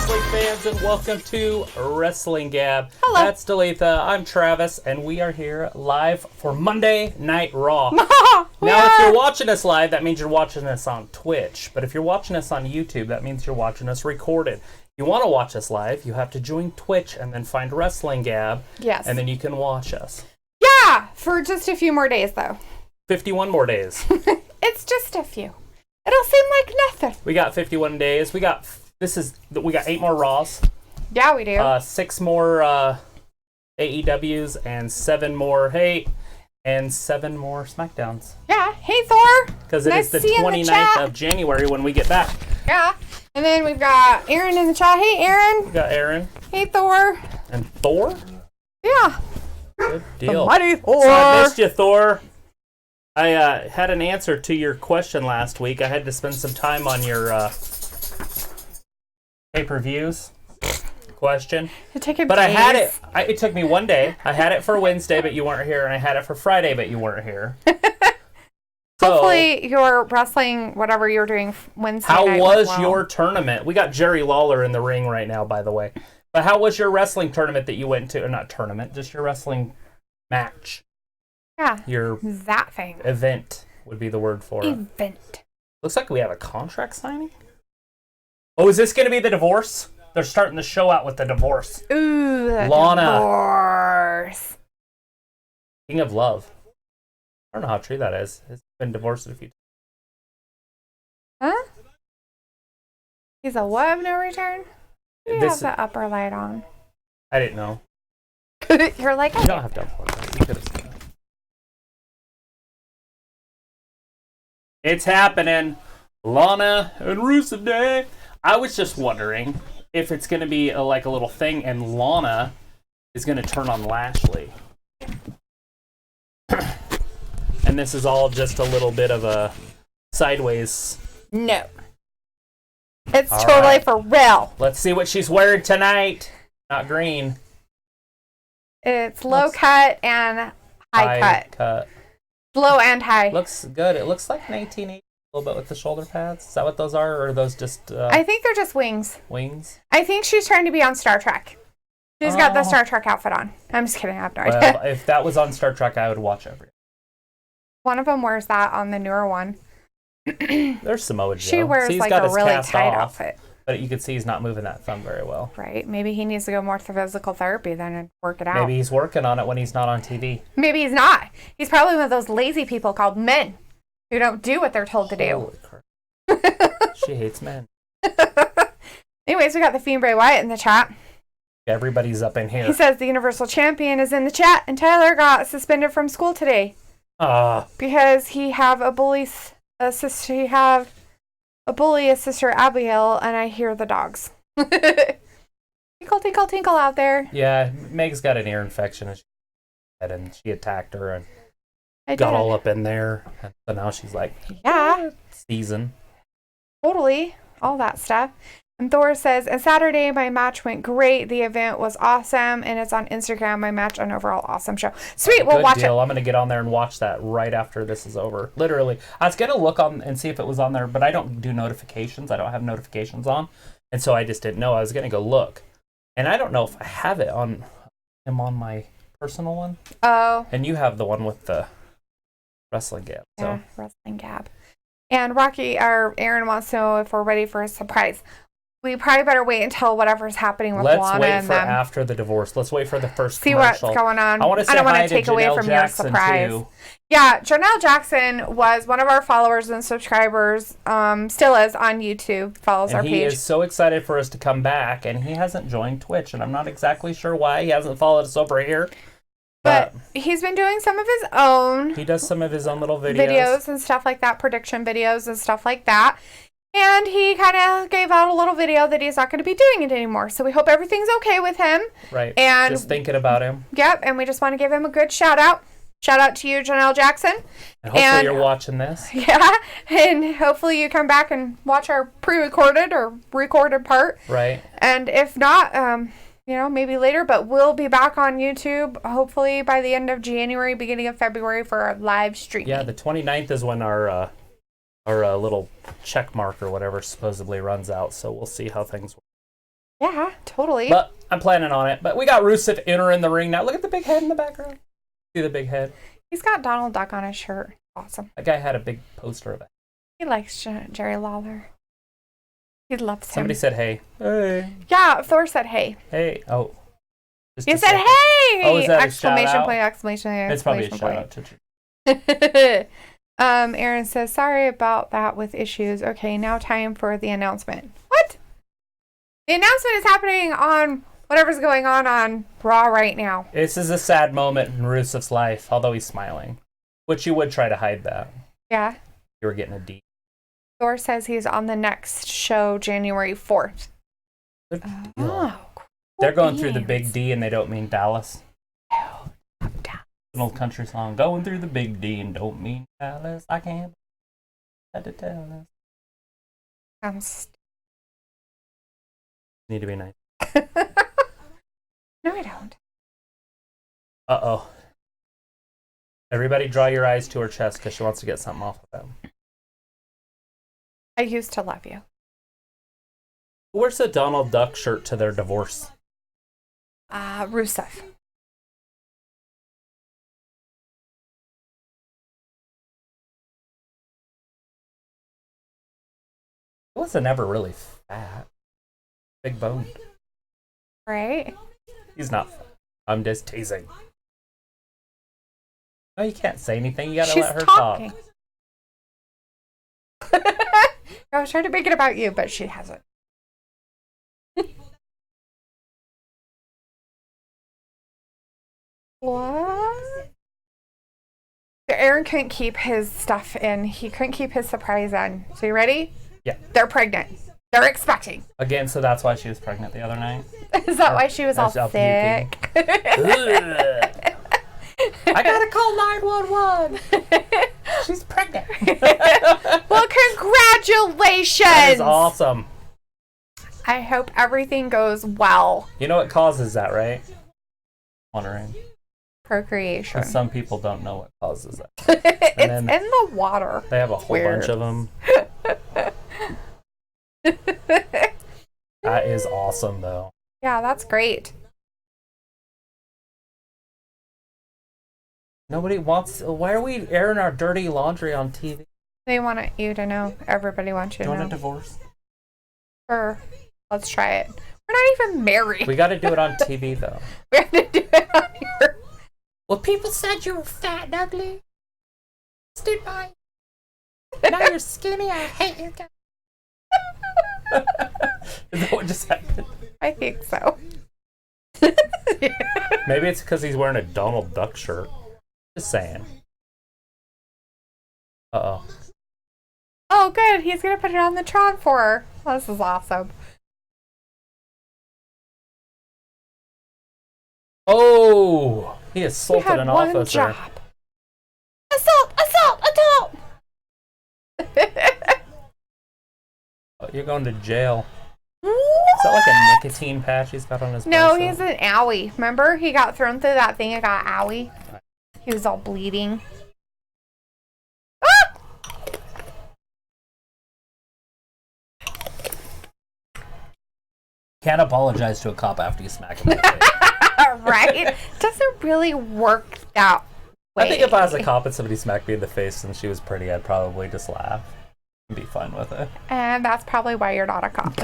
wrestling fans, and welcome to Wrestling Gab. Hello. That's Dalitha. I'm Travis, and we are here live for Monday Night Raw. Now, if you're watching us live, that means you're watching us on Twitch. But if you're watching us on YouTube, that means you're watching us recorded. If you want to watch us live, you have to join Twitch and then find Wrestling Gab. Yes. And then you can watch us. Yeah, for just a few more days, though. 51 more days. It's just a few. It'll seem like nothing. We got 51 days. We got 8 more Raws. Yeah, we do. 6 more AEWs and 7 more and 7 more SmackDowns. Yeah. Hey, Thor. Because it Nice is the to see you in the 29th chat. of January when we get back. Yeah. And then we've got Aaron in the chat. Hey, Aaron. We got Aaron Hey, Thor. and Thor. Yeah. Good deal. Mighty Thor. So I missed you, Thor. I had an answer to your question last week. I had to spend some time on your pay-per-views question. But I had it. It took me one day. I had it for Wednesday, but you weren't here, and I had it for Friday, but you weren't here. Hopefully your wrestling, whatever you're doing Wednesday night. How was well. your tournament? We got Jerry Lawler in the ring right now, by the way. But how was your wrestling tournament that you went to? Or not tournament, just your wrestling match. Yeah. Your That thing. event would be the word for it. Event. Looks like we have a contract signing. Oh, is this going to be the divorce? They're starting the show out with the divorce. Ooh, the Lana. divorce. King of Love. I don't know how true that is. He's been divorced a few times. Huh? He's a what of no return? He has the upper light on. I didn't know. You're like, You don't have to unplug that. You could have seen that. It's happening. Lana and Rusev Day. I was just wondering if it's going to be a little thing and Lana is going to turn on Lashley. And this is all just a little bit of a sideways. no. It's All totally right. for real. Let's see what she's wearing tonight. Not green. It's low cut and high cut. Low and high. Looks good. It looks like 1980 a little bit with the shoulder pads. Is that what those are? Or are those just I think they're just wings. wings? I think she's trying to be on Star Trek. She's got the Oh. Star Trek outfit on. I'm just kidding. I have no Well, idea. if that was on Star Trek, I would watch every. One of them wears that on the newer one. There's Samoa Joe. She wears See, he's like got a his really cast tight off, outfit. but you can see he's not moving that thumb very well. Right. Maybe he needs to go more to physical therapy then and work it out. Maybe he's working on it when he's not on TV. Maybe he's not. He's probably one of those lazy people called men who don't do what they're told to do. Holy crap. She hates men. Anyways, we got the Fiend Bray Wyatt in the chat. Everybody's up in He here. says the Universal Champion is in the chat, and Tyler got suspended from school today because he have a bully sister. He have a bully a sister Abigail, and I hear the dogs. Tinkle, tinkle, tinkle out there. Yeah, Meg's got an ear infection and she attacked her and I got did. all up in there. And so now she's like, Yeah, season. totally. All that stuff. And Thor says, and Saturday, my match went great. The event was awesome, and it's on Instagram. My match, an overall awesome show. Sweet, we'll Good watch deal. it. I'm going to get on there and watch that right after this is over. Literally. I was going to look on and see if it was on there, but I don't do notifications. I don't have notifications on. And so I just didn't know. I was going to go look. And I don't know if I have it on my personal one. Oh, And you have the one with the wrestling gap. So yeah, Wrestling Gab. And Rocky, or Aaron wants to know if we're ready for a surprise. We probably better wait until whatever's happening with let's Lana wait and for them. after the divorce. Let's wait for the first See what's commercial. going on. I want to say don't want hi to take away Janelle from Jackson your surprise. too. Yeah, Janelle Jackson was one of our followers and subscribers. Still is on YouTube. Follows our And he page. is so excited for us to come back, and he hasn't joined Twitch, and I'm not exactly sure why he hasn't followed us over here. But he's been doing some of his own he does some of his own little videos. videos and stuff like that, prediction videos and stuff like that. And he kind of gave out a little video that he's not going to be doing it anymore. So we hope everything's okay with him. Right. And just thinking about him. Yep, and we just want to give him a good shout out. Shout out to you, Janelle Jackson. And hopefully And- you're watching this. Yeah, and hopefully you come back and watch our pre-recorded or recorded part. Right. And if not, maybe later, but we'll be back on YouTube hopefully by the end of January, beginning of February for our live stream. Yeah, the 29th is when our little check mark or whatever supposedly runs out, so we'll see how things work. Yeah, totally. But I'm planning on it. But we got Rusev entering the ring now. Look at the big head in the background. See the big head? He's got Donald Duck on his shirt. Awesome. That guy had a big poster of it. He likes Jerry Lawler. He loves him. Somebody said hey. Hey. Yeah, Thor said hey. Hey. Oh. He said hey! Oh, is that exclamation a shout point, exclamation point. It's probably a shout out to Aaron says, sorry about that with issues. Okay, now time for the announcement. What? The announcement is happening on whatever's going on Raw right now. This is a sad moment in Rusev's life, although he's smiling. Which you would try to hide that. Yeah. You were getting a D. Thor says he's on the next show January 4th. Oh, cool. They're going through the big D and they don't mean Dallas. No, not Dallas. An old country song. Going through the big D and don't mean Dallas. I can't had to tell us. Need to be nice. No, I don't. Uh-oh. Everybody draw your eyes to her chest because she wants to get something off of them. I used to love you. Who wears a Donald Duck shirt to their divorce? Rusev. He wasn't ever really fat. Big boned. Right? He's not fat. I'm just teasing. No, you can't say anything. You gotta let her talk. I was trying to make it about you, but she hasn't. What? Aaron couldn't keep his stuff in. He couldn't keep his surprise in. So you ready? Yeah. They're pregnant. They're expecting. Again, so that's why she was pregnant the other night? Is that why she was all sick? I gotta call 911. She's pregnant. Well, congratulations. That is awesome. I hope everything goes well. You know what causes that, right? Wondering. Procreation. Some people don't know what causes that. It's in the water. They have a whole bunch of them. That is awesome, though. Yeah, that's great. Nobody wants... Why are we airing our dirty laundry on TV? They want you to know. Everybody wants you to know. Do you want a divorce? Sure. Let's try it. We're not even married. We got to do it on TV, though. We have to do it on here. Well, people said you were fat and ugly. Stood by. Now you're skinny. I hate you guys. Is that what just happened? I think so. Maybe it's because he's wearing a Donald Duck shirt. Just saying. Uh-oh. Oh, good. He's going to put it on the Tron for her. Oh, this is awesome. Oh! He assaulted an officer. Job. Assault! Assault! Assault! Oh, you're going to jail. What? Is that like a nicotine patch he's got on his No, bicep? he's an owie. Remember? He got thrown through that thing and got owie. He was all bleeding. Ah! Can't apologize to a cop after you smack him in the face. Right? Doesn't really work that way. I think if I was a cop and somebody smacked me in the face and she was pretty, I'd probably just laugh and be fine with it. And that's probably why you're not a cop.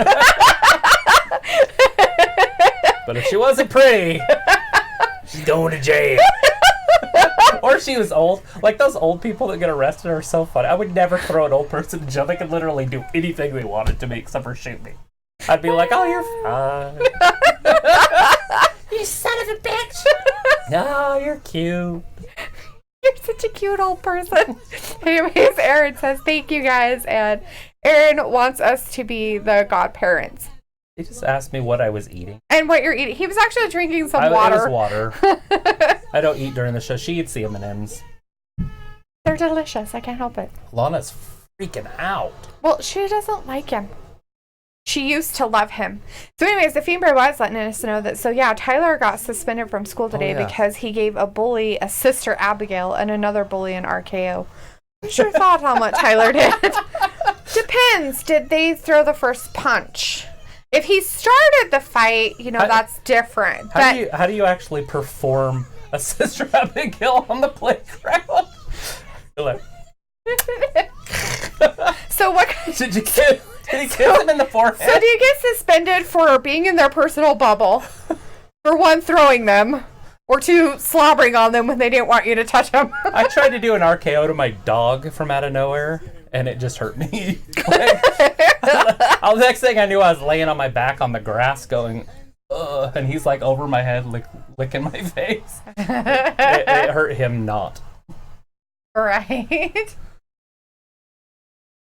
But if she wasn't pretty, she's going to jail. Or she was old. Like those old people that get arrested are so funny. I would never throw an old person in jail. They could literally do anything they wanted to me except for shoot me. I'd be like, oh, you're fine. You son of a bitch. No, you're cute. You're such a cute old person. Anyways, Aaron says, thank you guys. And Aaron wants us to be the godparents. He just asked me what I was eating. And what you're eating. He was actually drinking some water. It was water. I don't eat during the show. She eats the M&Ms. They're delicious. I can't help it. Lana's freaking out. Well, she doesn't like him. She used to love him. So anyways, the Fiend Bray was letting us know that, so yeah, Tyler got suspended from school today because he gave a bully a sister Abigail and another bully an RKO. What's your thought on what Tyler did? Depends. Did they throw the first punch? If he started the fight, that's different. How do you actually perform a Sister Abigail on the playground? You're like, so what? Did he kiss him in the forehead? So do you get suspended for being in their personal bubble? For one, throwing them, or two, slobbering on them when they didn't want you to touch them. I tried to do an RKO to my dog from out of nowhere, and it just hurt me. The next thing I knew, I was laying on my back on the grass going, ugh, and he's like over my head licking my face. It hurt him not. Right.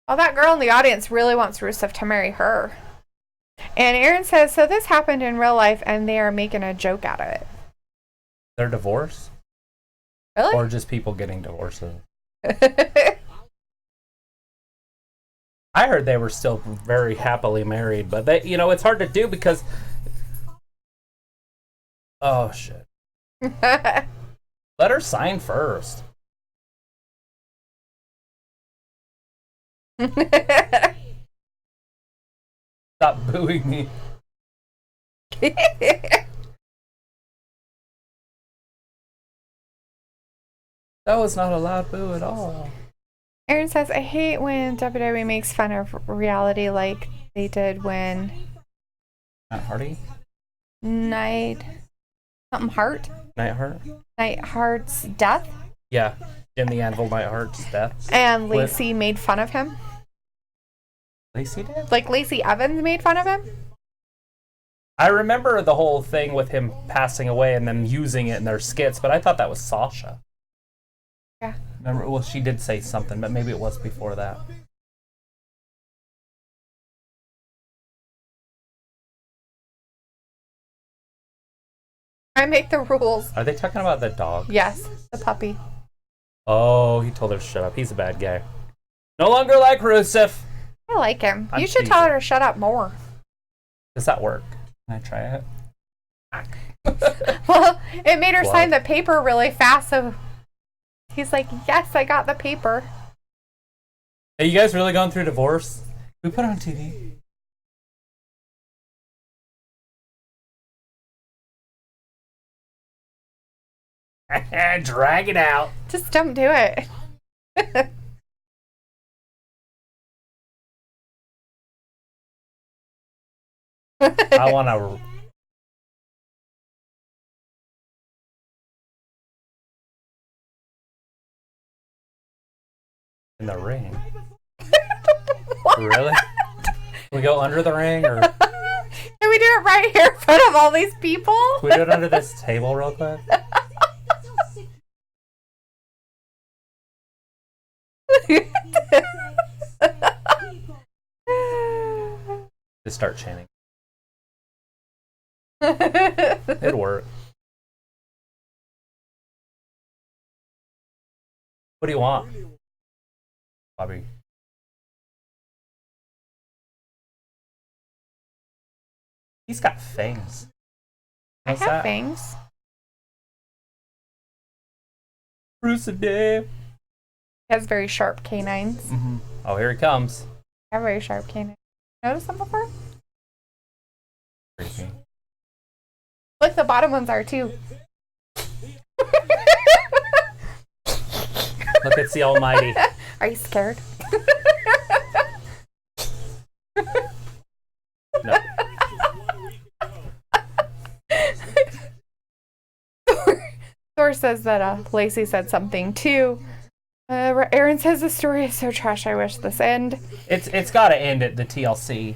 Well, that girl in the audience really wants Rusev to marry her. And Aaron says, so this happened in real life and they are making a joke out of it. Their divorce? Really? Or just people getting divorces? I heard they were still very happily married, but they, it's hard to do because... Oh, shit. Let her sign first. Stop booing me. That was not a loud boo at all. Aaron says, I hate when WWE makes fun of reality like they did when... Matt Hardy? Neidhart's death? Yeah, Jim the Anvil Neidhart's death. And Lacey made fun of him. Lacey did? Like Lacey Evans made fun of him? I remember the whole thing with him passing away and them using it in their skits, but I thought that was Sasha. Yeah. Remember, well, she did say something, but maybe it was before that. I make the rules. Are they talking about the dog? Yes, the puppy. Oh, he told her to shut up. He's a bad guy. No longer like Rusev. I like him. You should tell her to shut up more. Does that work? Can I try it? Well, it made her sign the paper really fast, so he's like, yes, I got the paper. Are you guys really going through divorce? We put it on TV. Drag it out. Just don't do it. I want to... In the ring. Really? We go under the ring, or can we do it right here in front of all these people? Can we do it under this table real quick? Just start chanting. It'd work. What do you want, Bobby? He's got fangs. What's I have fangs. Rusev Day. He has very sharp canines. Mm-hmm. Oh, here he comes. I have very sharp canines. Notice them before? Creepy. Look, the bottom ones are too. Look, it's the Almighty. Are you scared? No. Thor says that Lacey said something too. Aaron says the story is so trash. I wish this end. It's got to end at the TLC.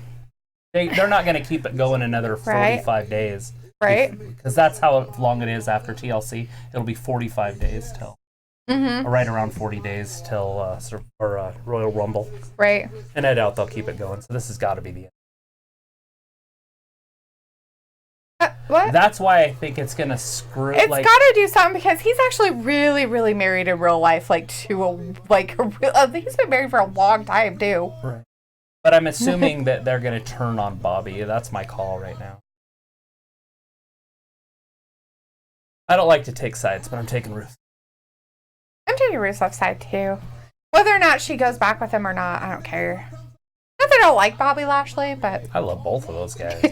They're not going to keep it going another 45 days. Right. Because that's how long it is after TLC. It'll be 45 days till. Mm-hmm. Right around 40 days till Royal Rumble. Right. And I doubt they'll keep it going. So this has got to be the end. What? That's why I think it's gonna screw. It's got to do something because he's actually really, really married in real life. He's been married for a long time too. Right. But I'm assuming that they're gonna turn on Bobby. That's my call right now. I don't like to take sides, but I'm taking Ruth. I'm taking Rusev's side too. Whether or not she goes back with him or not, I don't care. I don't like Bobby Lashley, but I love both of those guys.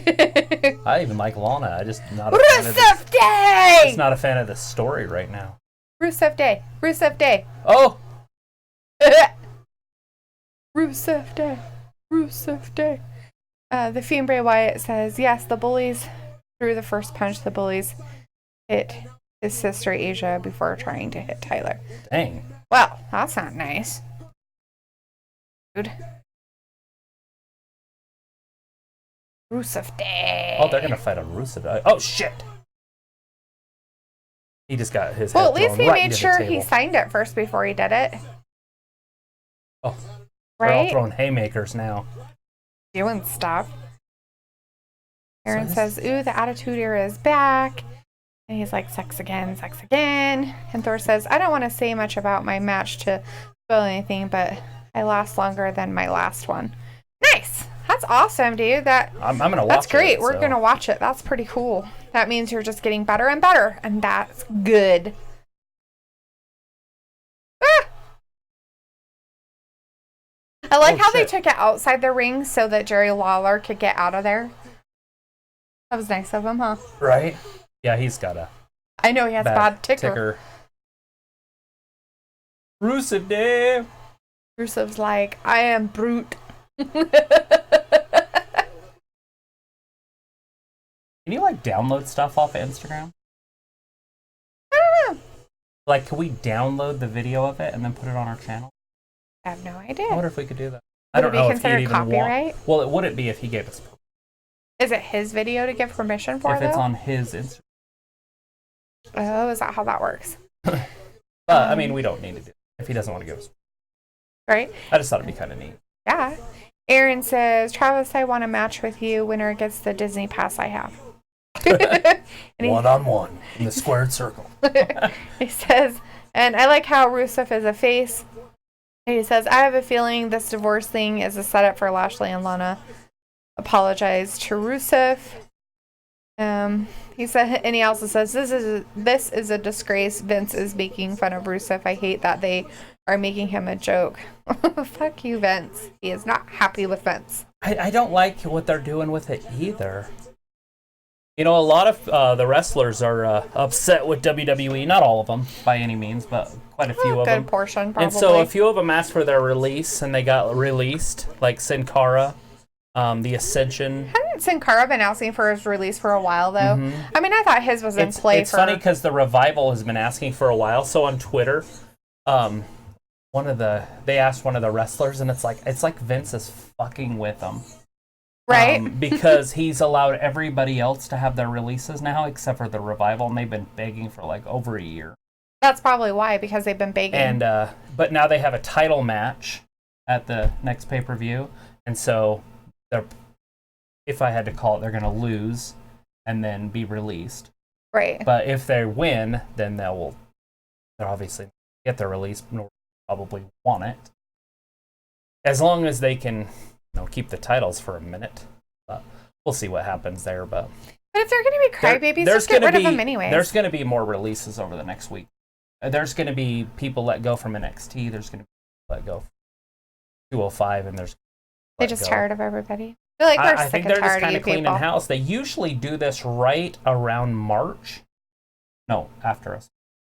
I even like Lana. I just not a Rusev Day! Just not a fan of the story right now. Rusev Day. Rusev Day. Oh! Rusev Day. Rusev Day. The Fiend Bray Wyatt says, yes, the bullies threw the first punch. The bullies hit his sister Asia before trying to hit Tyler. Dang. Well, that's not nice. Dude. Rusev Day. Oh, they're going to fight on Rusev Day. Oh, shit! He just got his Well, head at least thrown he right made into the sure table. he signed it first before he did it. Oh, they're all Right? throwing haymakers now. Doing stuff. Aaron So says, ooh, the Attitude Era is back. And he's like, sex again, sex again. And Thor says, I don't want to say much about my match to spoil anything, but I last longer than my last one. Nice. That's awesome, dude. I'm going to watch it. That's great. We're so. going to watch it. That's pretty cool. That means you're just getting better and better, and that's good. Ah! I like how they took it outside the ring so that Jerry Lawler could get out of there. That was nice of him, huh? Right? Yeah, he's got a I know he has bad ticker. Rusev Day. Rusev's like, I am brute. Can you, like, download stuff off of Instagram? I don't know. Like, can we download the video of it and then put it on our channel? I have no idea. I wonder if we could do that. Would it be considered copyright? Well, it wouldn't be if he gave us. Is it his video to give permission for, If it's though? on his Instagram. Oh, is that how that works? But, I mean, we don't need to do it if he doesn't want to give us. Right? I just thought it'd be kind of neat. Yeah. Aaron says, Travis, I want a match with you. Winner gets the Disney pass I have. One-on-one in the squared circle. He says, and I like how Rusev is a face. He says, I have a feeling this divorce thing is a setup for Lashley and Lana. Apologize to Rusev. He said, and he also says, this is a disgrace. Vince is making fun of Rusev. I hate that they are making him a joke. Fuck you, Vince. He is not happy with Vince. I don't like what they're doing with it either. You know, a lot of the wrestlers are upset with WWE. Not all of them, by any means, but quite a few of them. Good portion, probably. And so a few of them asked for their release, and they got released, like Sin Cara, the Ascension. Hasn't Sin Cara been asking for his release for a while, though? Mm-hmm. I mean, I thought his was in play It's funny because the Revival has been asking for a while. So on Twitter, they asked one of the wrestlers, and it's like Vince is fucking with them. Right? Because he's allowed everybody else to have their releases now, except for the Revival, and they've been begging for like over a year. That's probably why, because they've been begging. And but now they have a title match at the next pay-per-view, and so if I had to call it, they're going to lose and then be released. Right. But if they win, then they'll obviously get their release, nor probably want it. As long as they can, keep the titles for a minute. But we'll see what happens there. But if they're going to be crybabies, just get rid of them anyways. There's going to be more releases over the next week. There's going to be people let go from NXT. There's going to be people let go from 205, and they're just tired of everybody. They're like, we're sick and tired of you people. I think they're just kind of cleaning house. They usually do this right around March. No, after us.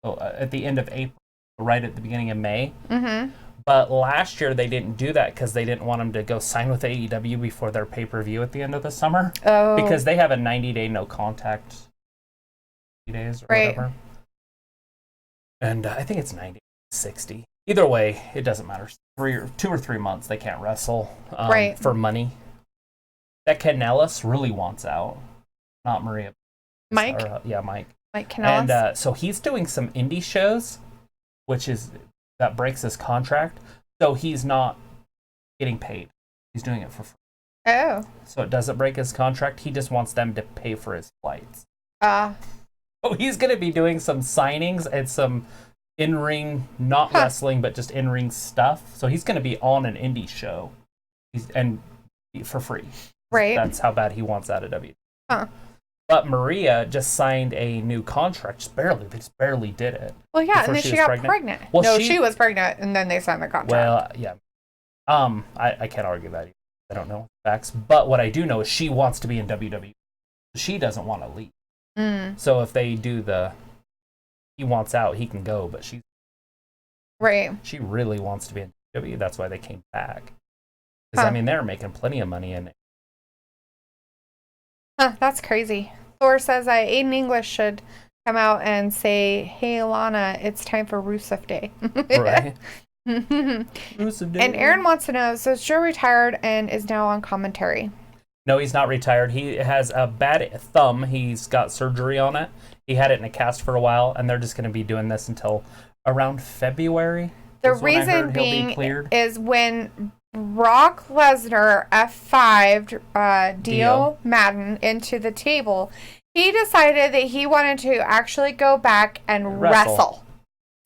So at the end of April, right at the beginning of May. Mm-hmm. But last year they didn't do that because they didn't want them to go sign with AEW before their pay-per-view at the end of the summer. Oh. Because they have a 90-day no contact days or whatever. And I think it's 90, 60. Either way, it doesn't matter. 2 or 3 months they can't wrestle for money. That Kanellis really wants out. Not Maria. Mike? Mike. Mike Kanellis. And so he's doing some indie shows, that breaks his contract. So he's not getting paid. He's doing it for free. Oh. So it doesn't break his contract. He just wants them to pay for his flights. So he's going to be doing some signings and some in-ring, not wrestling, but just in-ring stuff. So he's going to be on an indie show and for free. Right. That's how bad he wants out of WWE. Huh. But Maria just signed a new contract. They just barely did it. Well, yeah, and then she got pregnant. Well, she was pregnant, and then they signed the contract. Well, yeah. I can't argue that either. I don't know the facts. But what I do know is she wants to be in WWE. She doesn't want to leave. So if they do he wants out, he can go, but she really wants to be in WWE. That's why they came back. Because, I mean, they're making plenty of money in it. That's crazy. Thor says Aiden English should come out and say, "Hey, Lana, it's time for Rusev Day." Right. Rusev Day. And Aaron wants to know, so is Joe retired and is now on commentary? No, he's not retired. He has a bad thumb. He's got surgery on it. He had it in a cast for a while, and they're just going to be doing this until around February. The reason being is when Brock Lesnar F5 Dio Madden into the table, he decided that he wanted to actually go back and wrestle.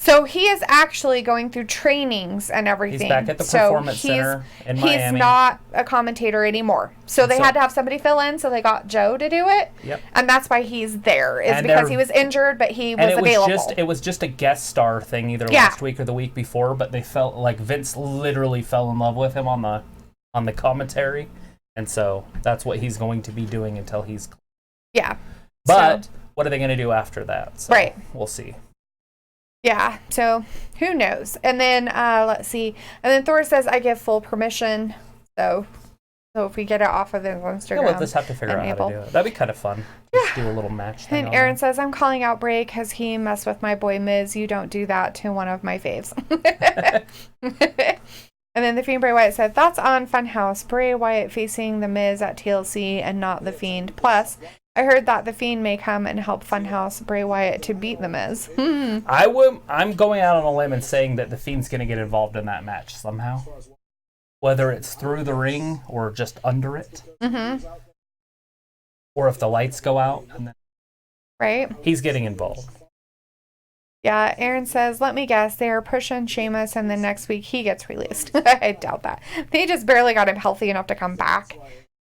So he is actually going through trainings and everything. He's back at the Performance Center in Miami. He's not a commentator anymore. So they had to have somebody fill in, so they got Joe to do it. Yep. And that's why he's there, is because he was injured, but he was available. It was just a guest star thing either last week or the week before, but they felt like Vince literally fell in love with him on the commentary. And so that's what he's going to be doing until he's... Yeah. But what are they going to do after that? So we'll see. Yeah, so who knows? And then let's see. And then Thor says, "I give full permission." So if we get it off of his Instagram, we'll just have to figure out how to do it. That'd be kind of fun. Just do a little match thing. And Aaron says, "I'm calling out Bray because he messed with my boy Miz. You don't do that to one of my faves." And then the Fiend Bray Wyatt said, "Thoughts on Funhouse? Bray Wyatt facing the Miz at TLC and not the Fiend. Plus, I heard that the Fiend may come and help Funhouse Bray Wyatt to beat the Miz." I'm going out on a limb and saying that the Fiend's going to get involved in that match somehow, whether it's through the ring or just under it, or if the lights go out, and then he's getting involved. Yeah, Aaron says, "Let me guess, they are pushing Sheamus, and then next week he gets released." I doubt that. They just barely got him healthy enough to come back.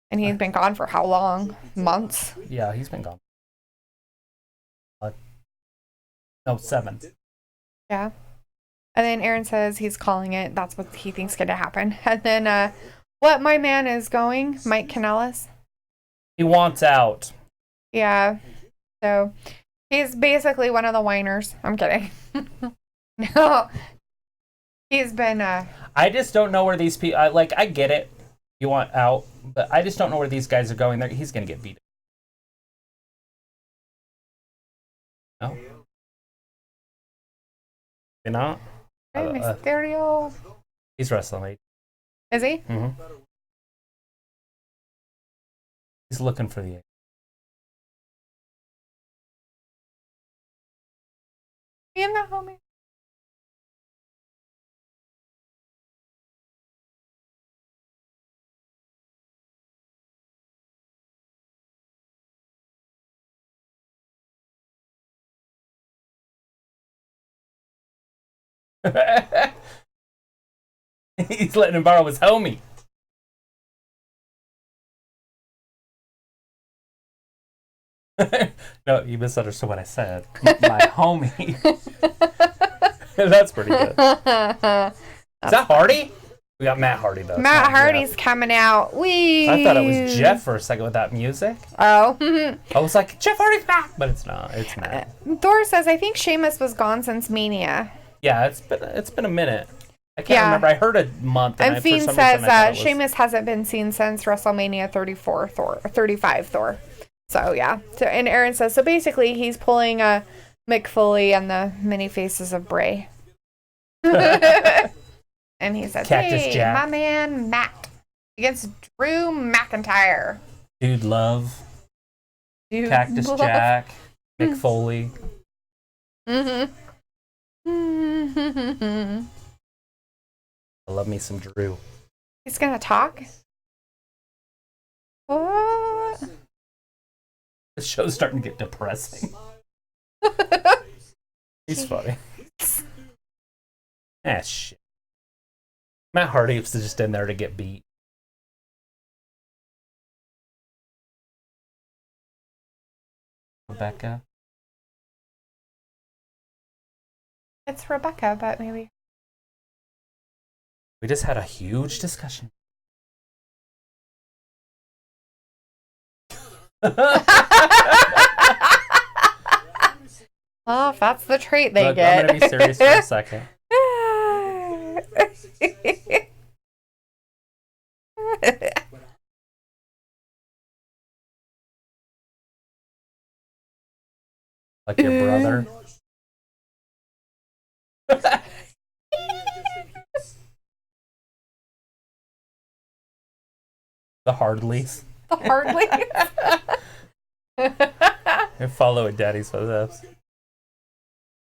And he's been gone for how long? Months? Yeah, he's been gone. No, 7. Yeah. And then Aaron says he's calling it. That's what he thinks going to happen. And then what my man is going, Mike Kanellis. He wants out. Yeah. So he's basically one of the whiners. I'm kidding. No. He's been... I just don't know where these people... I get it. You want out, but I just don't know where these guys are going. He's going to get beat. No? You're not? Mysterio. He's wrestling late. Is he? Mm-hmm. He's looking for the... In the homie. He's letting him borrow his homie. No, you misunderstood what I said. My homie. That's pretty good. Is that Hardy? We got Matt Hardy, though. Matt Hardy's coming out. I thought it was Jeff for a second with that music. Oh. I was like, Jeff Hardy's back! But it's not. It's Matt. Thor says, "I think Sheamus was gone since Mania." Yeah, it's been a minute. I can't remember. I heard a month. And Fiend says Sheamus hasn't been seen since WrestleMania 35 Thor. So, yeah. So, and Aaron says, so basically he's pulling a Mick Foley and the many faces of Bray. And he says, Cactus Jack. My man Matt against Drew McIntyre. Dude Love. Cactus Jack. Mick Foley. I love me some Drew. He's going to talk? What? This show's starting to get depressing. He's funny. Shit. Matt Hardy was just in there to get beat. Rebecca. It's Rebecca, but maybe. We just had a huge discussion. Well, if that's the trait they Look, get. I'm going to be serious for a second. Like your brother. The Hardleys. The Hardleys. You're following Daddy's footsteps.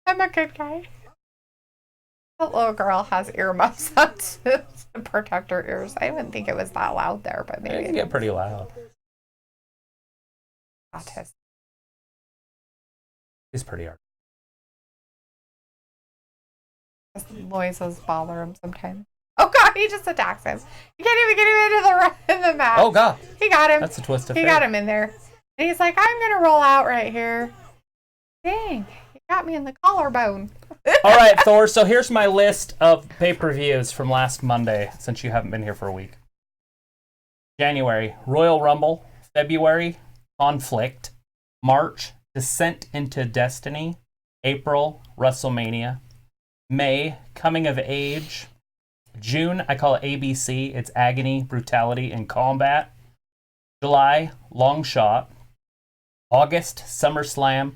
I'm a good guy. That little girl has earmuffs on to protect her ears. I didn't think it was that loud there, but It maybe can get pretty loud. autism. He's pretty hard. Noises bother him sometimes. Oh God, he just attacks him. You can't even get him into the mat. Oh God. He got him. That's a twist of He fate. got him in there. And he's like, I'm gonna roll out right here. Dang, he got me in the collarbone. All right, Thor. So here's my list of pay-per-views from last Monday, since you haven't been here for a week. January, Royal Rumble. February, Conflict. March, Descent into Destiny. April, WrestleMania. May, Coming of Age. June, I call it ABC. It's Agony, Brutality, and Combat. July, Long Shot. August, SummerSlam.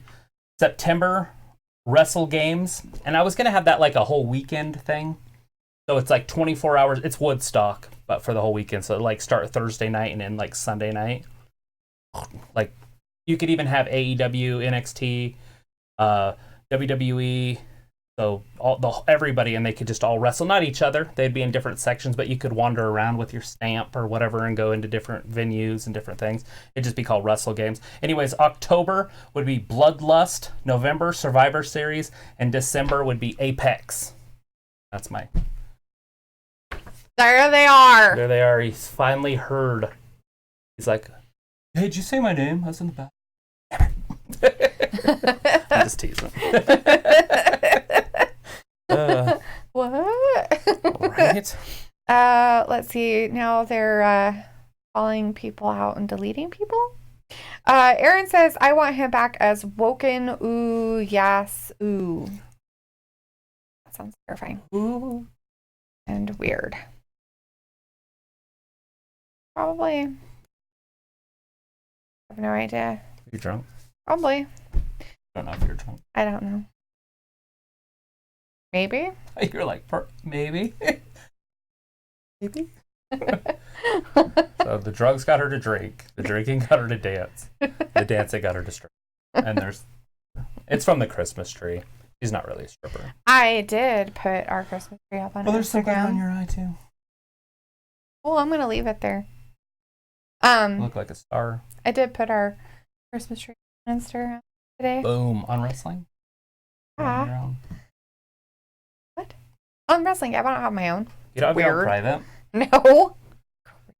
September, Wrestle Games. And I was going to have that like a whole weekend thing. So it's like 24 hours. It's Woodstock, but for the whole weekend. So like start Thursday night and end like Sunday night. Like you could even have AEW, NXT, WWE. So everybody, and they could just all wrestle, not each other. They'd be in different sections, but you could wander around with your stamp or whatever and go into different venues and different things. It'd just be called Wrestle Games. Anyways, October would be Bloodlust, November Survivor Series, and December would be Apex. That's my... There they are. There they are. He's finally heard. He's like, hey, did you say my name? I was in the back. I'm just teasing. What? Right? Let's see. Now they're calling people out and deleting people. Aaron says, I want him back as Woken. Ooh, yes. Ooh. That sounds terrifying. Ooh. And weird. Probably. I have no idea. You drunk? Probably. I don't know if you're drunk. I don't know. Maybe. You're like, maybe. Maybe. So the drugs got her to drink. The drinking got her to dance. The dancing got her to strip. And it's from the Christmas tree. She's not really a stripper. I did put our Christmas tree up on Instagram. There's some glitter on your eye too. Well, I'm gonna leave it there. You look like a star. I did put our Christmas tree on Instagram today. Boom. On wrestling? Yeah. What? On wrestling, yeah, but I don't have my own. You don't have your own Weird. private? No.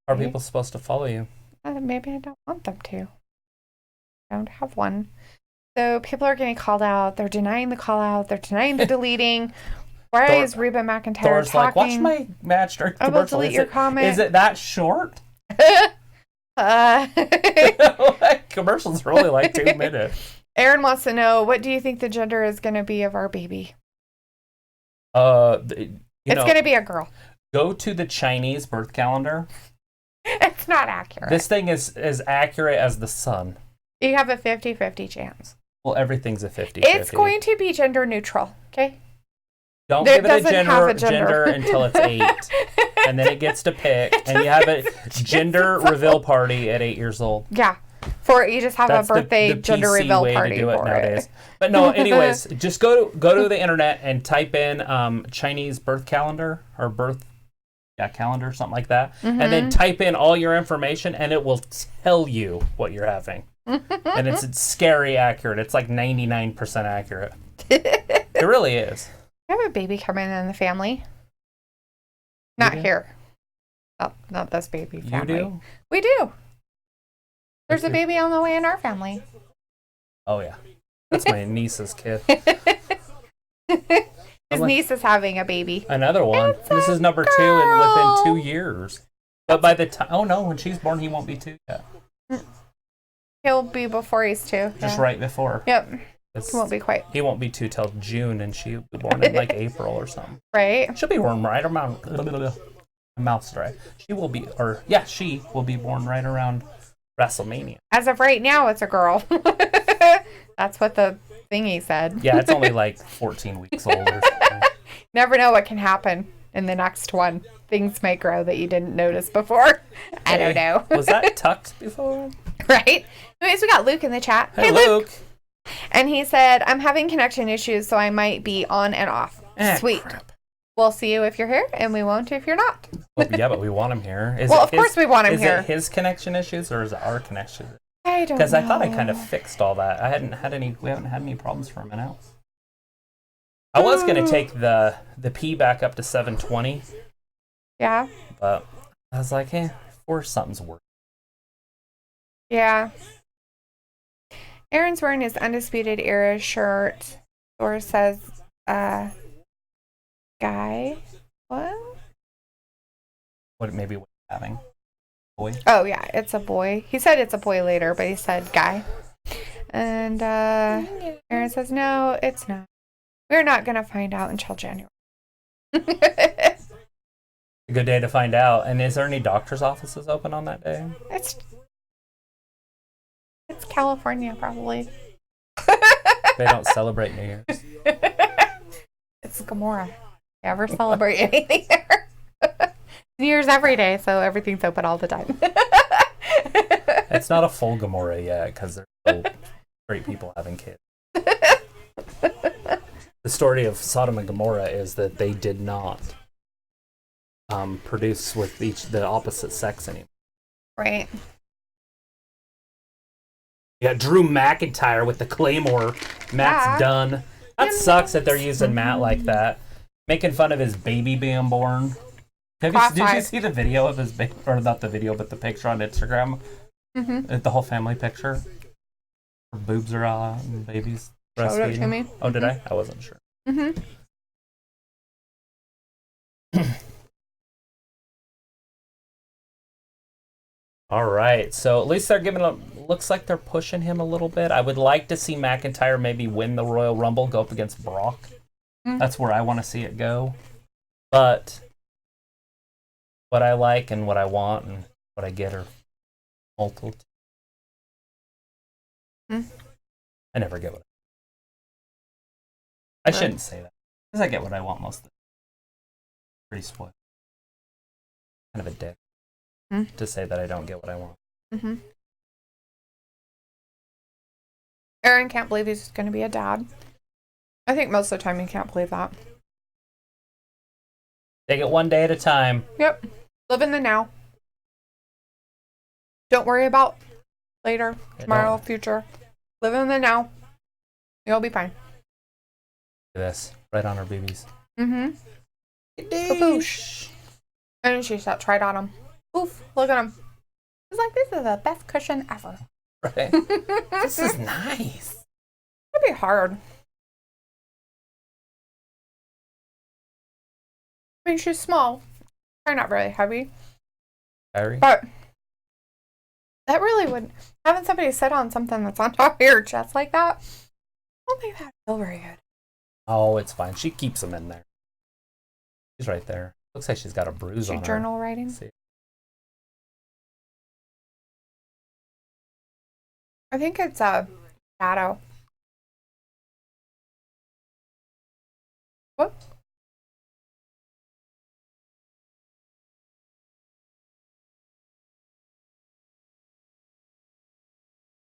Are people supposed to follow you? Maybe I don't want them to. I don't have one. So people are getting called out. They're denying the call out. They're denying the deleting. Why is Reba McEntire Thor's talking? like, watch my match during I will commercial. delete your comment. Is it that short? Commercials are only like 2 minutes. Aaron wants to know, what do you think the gender is going to be of our baby? It's going to be a girl. Go to the Chinese birth calendar. It's not accurate. This thing is as accurate as the sun. You have a 50-50 chance. Well, everything's a 50-50. It's going to be gender neutral, okay? Don't It give it a doesn't have a gender. until it's 8. And then it gets to pick. And you have a gender reveal party at 8 years old. Yeah. You just have That's a birthday the gender PC reveal way party to do it for nowadays. it. But no, anyways, just go to the internet and type in Chinese birth calendar or calendar, something like that. Mm-hmm. And then type in all your information and it will tell you what you're having. And it's scary accurate. It's like 99% accurate. It really is. We have a baby coming in the family. Not here. Not this baby family. You do? We do. There's a baby on the way in our family. Oh, yeah. That's my niece's kid. His niece is having a baby. Another one. This is number 2 and within 2 years. But by the time... Oh, no. When she's born, he won't be 2 yet. He'll be before Ace too. Just right before. Yep. He won't be quite. He won't be 2 till June, and she'll be born in like April or something. Right. She'll be born right around. My mouth's dry. She will be born right around WrestleMania. As of right now, it's a girl. That's what the thingy said. Yeah, it's only like 14 weeks old or something. Never know what can happen in the next one. Things might grow that you didn't notice before. I don't know. Was that tucked before? Right? Anyways, we got Luke in the chat. Hey, Luke. And he said, I'm having connection issues, so I might be on and off. Sweet. Crap. We'll see you if you're here, and we won't if you're not. Well, yeah, but we want him here. Of course we want him here. Is it his connection issues, or is it our connection? I don't know. Because I thought I kind of fixed all that. We haven't had any problems for a minute. I was going to take the P back up to 720. Yeah. But I was like, or something's working. Yeah. Aaron's wearing his Undisputed Era shirt. Thor says, guy? What? What maybe what having? Boy? Oh, yeah, it's a boy. He said it's a boy later, but he said guy. And Aaron says, no, it's not. We're not going to find out until January. A good day to find out. And is there any doctor's offices open on that day? It's California, probably. They don't celebrate New Year's. It's Gamora. Never celebrate anything there. New Year's every day, so everything's open all the time. It's not a full Gamora yet, because there's still great people having kids. The story of Sodom and Gomorrah is that they did not produce with the opposite sex anymore. Right. You got Drew McIntyre with the Claymore. Matt's done. That sucks that they're using Matt like that. Making fun of his baby being born. Did you see the video of his baby? Or not the video, but the picture on Instagram? Mm-hmm. The whole family picture. Her boobs are out and babies breastfeeding. Showed it to me. Oh, did I? I wasn't sure. Mm-hmm. All right, so at least they're looks like they're pushing him a little bit. I would like to see McIntyre maybe win the Royal Rumble, go up against Brock. Mm-hmm. That's where I want to see it go. But what I like and what I want and what I get are multiple. Mm-hmm. I never get what I shouldn't say that, because I get what I want most of the time. Pretty spoiled. Kind of a dick. To say that I don't get what I want. Mm-hmm. Aaron can't believe he's going to be a dad. I think most of the time he can't believe that. Take it one day at a time. Yep. Live in the now. Don't worry about later, tomorrow, future. Live in the now. You'll be fine. Look at this. Right on our babies. Mm-hmm. Kaboosh. And she sat right on him. Oof, look at him. He's like, this is the best cushion ever. Right. This is nice. It'd be hard. I mean, she's small. Probably not very heavy. Very? But that really would... Having somebody sit on something that's on top of your chest like that, I don't think that would feel very good. Oh, it's fine. She keeps them in there. She's right there. Looks like she's got a bruise on her. Journal writing? Let's see. I think it's a shadow. What?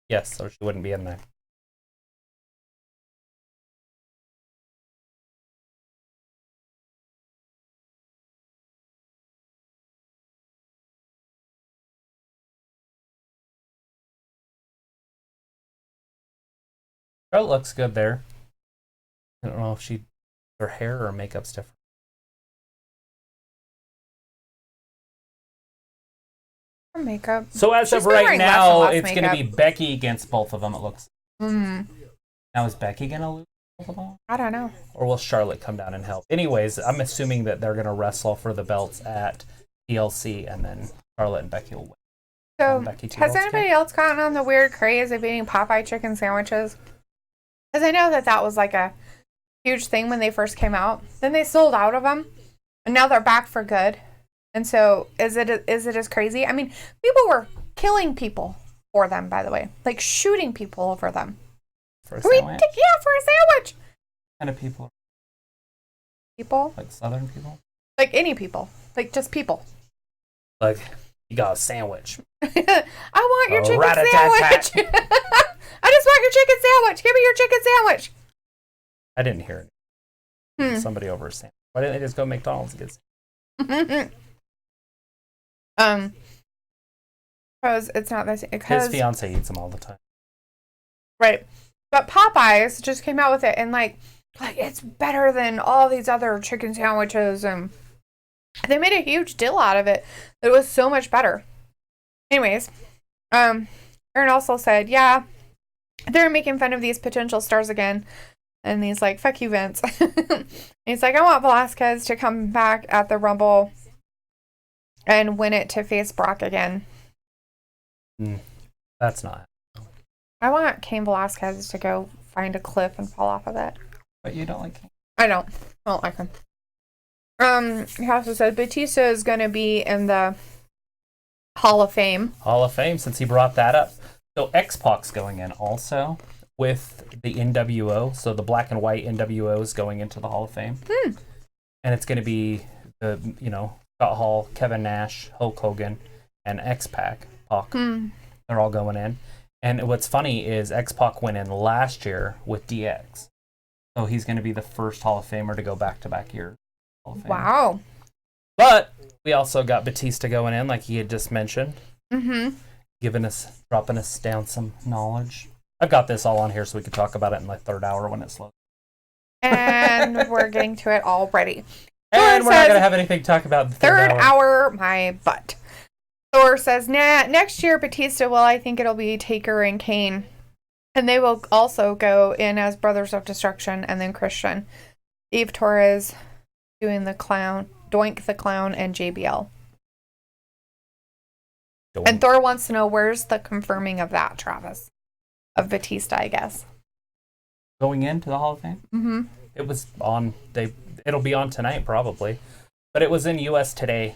Yes, or she wouldn't be in there. Oh, it looks good there. I don't know if her hair or makeup's different. Her makeup. So as of right now, it's going to be Becky against both of them, it looks. Mm-hmm. Now is Becky going to lose both of them? I don't know. Or will Charlotte come down and help? Anyways, I'm assuming that they're going to wrestle for the belts at TLC, and then Charlotte and Becky will win. So, Becky T. has anybody else gotten on the weird craze of eating Popeye chicken sandwiches? Because I know that was like a huge thing when they first came out. Then they sold out of them, and now they're back for good. And so, is it as crazy? I mean, people were killing people for them, by the way. Like, shooting people over them. For a sandwich? Yeah, for a sandwich. What kind of people? People? Like Southern people? Like any people. Like, just people. Like, you got a sandwich. I want your chicken sandwich. I just want your chicken sandwich. Give me your chicken sandwich. I didn't hear it. Somebody over a sandwich. Why didn't they just go to McDonald's and get because it's not the same. His fiance eats them all the time. Right. But Popeyes just came out with it, and like it's better than all these other chicken sandwiches, and they made a huge deal out of it. It was so much better. Anyways, Aaron also said, yeah, they're making fun of these potential stars again. And he's like, fuck you, Vince. He's like, I want Velasquez to come back at the Rumble and win it to face Brock again. That's not. I want Cain Velasquez to go find a cliff and fall off of it. But you don't like him? I don't like him. He also said Batista is going to be in the Hall of Fame. Hall of Fame, since he brought that up. So X-Pac's going in also with the NWO. So the black and white NWO is going into the Hall of Fame. And it's going to be the, Scott Hall, Kevin Nash, Hulk Hogan, and X-Pac. They're all going in. And what's funny is X-Pac went in last year with DX. So he's going to be the first Hall of Famer to go back-to-back years. Wow. But we also got Batista going in, like he had just mentioned. Dropping us down some knowledge. I've got this all on here so we can talk about it in the third hour when it's slow. And we're getting to it already. And we're not going to have anything to talk about in the third hour, my butt. Thor says, nah, next year Batista will, I think it'll be Taker and Kane. And they will also go in as Brothers of Destruction and then Christian. Eve Torres doing the clown, Doink the Clown, and JBL. Doink. And Thor wants to know, where's the confirming of that, Travis? Of Batista, I guess. Going into the Hall of Fame? It was on, it'll be on tonight probably. But it was in US Today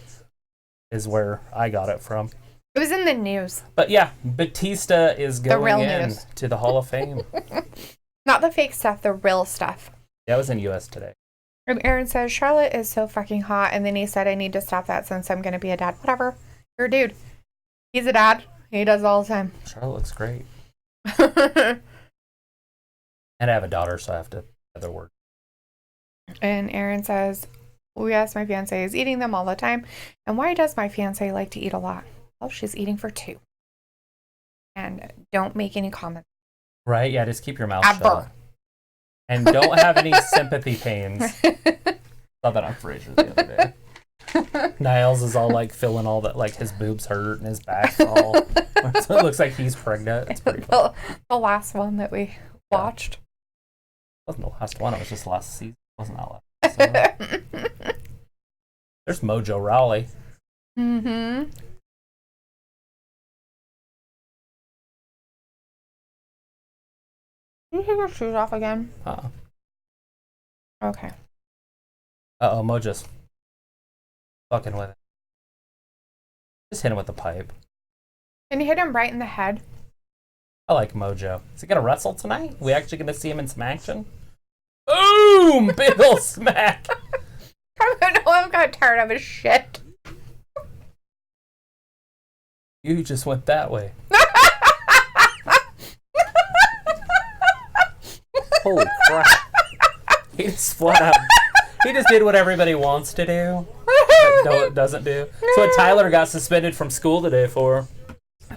is where I got it from. It was in the news. But yeah, Batista is going in to the Hall of Fame. Not the fake stuff, the real stuff. Yeah, it was in US Today. And Aaron says, Charlotte is so fucking hot. And then he said, I need to stop that since I'm going to be a dad. Whatever. You're a dude. He's a dad. He does it all the time. Charlotte looks great. And I have a daughter, so I have to other word. And Aaron says, yes, my fiance is eating them all the time. And why does my fiance like to eat a lot? Well, she's eating for 2. And don't make any comments. Right? Yeah, just keep your mouth shut. And don't have any sympathy pains. Saw that on Frasier the other day. Niles is all feeling all that, his boobs hurt and his back's all. So it looks like he's pregnant. It's pretty funny. The last one that we watched. It wasn't the last one, it was just last season. It wasn't that last episode. There's Mojo Rawley. You take your shoes off again? Okay. Mojo's fucking with it. Just hit him with the pipe. Can you hit him right in the head? I like Mojo. Is he gonna wrestle tonight? We actually gonna see him in some action? Boom! Big ol' smack! I'm kind of tired of his shit. You just went that way. Holy crap. He just flat out. He just did what everybody wants to do. But doesn't do. So what Tyler got suspended from school today for.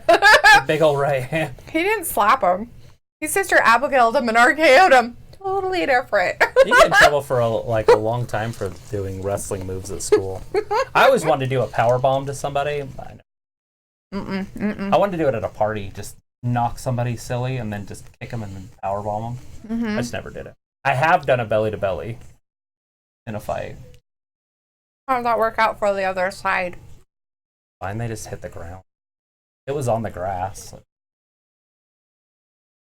A big old right hand. He didn't slap him. His sister Abigail'd him and RKO'd him. Totally different. You get in trouble for a long time for doing wrestling moves at school. I always wanted to do a power bomb to somebody. I wanted to do it at a party. Just knock somebody silly and then just kick them and then power bomb them. I just never did it. I have done a belly to belly in a fight. How did that work out for the other side? Fine, they just hit the ground. It was on the grass.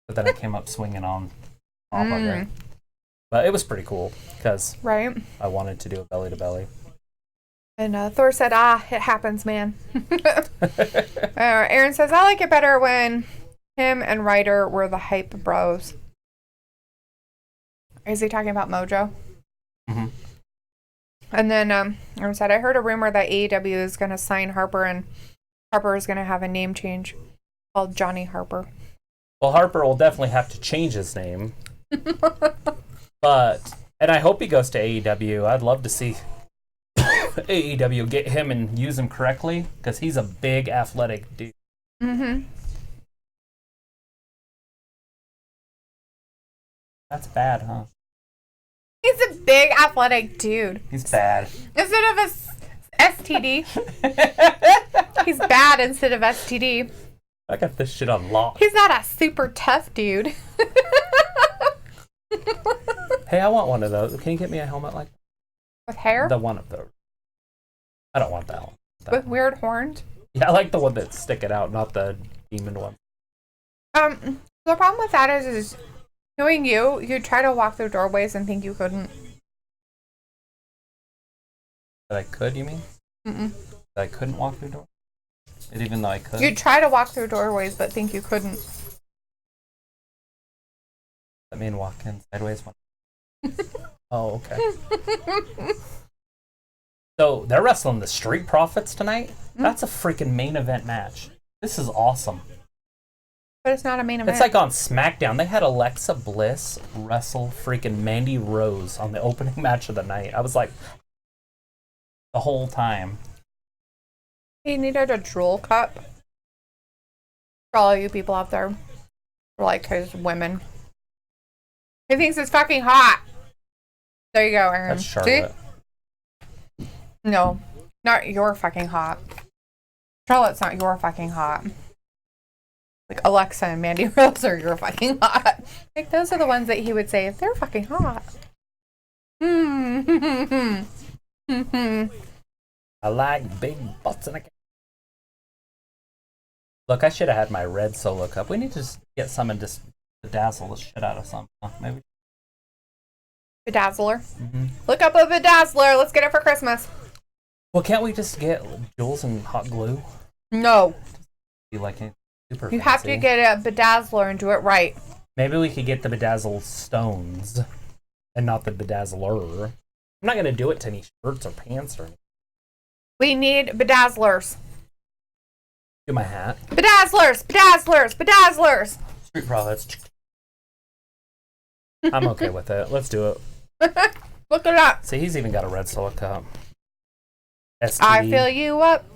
But then I came up swinging on top of it. But it was pretty cool because I wanted to do a belly to belly. And Thor said, it happens, man. Aaron says, I like it better when him and Ryder were the hype bros. Is he talking about Mojo? Mm-hmm. And then Aaron said, I heard a rumor that AEW is going to sign Harper, and Harper is going to have a name change called Johnny Harper. Well, Harper will definitely have to change his name. And I hope he goes to AEW. I'd love to see AEW get him and use him correctly because he's a big athletic dude. Mm-hmm. That's bad, huh? He's a big athletic dude. He's bad. Instead of a STD. He's bad instead of STD. I got this shit on lock. He's not a super tough dude. Hey, I want one of those. Can you get me a helmet like that? With hair? The one of those. I don't want that one. With weird horns? Yeah, I like the one that's sticking out, not the demon one. The problem with that is knowing you'd try to walk through doorways and think you couldn't. That I could, you mean? Mm-mm. That I couldn't walk through doors? Even though I could? You'd try to walk through doorways, but think you couldn't. I mean walk in sideways one. Oh, okay. So, they're wrestling the Street Profits tonight? That's a freaking main event match. This is awesome. But it's not a main event. It's like on SmackDown. They had Alexa Bliss wrestle freaking Mandy Rose on the opening match of the night. I was like, the whole time. He needed a drool cup. For all you people out there. For like his women. He thinks it's fucking hot. There you go, Aaron. That's Charlotte. See? No. Not your fucking hot. Charlotte's not your fucking hot. Like Alexa and Mandy Rose are your fucking hot. Like those are the ones that he would say, they're fucking hot. I like big butts in a can. Look, I should have had my red solo cup. We need to just get some and just bedazzle the shit out of some. Maybe. Bedazzler. Mm-hmm. Look up a bedazzler. Let's get it for Christmas. Well, can't we just get jewels and hot glue? No. Be like super you fancy. have to get a bedazzler and do it right. Maybe we could get the bedazzle stones and not the bedazzler. I'm not going to do it to any shirts or pants or anything. We need bedazzlers. Do my hat. Bedazzlers! Bedazzlers! Bedazzlers! Street Profits. I'm okay with it. Let's do it. Look it up. See, he's even got a red solo cup. STD. I fill you up.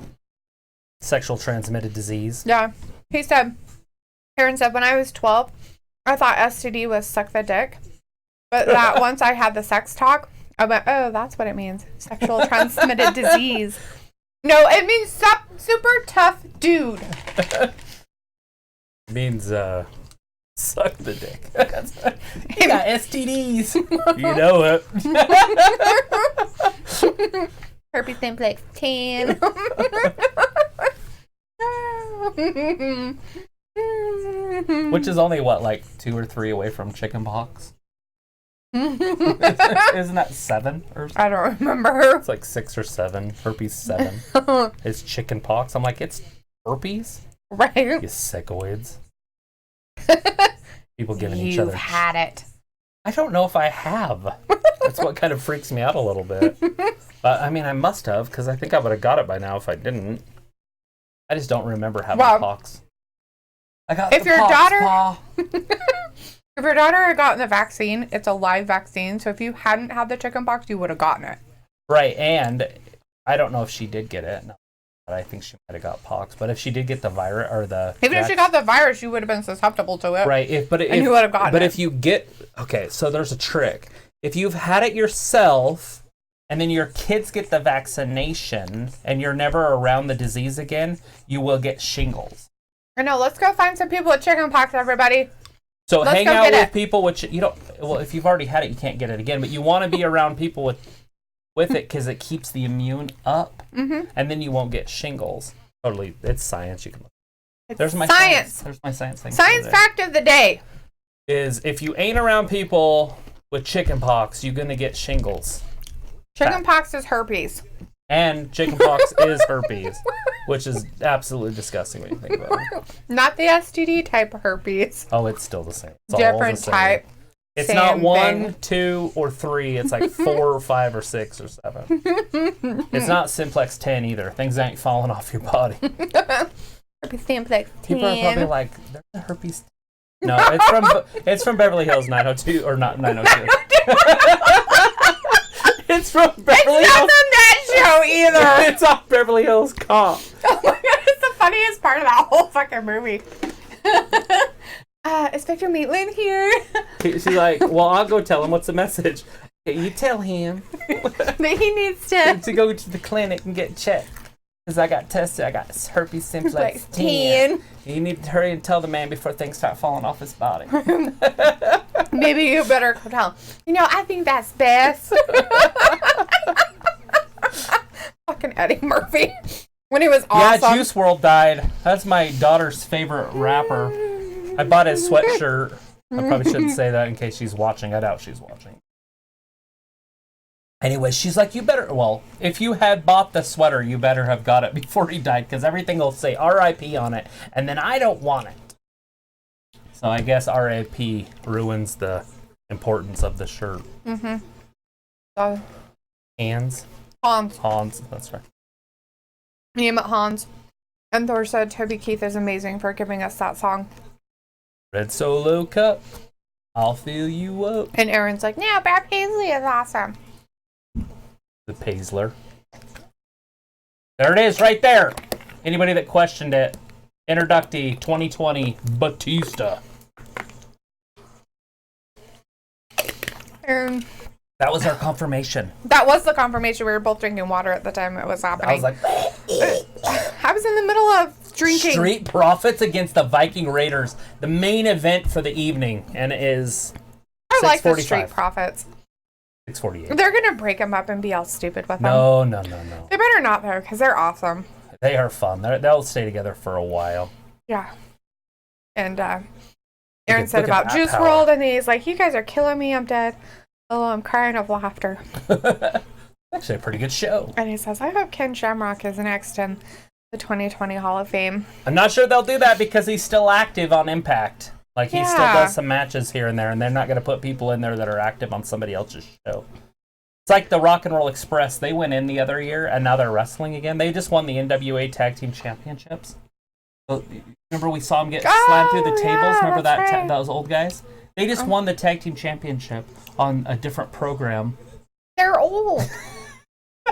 Sexual transmitted disease. Yeah. He said, Aaron said, when I was 12, I thought STD was suck the dick. But that once I had the sex talk, I went, oh, that's what it means. Sexual transmitted disease. No, it means super tough dude. It means, suck the dick. He got STDs. You know it. Herpes simplex 10. Which is only, what, like 2 or 3 away from chicken pox? Isn't that 7 or something? I don't remember. It's like 6 or 7. Herpes 7 is chicken pox. I'm like, it's herpes? Right. You sickoids. People giving each other. You've had it. I don't know if I have. That's what kind of freaks me out a little bit. But I mean, I must have, because I think I would have got it by now if I didn't. I just don't remember having pox. I got if the your pox, daughter, Pa. If your daughter had gotten the vaccine, it's a live vaccine. So if you hadn't had the chicken pox, you would have gotten it. Right, and I don't know if she did get it. No, but I think she might have got pox. But if she did get the virus or the even if she got the virus, you would have been susceptible to it. Right, you would have gotten it. But if you get so there's a trick. If you've had it yourself, and then your kids get the vaccination, and you're never around the disease again, you will get shingles. I know. Let's go find some people with chicken pox, everybody. So hang out with people which you don't. Well, if you've already had it, you can't get it again. But you want to be around people with it because it keeps the immune up, and then you won't get shingles. Totally, it's science. You can look. There's my science. There's my science thing. Science fact of the day is if you ain't around people with chickenpox, you're gonna get shingles. Chickenpox is herpes. And chickenpox is herpes, which is absolutely disgusting when you think about it. Not the STD type of herpes. Oh, it's still the same. It's different type. It's not 1, 2, or 3. It's like 4 or 5 or 6 or 7. It's not simplex 10 either. Things ain't falling off your body. Herpes simplex 10. People are probably like, there's a herpes. No, it's from Beverly Hills 902 or not 902. It's from Beverly Hills. It's not on that show either. It's on Beverly Hills Cop. Oh my god, it's the funniest part of that whole fucking movie. Is Victor Maitland here? She's like, well, I'll go tell him. What's the message? Okay, you tell him that he needs to go to the clinic and get checked. Because I got tested. I got herpes simplex 10. You need to hurry and tell the man before things start falling off his body. Maybe you better go tell him. You know, I think that's best. Fucking Eddie Murphy. When he was awesome. Yeah, Juice WRLD died. That's my daughter's favorite rapper. I bought his sweatshirt. I probably shouldn't say that in case she's watching. I doubt she's watching. Anyway, she's like, you better, well, if you had bought the sweater, you better have got it before he died, because everything will say R.I.P. on it, and then I don't want it. So I guess R.I.P. ruins the importance of the shirt. Mm-hmm. Hans, that's right. Name it Hans. And Thor said Toby Keith is amazing for giving us that song. Red Solo Cup, I'll fill you up. And Aaron's like, no, Brad Paisley is awesome. The Paisler. There it is, right there. Anybody that questioned it. Inductee 2020 Batista. Aaron. That was our confirmation. That was the confirmation. We were both drinking water at the time it was happening. I was like, I was in the middle of drinking. Street Profits against the Viking Raiders. The main event for the evening. And it is I like the Street Profits. 6:48. They're going to break them up and be all stupid with them. No. They better not, though, because they're awesome. They are fun. They'll stay together for a while. Yeah. And Aaron said look about at Juice power. WRLD, and he's like, you guys are killing me. I'm dead. Oh, I'm crying of laughter. Actually, a pretty good show. And he says, I hope Ken Shamrock is next in the 2020 Hall of Fame. I'm not sure they'll do that because he's still active on Impact. Like, he still Yeah. does some matches here and there, and they're not going to put people in there that are active on somebody else's show. It's like the Rock and Roll Express. They went in the other year, and now they're wrestling again. They just won the NWA Tag Team Championships. So, remember we saw them get slammed through the tables? Yeah, Remember that's that right. those old guys? They just won the Tag Team Championship on a different program. They're old.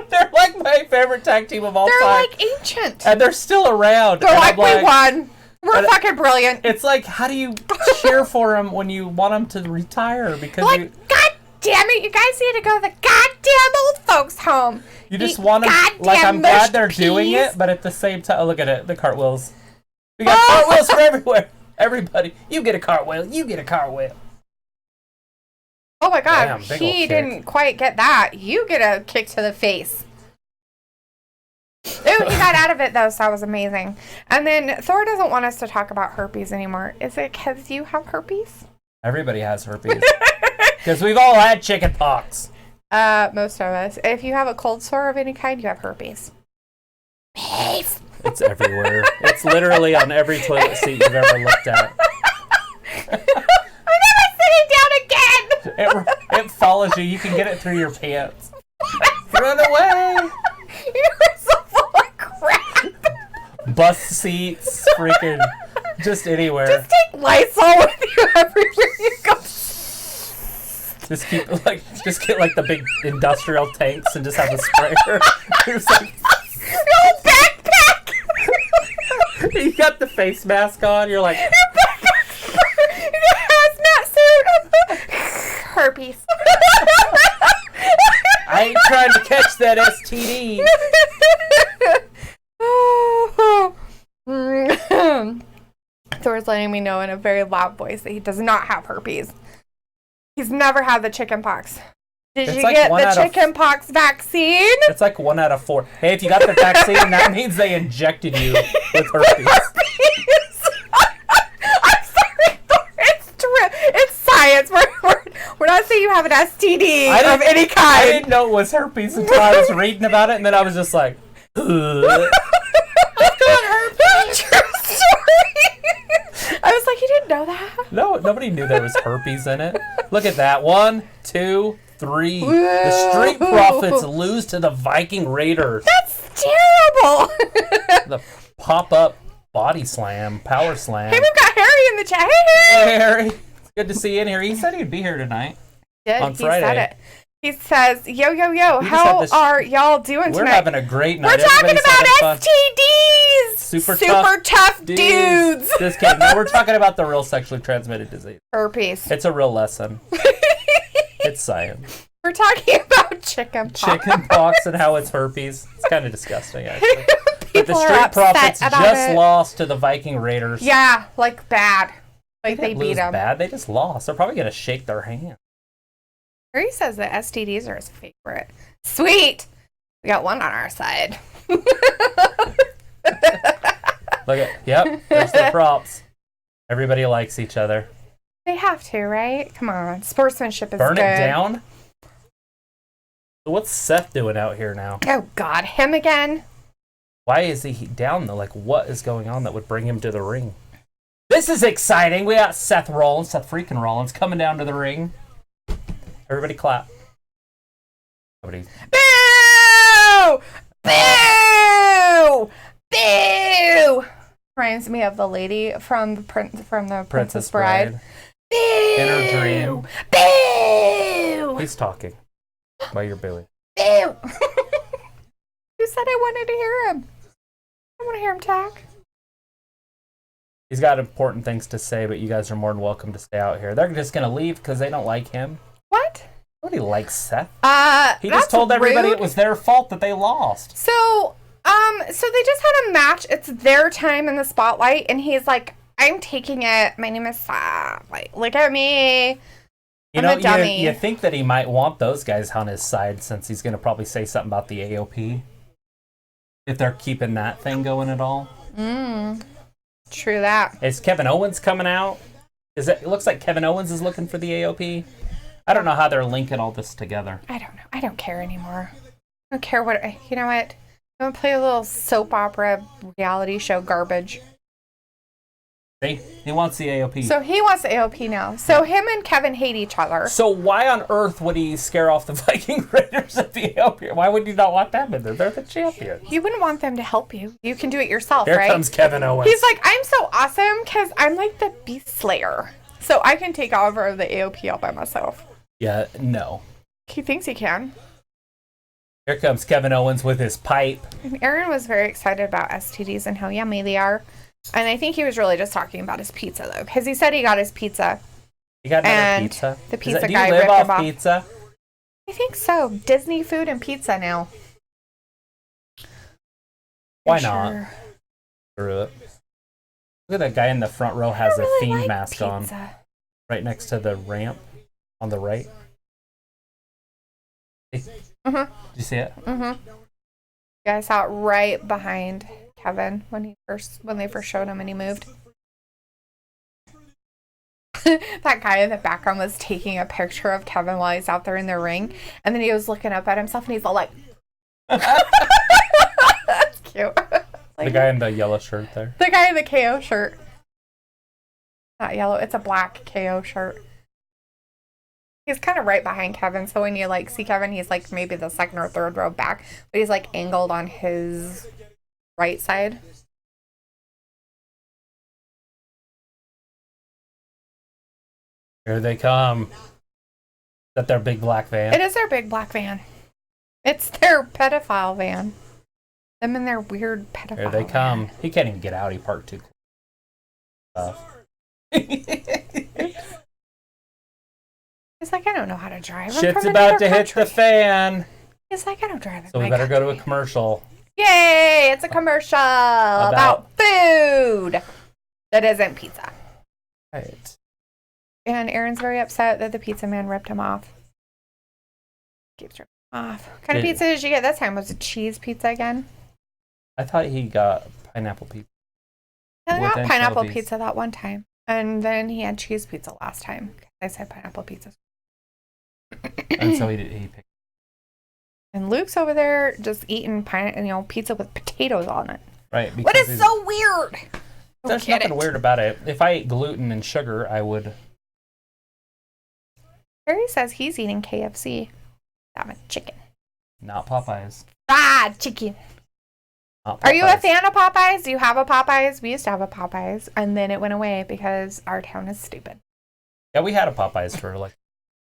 They're like my favorite tag team of all They're time. like ancient. And they're still around. They're And like, I'm we won. We're fucking brilliant. It's like, how do you cheer for them when you want them to retire? Because Like, God damn it, you guys need to go to the goddamn old folks' home. you just want them. Like, goddamn I'm glad mushed they're doing peas. it, but at the same time, look at it, the cartwheels. We got cartwheels for everywhere. Everybody, you get a cartwheel. You get a cartwheel. Oh my god, Damn, big old he kick. didn't quite get that. You get a kick to the face. Ooh, he got out of it though, so that was amazing. And then Thor doesn't want us to talk about herpes anymore. Is it because you have herpes? Everybody has herpes. Because we've all had chicken pox. Most of us. If you have a cold sore of any kind, you have herpes. Herpes. It's everywhere. It's literally on every toilet seat you've ever looked at. I'm never sitting down again. It follows you. You can get it through your pants. Run away! You're so full of crap. Bus seats, freaking, just anywhere. Just take Lysol with you everywhere you go. Just get like the big industrial tanks and just have a sprayer. It's like, Your backpack. you got the face mask on. You're like, Your hazmat suit. Herpes. I ain't trying to catch that STD. Thor's letting me know in a very loud voice that he does not have herpes. He's never had the chicken pox. Did It's you like get one the out of- chicken pox vaccine? It's like 1 out of 4. Hey, if you got the vaccine, that means they injected you with herpes. have an STD of any kind. I didn't know it was herpes until I was reading about it, and then I was just like, I've got herpes. True story. I was like, you didn't know that? No, nobody knew there was herpes in it. Look at that. 1, 2, 3. The Street Profits lose to the Viking Raiders. That's terrible. The pop-up body slam, power slam. Hey, we've got Harry in the chat. Hey, Harry. It's good to see you in here. He said he'd be here tonight. On Friday. Said it. He says, yo, how are y'all doing tonight? We're having a great night. We're talking about STDs. Super tough dudes. Just kidding. No, we're talking about the real sexually transmitted disease. Herpes. It's a real lesson. It's science. We're talking about chicken pox. Chicken pox and how it's herpes. It's kind of disgusting, actually. But the People are Street Profits upset about just it. lost to the Viking Raiders. Yeah, like bad. Like They they didn't beat lose them. bad. They just lost. They're probably going to shake their hand. Harry says that STDs are his favorite. Sweet. We got one on our side. Look at, yep, there's the props. Everybody likes each other. They have to, right? Come on. Sportsmanship is Burn good. it down? So what's Seth doing out here now? Oh, God. Him again? Why is he down, though? Like, what is going on that would bring him to the ring? This is exciting. We got Seth freaking Rollins, coming down to the ring. Everybody clap. Nobody. Boo! Boo! Boo! Reminds me of the lady from the Princess Bride. Boo! In her dream. Boo! He's talking while you're booing. Boo! Who said I wanted to hear him? I want to hear him talk. He's got important things to say, but you guys are more than welcome to stay out here. They're just going to leave because they don't like him. What? Nobody likes Seth. He just told everybody it was their fault that they lost. So they just had a match. It's their time in the spotlight, and he's like, I'm taking it. My name is Seth. Like, look at me. I'm a dummy. You think that he might want those guys on his side since he's going to probably say something about the AOP. If they're keeping that thing going at all. True that. Is Kevin Owens coming out? It looks like Kevin Owens is looking for the AOP. I don't know how they're linking all this together. I don't know. I don't care anymore. I don't care what. You know what? I'm going to play a little soap opera reality show garbage. See? He wants the AOP. So he wants the AOP now. So him and Kevin hate each other. So why on earth would he scare off the Viking Raiders at the AOP? Why would you not want them in there? They're the champions. You wouldn't want them to help you. You can do it yourself, Here right? comes Kevin Owens. He's like, I'm so awesome because I'm like the Beast Slayer. So I can take over the AOP all by myself. Yeah, no. He thinks he can. Here comes Kevin Owens with his pipe. And Aaron was very excited about STDs and how yummy they are. And I think he was really just talking about his pizza, though, because he said he got his pizza. You got another and pizza? The pizza do you guy live ripped off him off. pizza? I think so. Disney food and pizza now. Why I'm not? sure. Screw it. Look at that guy in the front row has a really Fiend like mask on. pizza. Right next to the ramp on the right. Did you see it? Yeah, I saw it right behind Kevin when they first showed him and he moved. That guy in the background was taking a picture of Kevin while he's out there in the ring, and then he was looking up at himself and he's all like, that's cute. The guy in the yellow shirt there. The guy in the KO shirt. Not yellow, it's a black KO shirt. He's kind of right behind Kevin, so when you like see Kevin, he's like maybe the second or third row back, but he's like angled on his right side. Here they come. Is that their big black van? It is their big black van. It's their pedophile van. Them and their weird pedophile Here they come. He can't even get out. He parked too close. He's like, I don't know how to drive. Shit's about to hit the fan. He's like, I don't drive. So we better go to a commercial. Yay! It's a commercial about food that isn't pizza. Right. And Aaron's very upset that the pizza man ripped him off. Keeps ripping him off. What kind of pizza did you get this time? Was it cheese pizza again? I thought he got pineapple pizza. I got pineapple pizza that one time. And then he had cheese pizza last time. I said pineapple pizza. And so he picked. And Luke's over there just eating pizza with potatoes on it. Right. What is so weird? There's nothing weird about it. If I ate gluten and sugar, I would. Harry says he's eating KFC. I'm a chicken. Not Popeyes. Fried chicken. Are you a fan of Popeyes? Do you have a Popeyes? We used to have a Popeyes, and then it went away because our town is stupid. Yeah, we had a Popeyes for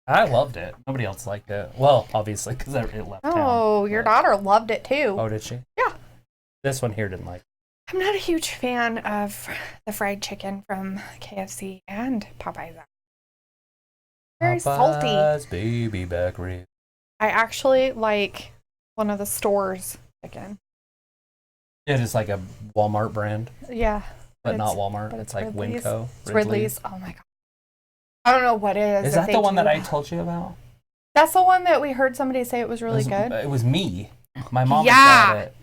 I loved it. Nobody else liked it. Well, obviously, because it left town. Oh, your daughter loved it too. Oh, did she? Yeah. This one here didn't like it. I'm not a huge fan of the fried chicken from KFC and Popeyes. Very salty. Popeyes baby back rib. I actually like one of the stores chicken. It is like a Walmart brand. Yeah. But not Walmart. It's like Ridley's. Winco. It's Ridley's. Oh my god. I don't know what it is. Is that the one that I told you about? That's the one that we heard somebody say it was really good. It was me. My mom got it.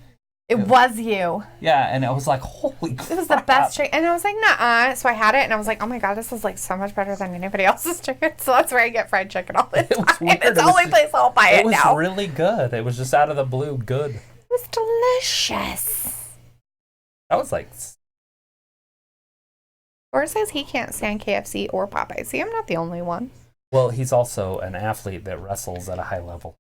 It was you. Yeah, and I was like, holy crap. It was the best chicken. And I was like, nuh-uh. So I had it, and I was like, oh my god, this is like so much better than anybody else's chicken. So that's where I get fried chicken all the time. It's the only place I'll buy it now. It was really good. It was just out of the blue good. It was delicious. That was like... Or says he can't stand KFC or Popeyes. See, I'm not the only one. Well, he's also an athlete that wrestles at a high level.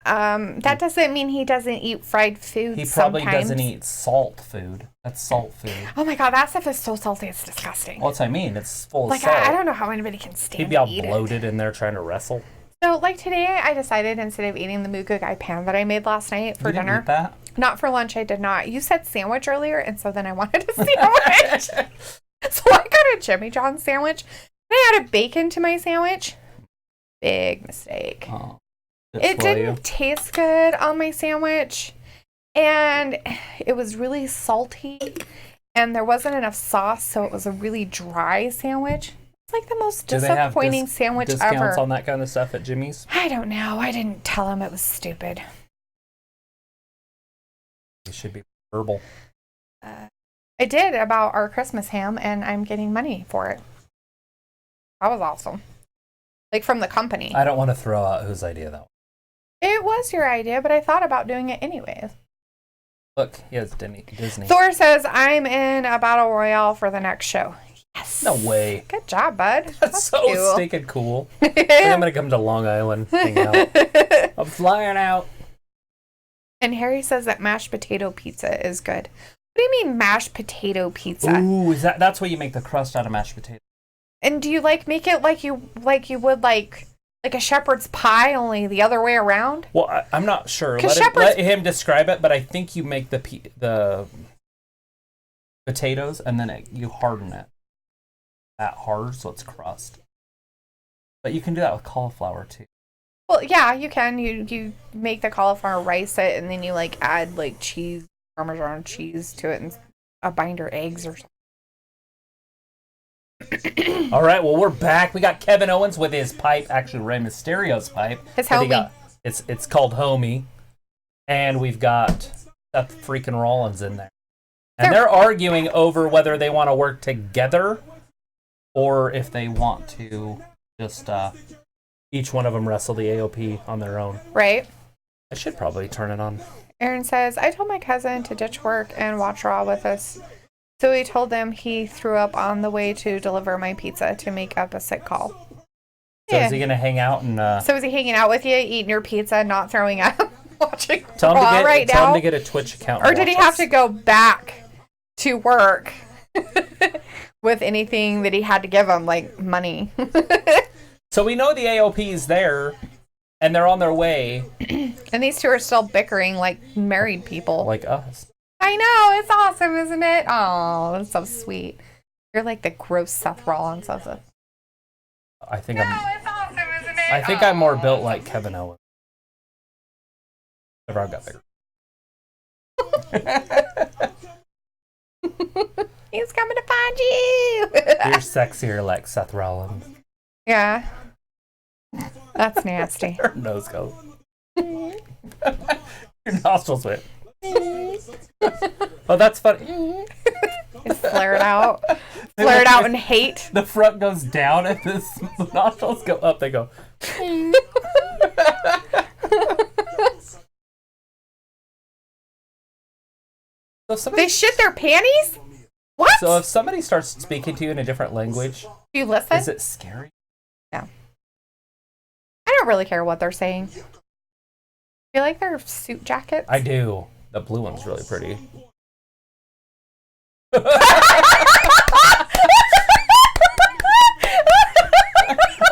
That doesn't mean he doesn't eat fried food. He probably doesn't eat salt food. That's salt food. Oh my god, that stuff is so salty. It's disgusting. Well, that's what I mean. It's full of salt. I don't know how anybody can stand. He'd be all bloated in there trying to wrestle. So, like today, I decided instead of eating the Mugugai pan that I made last night for dinner. Eat that? Not for lunch. I did not. You said sandwich earlier, and so then I wanted a sandwich. So I got a Jimmy John's sandwich. I added bacon to my sandwich. Big mistake. Oh. It didn't taste good on my sandwich, and it was really salty, and there wasn't enough sauce, so it was a really dry sandwich. It's like the most disappointing sandwich ever. Discounts on that kind of stuff at Jimmy's? I don't know. I didn't tell him it was stupid. It should be verbal. I did about our Christmas ham, and I'm getting money for it. That was awesome. Like from the company. I don't want to throw out whose idea that was. It was your idea, but I thought about doing it anyways. Look, he has Disney. Thor says, I'm in a battle royale for the next show. Yes. No way. Good job, bud. That's so cool. Stinking cool. I think I'm going to come to Long Island, hang out. I'm flying out. And Harry says that mashed potato pizza is good. What do you mean mashed potato pizza? Ooh, that's where you make the crust out of mashed potato. And do you make it like you would like a shepherd's pie, only the other way around? Well, I'm not sure. Let him describe it, but I think you make the potatoes and then you harden it that hard so it's crust. But you can do that with cauliflower too. Well, yeah, you can. You make the cauliflower, rice it, and then you add cheese, Parmesan cheese to it, and a binder eggs or something. All right, well, we're back. We got Kevin Owens with his pipe, actually Rey Mysterio's pipe. His homie. It's called Homie. And we've got Seth freaking Rollins in there. And they're arguing over whether they want to work together or if they want to just each one of them wrestle the AOP on their own. Right. I should probably turn it on. Aaron says, I told my cousin to ditch work and watch Raw with us. So he told them he threw up on the way to deliver my pizza to make up a sick call. So is he going to hang out and... So is he hanging out with you, eting your pizza, not throwing up, watching Raw right now? Tell him to get a Twitch account. Or did he have to go back to work with anything that he had to give him, like money? So we know the AOP is there, and they're on their way. And these two are still bickering like married people. Like us. I know, it's awesome, isn't it? Oh, that's so sweet. You're like the gross Seth Rollins of the... I think it's awesome, isn't it? I think I'm more built like Kevin Owens. Never I got bigger. He's coming to find you. You're sexier like Seth Rollins. Yeah. That's nasty. Her nose goes. Your nostrils went. Oh, that's funny. It's flared out. Flared out in hate. The front goes down and the nostrils go up. They go. They shit their panties? What? So if somebody starts speaking to you in a different language, do you listen? Is it scary? No. I don't really care what they're saying. You like their suit jackets? I do. The blue one's really pretty.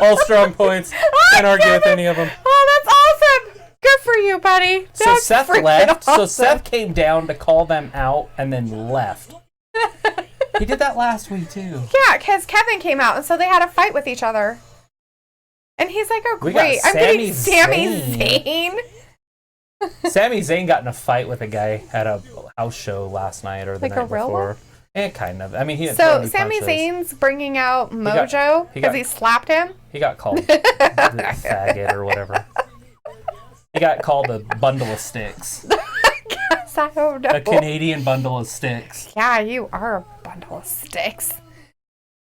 All strong points. Can't argue with any of them. Oh, that's awesome. Good for you, buddy. So That's Seth freaking left. awesome. So Seth came down to call them out and then left. He did that last week too. Yeah, because Kevin came out, and so they had a fight with each other. And he's like, oh, We great. got I'm getting Sami Sami Zayn. Zayn. Sami Zayn got in a fight with a guy at a house show last night or the Like a night real before. one? And kind of. I mean, he didn't throw So any Sami punches. Zayn's bringing out Mojo he got- because he slapped him. He got called a faggot or whatever. He got called a bundle of sticks. Yes, I don't know. A Canadian bundle of sticks. Yeah, you are a bundle of sticks.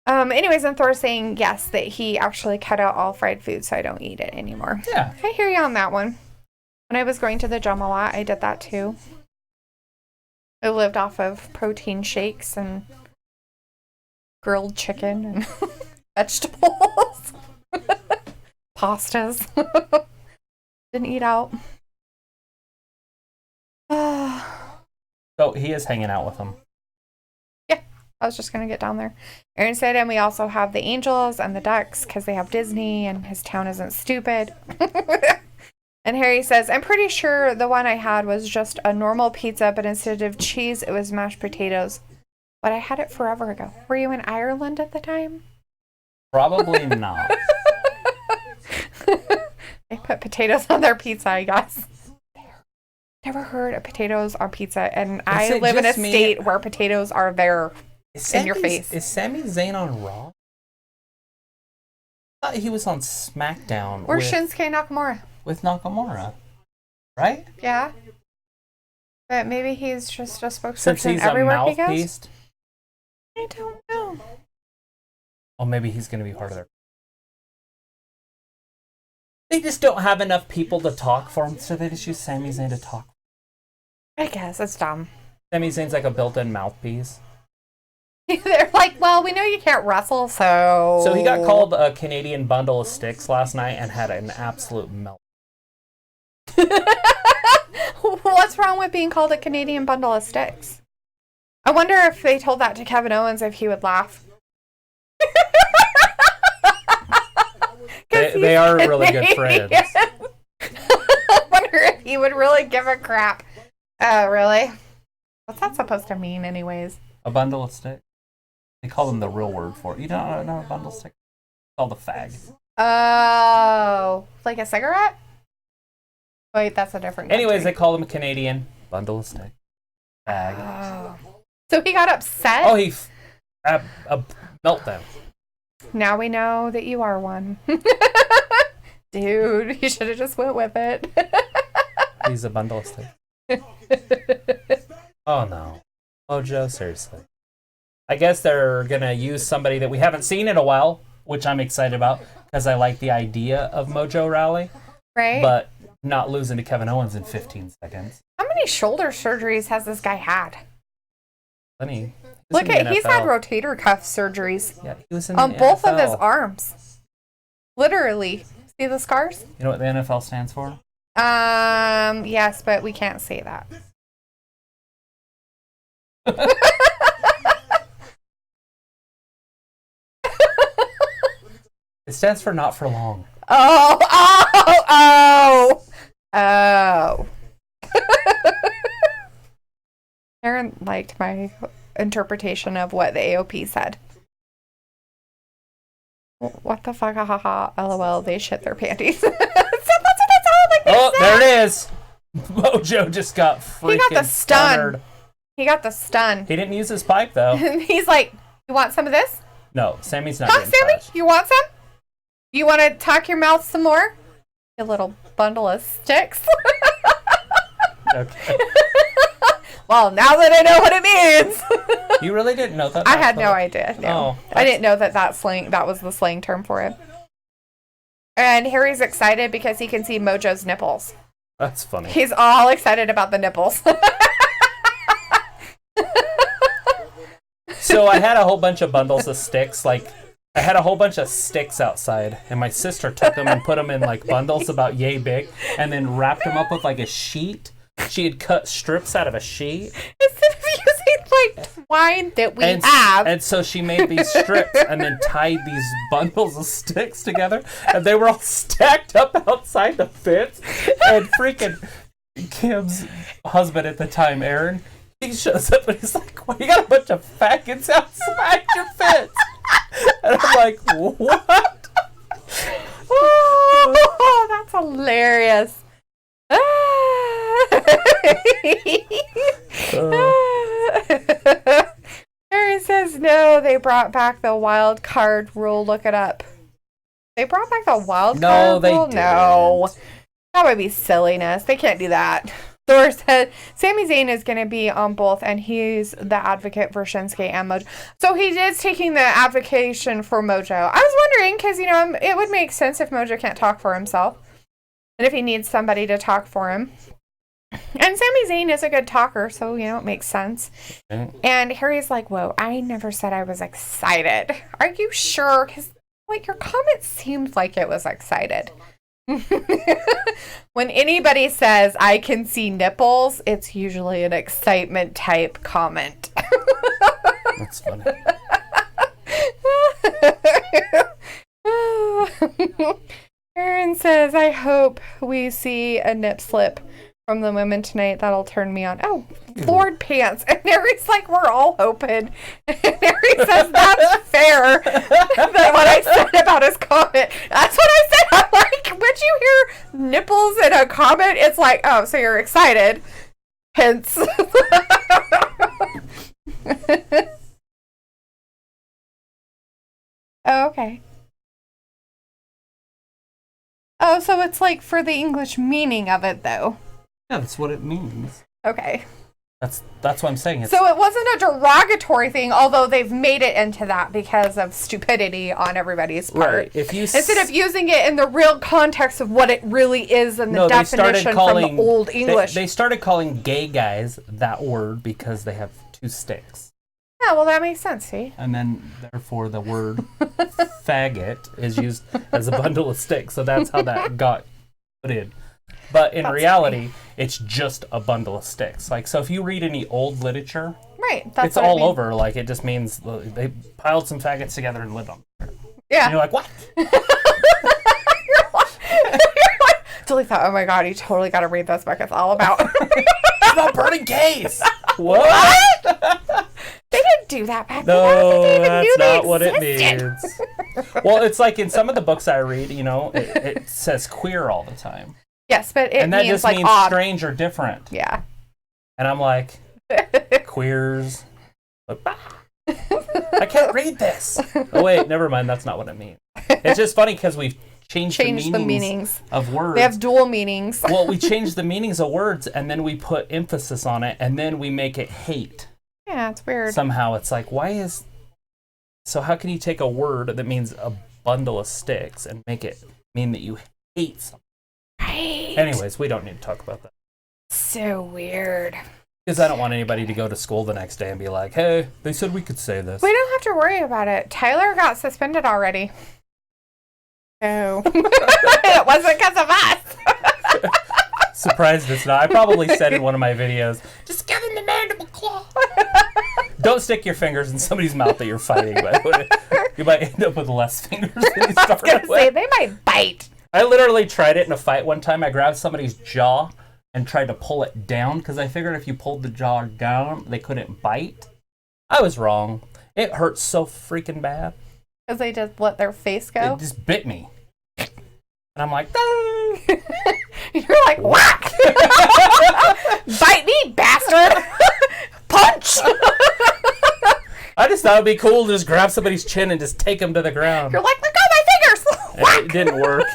Anyways, and Thor's saying, yes, that he actually cut out all fried food so I don't eat it anymore. Yeah. I hear you on that one. When I was going to the gym a lot, I did that too. I lived off of protein shakes and grilled chicken and vegetables. Pastas. Didn't eat out. So he is hanging out with them. I was just going to get down there. Aaron said, and we also have the Angels and the Ducks because they have Disney and his town isn't stupid. And Harry says, I'm pretty sure the one I had was just a normal pizza, but instead of cheese, it was mashed potatoes. But I had it forever ago. Were you in Ireland at the time? Probably not. They put potatoes on their pizza, I guess. Never heard of potatoes on pizza, and I live in a state where potatoes are there. In your face. Is Sami Zayn on Raw? I thought he was on SmackDown. Or Shinsuke Nakamura. With Nakamura. Right? Yeah. But maybe he's just a spokesperson Since he's a everywhere he goes. mouthpiece. I don't know. Well, maybe he's going to be part of their... They just don't have enough people to talk for him, so they just use Sami Zayn to talk. I guess it's dumb. Sami Zayn's like a built-in mouthpiece. They're like, well, we know you can't wrestle, so... So he got called a Canadian bundle of sticks last night and had an absolute melt. What's wrong with being called a Canadian bundle of sticks? I wonder if they told that to Kevin Owens, if he would laugh. They are really good friends. I wonder if he would really give a crap. Really? What's that supposed to mean anyways? A bundle of sticks? They call them the real word for it. You don't know a bundle of sticks? It's called a fag. Oh, like a cigarette? Wait, that's a different country. Anyways, they call them a Canadian bundle of sticks. Fag. Oh. So he got upset? Oh, he... a meltdown. Now we know that you are one. Dude, you should have just went with it. He's a bundle of sticks. Oh, no. Oh, Joe, seriously. I guess they're going to use somebody that we haven't seen in a while, which I'm excited about, because I like the idea of Mojo Rally. Right? But not losing to Kevin Owens in 15 seconds. How many shoulder surgeries has this guy had? Funny. Look at, he's had rotator cuff surgeries. Yeah, he was in on the both NFL. of his arms. Literally. See the scars? You know what the NFL stands for? Yes, but we can't say that. It stands for not for long. Oh. Aaron liked my interpretation of what the AOP said. What the fuck? Ha ha ha. LOL. They shit their panties. So that's what it sounded like. Oh, there it is. Mojo just got freaking He got the stun. stunnered. He got the stun. He didn't use his pipe though. He's like, you want some of this? No, Sammy's not Huh, getting Sammy? touched. You want some? You want to talk your mouth some more? You little bundle of sticks. Okay. Well, now that I know what it means. You really didn't know that? I had no idea. No. Oh, I didn't know that slang, that was the slang term for it. And Harry's excited because he can see Mojo's nipples. That's funny. He's all excited about the nipples. So I had a whole bunch of bundles of sticks. Like, I had a whole bunch of sticks outside, and my sister took them and put them in, like, bundles about yay big, and then wrapped them up with, like, a sheet. She had cut strips out of a sheet. Instead of using, like, twine that we have. And so she made these strips and then tied these bundles of sticks together, and they were all stacked up outside the fence. And freaking Kim's husband at the time, Aaron, he shows up and he's like, "Well, you got a bunch of faggots outside your fence." And I'm like, "What?" Oh, that's hilarious. Aaron says no, they brought back the wild card rule. Look it up. They brought back the wild card rule? Didn't. No. That would be silliness. They can't do that. Thor said Sami Zayn is going to be on both, and he's the advocate for Shinsuke and Mojo. So he is taking the advocation for Mojo. I was wondering, because, you know, it would make sense if Mojo can't talk for himself. And if he needs somebody to talk for him. And Sami Zayn is a good talker, so, you know, it makes sense. Okay. And Harry's like, whoa, I never said I was excited. Are you sure? Because, like, your comment seemed like it was excited. When anybody says, I can see nipples, it's usually an excitement type comment. That's funny. Aaron says, I hope we see a nip slip from the women tonight. That'll turn me on. Oh, Lord Pants. And Harry's like, we're all hoping. And Harry says, that's fair. That's what I said about his comment. That's what I said. I'm like, would you hear nipples in a comment? It's like, oh, so you're excited. Hence. Oh, okay. Oh, so it's like for the English meaning of it, though. Yeah, that's what it means. Okay. That's what I'm saying. So it wasn't a derogatory thing, although they've made it into that because of stupidity on everybody's part. Right. Instead of using it in the real context of what it really is and the definition from Old English. They started calling gay guys that word because they have two sticks. Yeah, well, that makes sense, see? And then, therefore, the word faggot is used as a bundle of sticks. So that's how that got put in. But in reality, it's just a bundle of sticks. Like, so if you read any old literature, right, it's all over. Like, it just means they piled some faggots together and lived on them. Yeah. And you're like, what? Totally thought, oh my God, you totally got to read this book. It's all about... It's about burning gays. What? They didn't do that back then. No, that's not what it means. Well, it's like in some of the books I read, you know, it says queer all the time. Yes, but and that means just like means odd. Strange or different. Yeah. And I'm like, queers. I can't read this. Oh wait, never mind. That's not what it means. It's just funny because we've changed the meanings of words. They have dual meanings. Well, we change the meanings of words and then we put emphasis on it and then we make it hate. Yeah, it's weird. Somehow it's like, so how can you take a word that means a bundle of sticks and make it mean that you hate something? Right. Anyways, we don't need to talk about that. So weird. Because I don't want anybody to go to school the next day and be like, hey, they said we could say this. We don't have to worry about it. Tyler got suspended already. Oh. It wasn't because of us. Surprised it's not. I probably said in one of my videos, just give him the mandible claw. Don't stick your fingers in somebody's mouth that you're fighting with. You might end up with less fingers than you started with. I was going to say, they might bite. I literally tried it in a fight one time. I grabbed somebody's jaw and tried to pull it down because I figured if you pulled the jaw down, they couldn't bite. I was wrong. It hurt so freaking bad. Because they just let their face go? It just bit me. And I'm like, you're like, whack! Bite me, bastard! Punch! I just thought it'd be cool to just grab somebody's chin and just take them to the ground. You're like, let go of my fingers! Whack! It didn't work.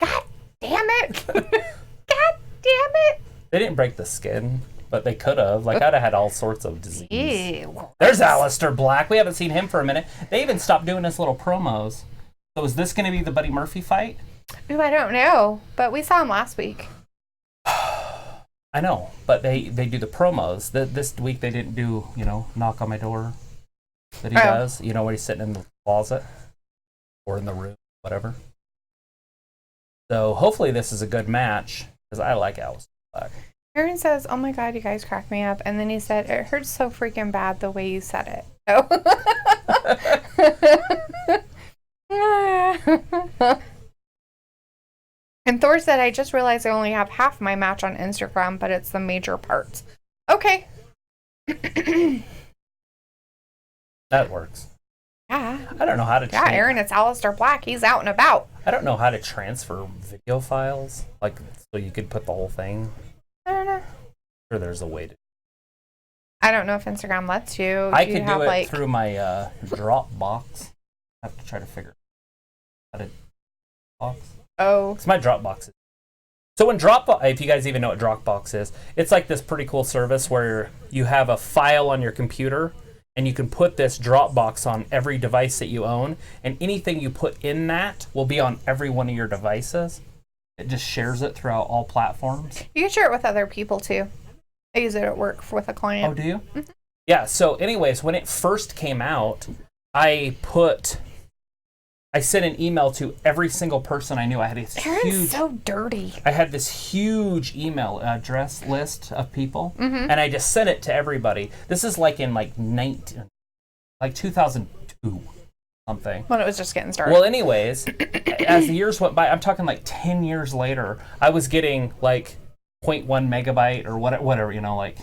God damn it! God damn it! They didn't break the skin, but they could have. Like, I'd have had all sorts of disease. Ew. There's Aleister Black. We haven't seen him for a minute. They even stopped doing his little promos. So is this going to be the Buddy Murphy fight? Ooh, I don't know, but we saw him last week. I know, but they do the promos. This week they didn't do, knock on my door. that he does. You know, when he's sitting in the closet or in the room, whatever. So hopefully this is a good match because I like Aleister Black. Aaron says, "Oh my God, you guys crack me up," and then he said, "It hurts so freaking bad the way you said it." Oh. And Thor said, "I just realized I only have half my match on Instagram, but it's the major parts." Okay. That works. Yeah. I don't know how to. Yeah, Aaron, it's Aleister Black. He's out and about. I don't know how to transfer video files, like so you could put the whole thing. I don't know. Sure, there's a way to. I don't know if Instagram lets you. I could do it through my Dropbox. I have to try to figure out how to box. Oh. It's my Dropbox. So when Dropbox, if you guys even know what Dropbox is, it's like this pretty cool service where you have a file on your computer and you can put this Dropbox on every device that you own, and anything you put in that will be on every one of your devices. It just shares it throughout all platforms. You can share it with other people too. I use it at work with a client. Oh, do you? Mm-hmm. Yeah, so anyways, when it first came out, I sent an email to every single person I knew. I had Aaron's so dirty. I had this huge email address list of people, and I just sent it to everybody. This is like in like 2002 something. When it was just getting started. Well, anyways, as the years went by, I'm talking like 10 years later, I was getting like 0.1 megabyte or whatever, you know, like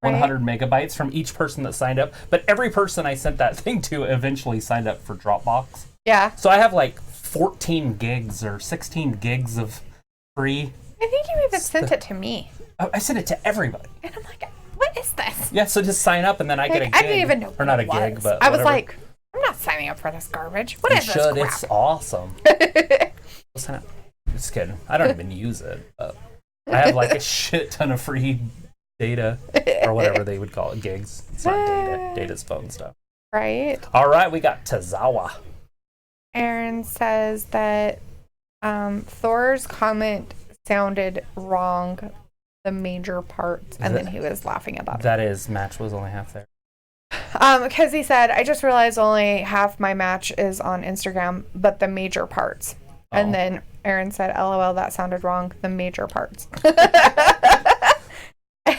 100 megabytes from each person that signed up. But every person I sent that thing to eventually signed up for Dropbox. Yeah. So I have like 14 gigs or 16 gigs of free. I think you even sent it to me. I sent it to everybody. And I'm like, what is this? Yeah, so just sign up and then I get a gig. I didn't even know. Or not a gig, but I was like, I'm not signing up for this garbage. What is this crap? It's awesome. Just kidding. I don't even use it. But I have like a shit ton of free data or whatever they would call it, gigs. It's not data. Data's phone stuff. Right. All right, we got Tozawa. Aaron says that Thor's comment sounded wrong, the major parts, and then he was laughing about it. That is, match was only half there. Because he said, I just realized only half my match is on Instagram, but the major parts. Oh. And then Aaron said, LOL, that sounded wrong, the major parts.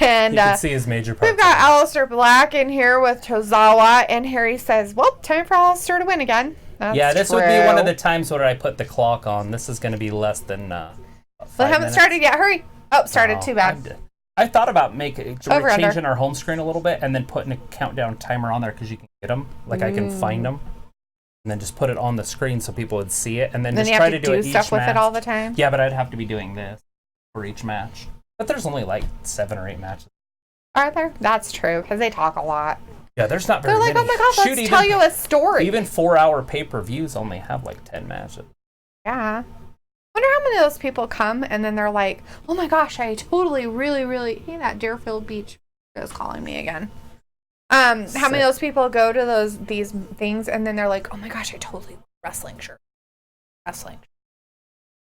And you can see his major parts. We've got Aleister Black in here with Tozawa, and Harry says, well, time for Aleister to win again. That's this true. Would be one of the times where I put the clock on. This is going to be less than 5 They haven't started yet. Hurry. Oh, started. Too bad. I thought about changing our home screen a little bit and then putting a countdown timer on there because you can get them. Like I can find them. And then just put it on the screen so people would see it. And then just try to do it each stuff with match. It all the time? Yeah, but I'd have to be doing this for each match. But there's only like 7 or 8 matches. Are there? That's true because they talk a lot. Yeah, there's not very many. They're like, oh my gosh, let's tell you a story. Even 4-hour pay-per-views only have like 10 matches. Yeah. Wonder how many of those people come and then they're like, oh my gosh, I totally, really, hey, that Deerfield Beach is calling me again. How many of those people go to these things and then they're like, oh my gosh, I totally love wrestling shirt. Wrestling.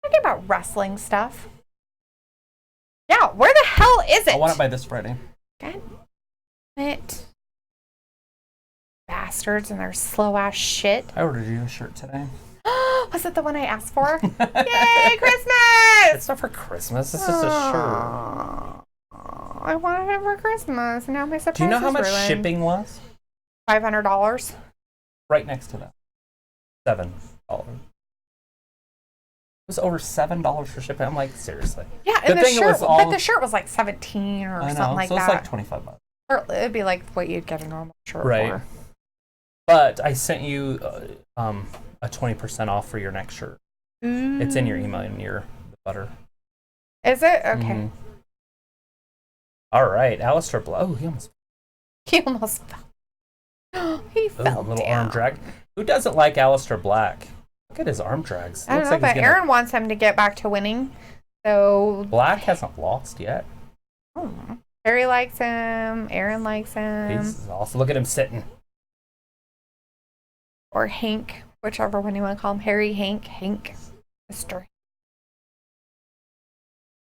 Talking about wrestling stuff. Yeah, where the hell is it? I want it by this Friday. God damn it. Bastards and their slow ass shit. I ordered you a shirt today. Was it the one I asked for? Yay, Christmas! It's not for Christmas. It's just a shirt. I wanted it for Christmas. Now my surprise. Do you know how much ruined. shipping was? $500. Right next to that. $7. It was over $7 for shipping. I'm like, seriously. Yeah, and the shirt was like $17 or something like that. So it's like $25. Or it'd be like what you'd get a normal shirt for. But I sent you a 20% off for your next shirt. It's in your email in your butter. Is it? Okay. Mm-hmm. All right, Aleister Black. Oh, he almost fell. He fell a little down. arm drag. Who doesn't like Aleister Black? Look at his arm drags. I don't know, but Aaron wants him to get back to winning. So Black hasn't lost yet. Harry likes him. Aaron likes him. He's also, look at him sitting. Or Hank, whichever one you want to call him. Harry, Hank, Mr.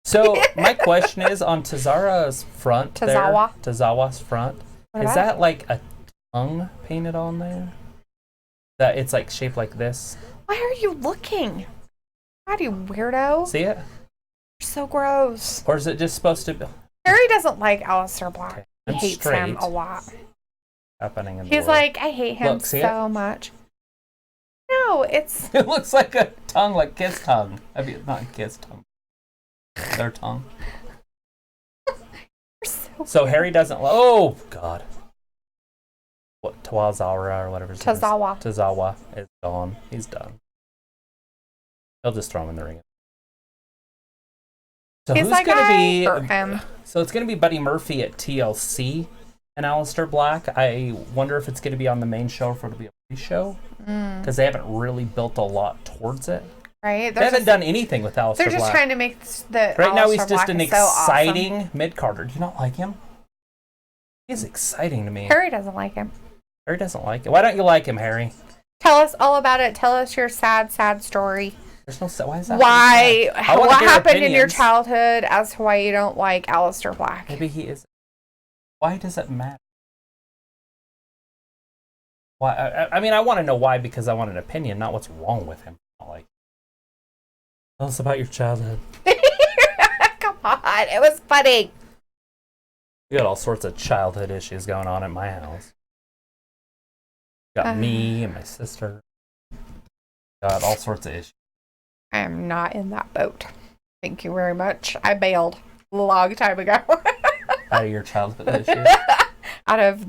So my question is on Tozawa's front. Tozawa's front. Is that like a tongue painted on there. That it's like shaped like this. Why are you looking? God, you weirdo. See it? You're so gross. Or is it just supposed to be? Harry doesn't like Aleister Black. Okay. He hates straight. him a lot. Happening in the He's world. like, I hate him Look, see so it? much. No, it's... It looks like a tongue, like kiss tongue. I mean, not kiss tongue. Their tongue. So Harry doesn't. Oh God. What Tawazawa or whatever. Tazawa is gone. He's done. He'll just throw him in the ring. So He's who's like, gonna I be? hurt him. So it's gonna be Buddy Murphy at TLC and Aleister Black. I wonder if it's gonna be on the main show or if it'll be a pre-show because they haven't really built a lot towards it. Right? They haven't done anything with Aleister Black. They're just trying to make the right now he's Aleister just Black an is so exciting awesome. mid-carder. Do you not like him? He's exciting to me. Harry doesn't like him. Harry doesn't like it. Why don't you like him, Harry? Tell us all about it. Tell us your sad story. There's no. Why is that? What happened in your childhood as to why you don't like Aleister Black? Maybe he is. Why does it matter? Why? I mean, I want to know why because I want an opinion, not what's wrong with him. Not like. Tell us about your childhood. Come on, it was funny. We got all sorts of childhood issues going on at my house. Got me and my sister. Got all sorts of issues. I am not in that boat. Thank you very much. I bailed a long time ago. Out of your childhood issues. Out of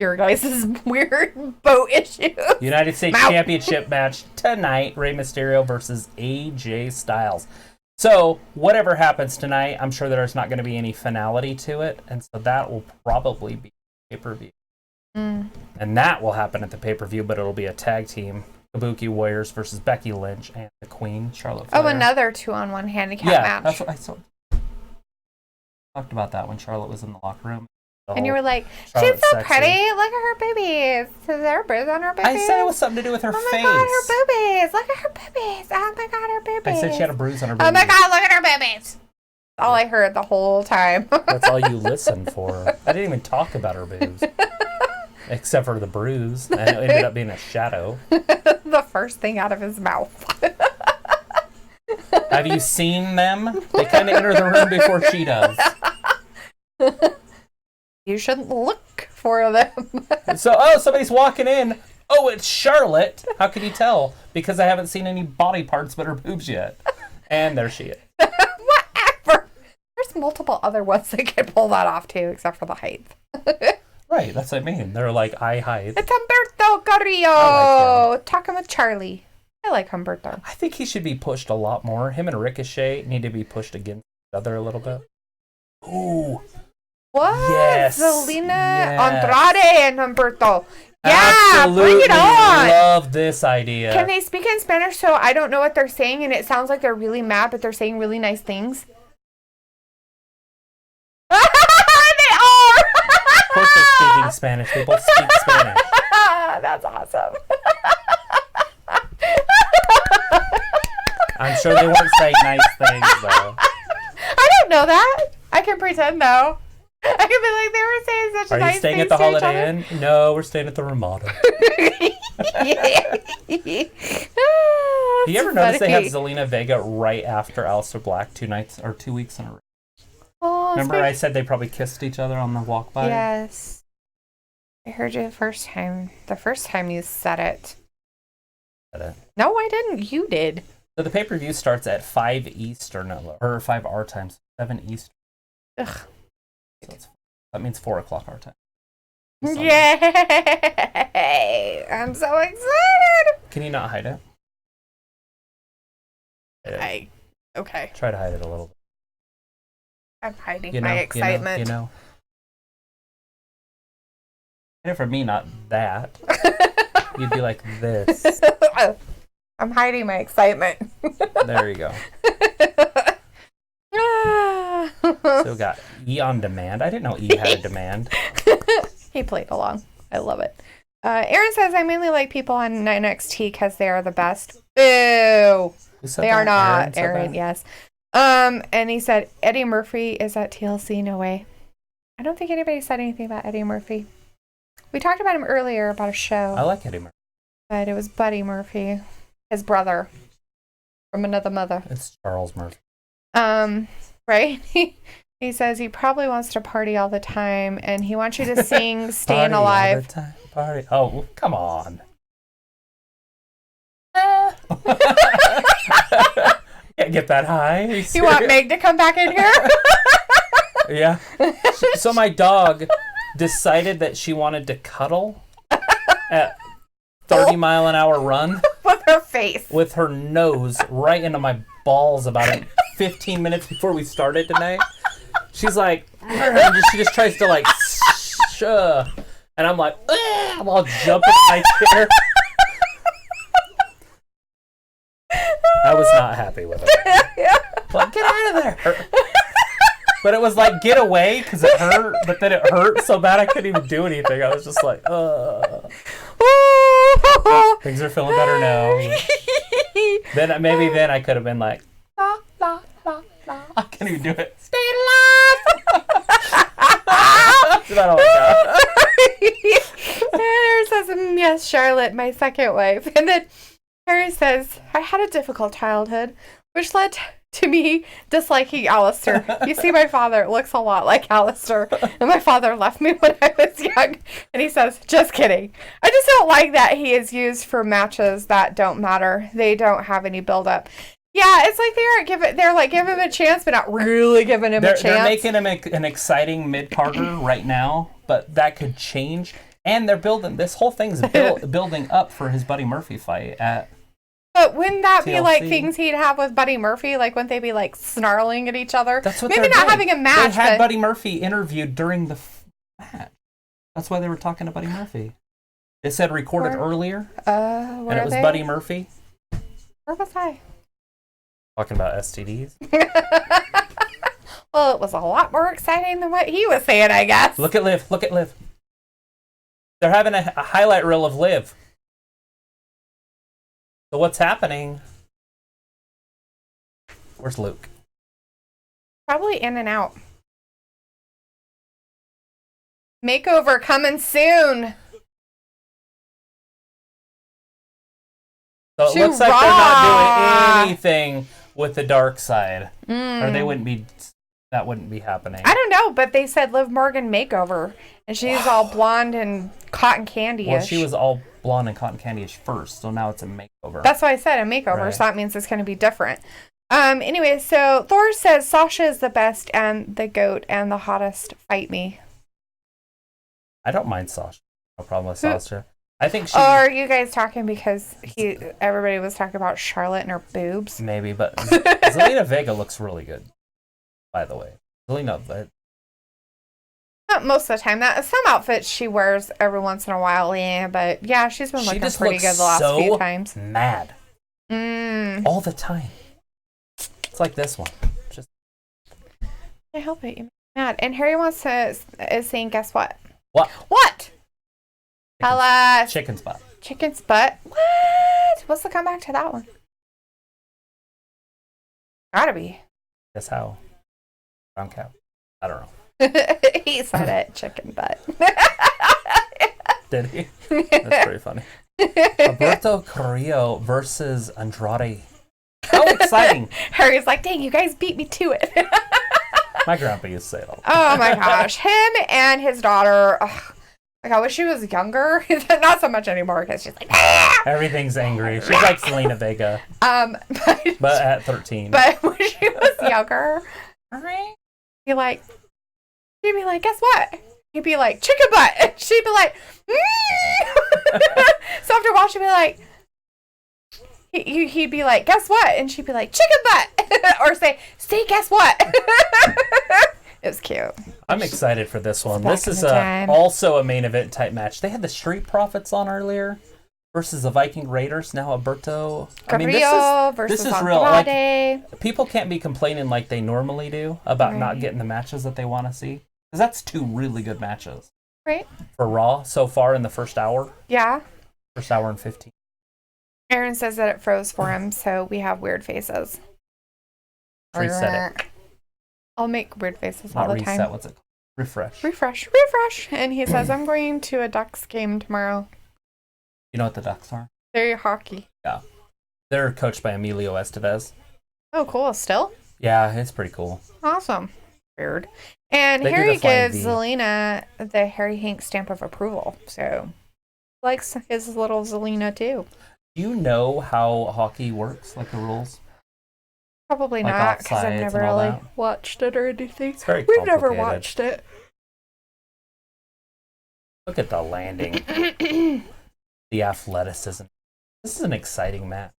your guys' weird boat issues. United States Championship match tonight. Rey Mysterio versus AJ Styles. So, whatever happens tonight, I'm sure there's not going to be any finality to it. And so that will probably be pay-per-view. And that will happen at the pay-per-view, but it'll be a tag team. Kabuki Warriors versus Becky Lynch and the Queen, Charlotte Flair. Oh, another 2-on-1 handicap match. That's what I saw. Talked about that when Charlotte was in the locker room. And you were like, Charlotte's she's so sexy. pretty. Look at her boobies. Is there a bruise on her boobies? I said it was something to do with her face. Oh my god, her boobies. Look at her boobies. Oh my god, her boobies. I said she had a bruise on her boobies. Oh my god, look at her boobies. All I heard the whole time. That's all you listened for. I didn't even talk about her boobs. Except for the bruise. And it ended up being a shadow. The first thing out of his mouth. Have you seen them? They kind of enter the room before she does. You shouldn't look for them. So, somebody's walking in. Oh, it's Charlotte. How can you tell? Because I haven't seen any body parts but her boobs yet. And there she is. Whatever. There's multiple other ones that can pull that off too, except for the height. Right, that's what I mean. They're like eye height. It's Humberto Carrillo. Talking with Charlie. I like Humberto. I think he should be pushed a lot more. Him and Ricochet need to be pushed against each other a little bit. Ooh. What? Yes. Zelina Yes. Andrade and Humberto. Yeah, Absolutely bring it on. love this idea. Can they speak in Spanish so I don't know what they're saying and it sounds like they're really mad, but they're saying really nice things? They are! Of course they're speaking Spanish. They both speak Spanish. That's awesome. I'm sure they weren't saying nice things, though. I don't know that. I can pretend, though. I can be like, they were saying such Are nice you staying things at the to each Holiday other. Inn? No, we're staying at the Ramada. Do you ever notice they have Zelina Vega right after Aleister Black 2 weeks in a row? Oh, Remember I said they probably kissed each other on the walk by? Yes. I heard you the first time. The first time you said it. No, I didn't. You did. So the pay-per-view starts at 5 Eastern, or 5 our time, 7 Eastern. Ugh. So that means 4 o'clock our time. Yay! I'm so excited! Can you not hide it? Okay. Try to hide it a little bit. I'm hiding my excitement. You know. And for me, not that. You'd be like this. I'm hiding my excitement. There you go. So we got E on Demand. I didn't know E had a demand. He played along. I love it. Aaron says, I mainly like people on NXT because they are the best. Boo! They are not. Aaron, yes. And he said, Eddie Murphy is at TLC. No way. I don't think anybody said anything about Eddie Murphy. We talked about him earlier about a show. I like Eddie Murphy. But it was Buddy Murphy, his brother from another mother. It's Charles Murphy. Right? He says he probably wants to party all the time, and he wants you to sing "Staying Party all Alive." the time. Party. Oh, come on. Can't get that high. You want Meg to come back in here? Yeah. So my dog decided that she wanted to cuddle at 30-mile-an-hour run With her face. with her nose right into my balls about 15 minutes before we started tonight. She's like, and she just tries to like, and I'm like, I'm all jumping in my chair. I was not happy with it. Like, get out of there. But it was like, get away, because it hurt, but then it hurt so bad I couldn't even do anything. I was just like, things are feeling better now. Then I could have been like, la, la, la, la. I can't even do it. Stay alive. Harry says, yes, Charlotte, my second wife. And then Harry says, I had a difficult childhood, which led to me disliking Alistair. You see, my father looks a lot like Alistair, and my father left me when I was young. And he says, just kidding. I just don't like that he is used for matches that don't matter. They don't have any build-up. Yeah, it's like they're like giving him a chance, but not really giving him a chance. They're making him an exciting mid-carder right now, but that could change. And they're building, this whole thing's building up for his Buddy Murphy fight at But wouldn't that be like TLC. things he'd have with Buddy Murphy? Like, wouldn't they be like snarling at each other? That's what Maybe they're not doing. having a match. They had but... Buddy Murphy interviewed during the match. That's why they were talking to Buddy Murphy. It said recorded earlier, and it was Buddy Murphy. Where was I? Talking about STDs. Well, it was a lot more exciting than what he was saying, I guess. Look at Liv. Look at Liv. They're having a highlight reel of Liv. So what's happening? Where's Luke? Probably in and out. Makeover coming soon. So it looks like they're not doing anything with the dark side. Or they wouldn't be, that wouldn't be happening. I don't know, but they said Liv Morgan makeover. And she's all blonde and cotton candy-ish. Well, she was all blonde and cotton candy-ish first, so now it's a makeover. That's why I said a makeover, Right. so that means it's going to be different. Anyway, so Thor says Sasha is the best and the goat and the hottest. Fight me. I don't mind Sasha. No problem with Sasha. I think she... Or are you guys talking because everybody was talking about Charlotte and her boobs? Maybe, but Zelina Vega looks really good, by the way. Zelina... Not most of the time. Some outfits she wears every once in a while, yeah, but yeah, she's been looking pretty good the last few times. Mad. All the time. It's like this one. Just can't help it. You make me mad. And Harry is saying, guess what? What? What? Tell us. Chicken spot. Chicken's butt. What? What's the comeback to that one? Gotta be. Guess how? Brown cow. I don't know. He said it. Chicken butt. Did he? That's pretty funny. Alberto Carrillo versus Andrade. How exciting. Harry's like, dang, you guys beat me to it. My grandpa used to say it all. Oh my gosh. Him and his daughter. Ugh. Like, I wish she was younger. Not so much anymore because she's like, ah! Everything's angry. She's like Selena Vega. But at 13. But when she was younger, she'd be like, guess what? He'd be like, chicken butt. And she'd be like, So after a while, she'd be like, he'd be like, guess what? And she'd be like, chicken butt. Or say, guess what? It was cute. I'm excited for this one. This is also a main event type match. They had the Street Profits on earlier versus the Viking Raiders. Now Alberto Carrillo versus this is real. Like, people can't be complaining like they normally do about not getting the matches that they want to see. Because that's two really good matches. Right. For Raw so far in the first hour. Yeah. First hour and 15. Aaron says that it froze for him, so we have weird faces. Reset it. I'll make weird faces Not all the time. reset, what's it called? Refresh. And he says, I'm going to a Ducks game tomorrow. You know what the Ducks are? They're hockey. Yeah. They're coached by Emilio Estevez. Oh, cool. Still? Yeah, it's pretty cool. Awesome. Weird. And They do Harry the Flying gives V. Zelina the Harry Hanks stamp of approval. So, likes his little Zelina too. Do you know how hockey works, like the rules? Probably Like not, because offsides I've never and all really that? watched it or anything. It's very We've never complicated. watched it. Look at the landing. The athleticism. This is an exciting match.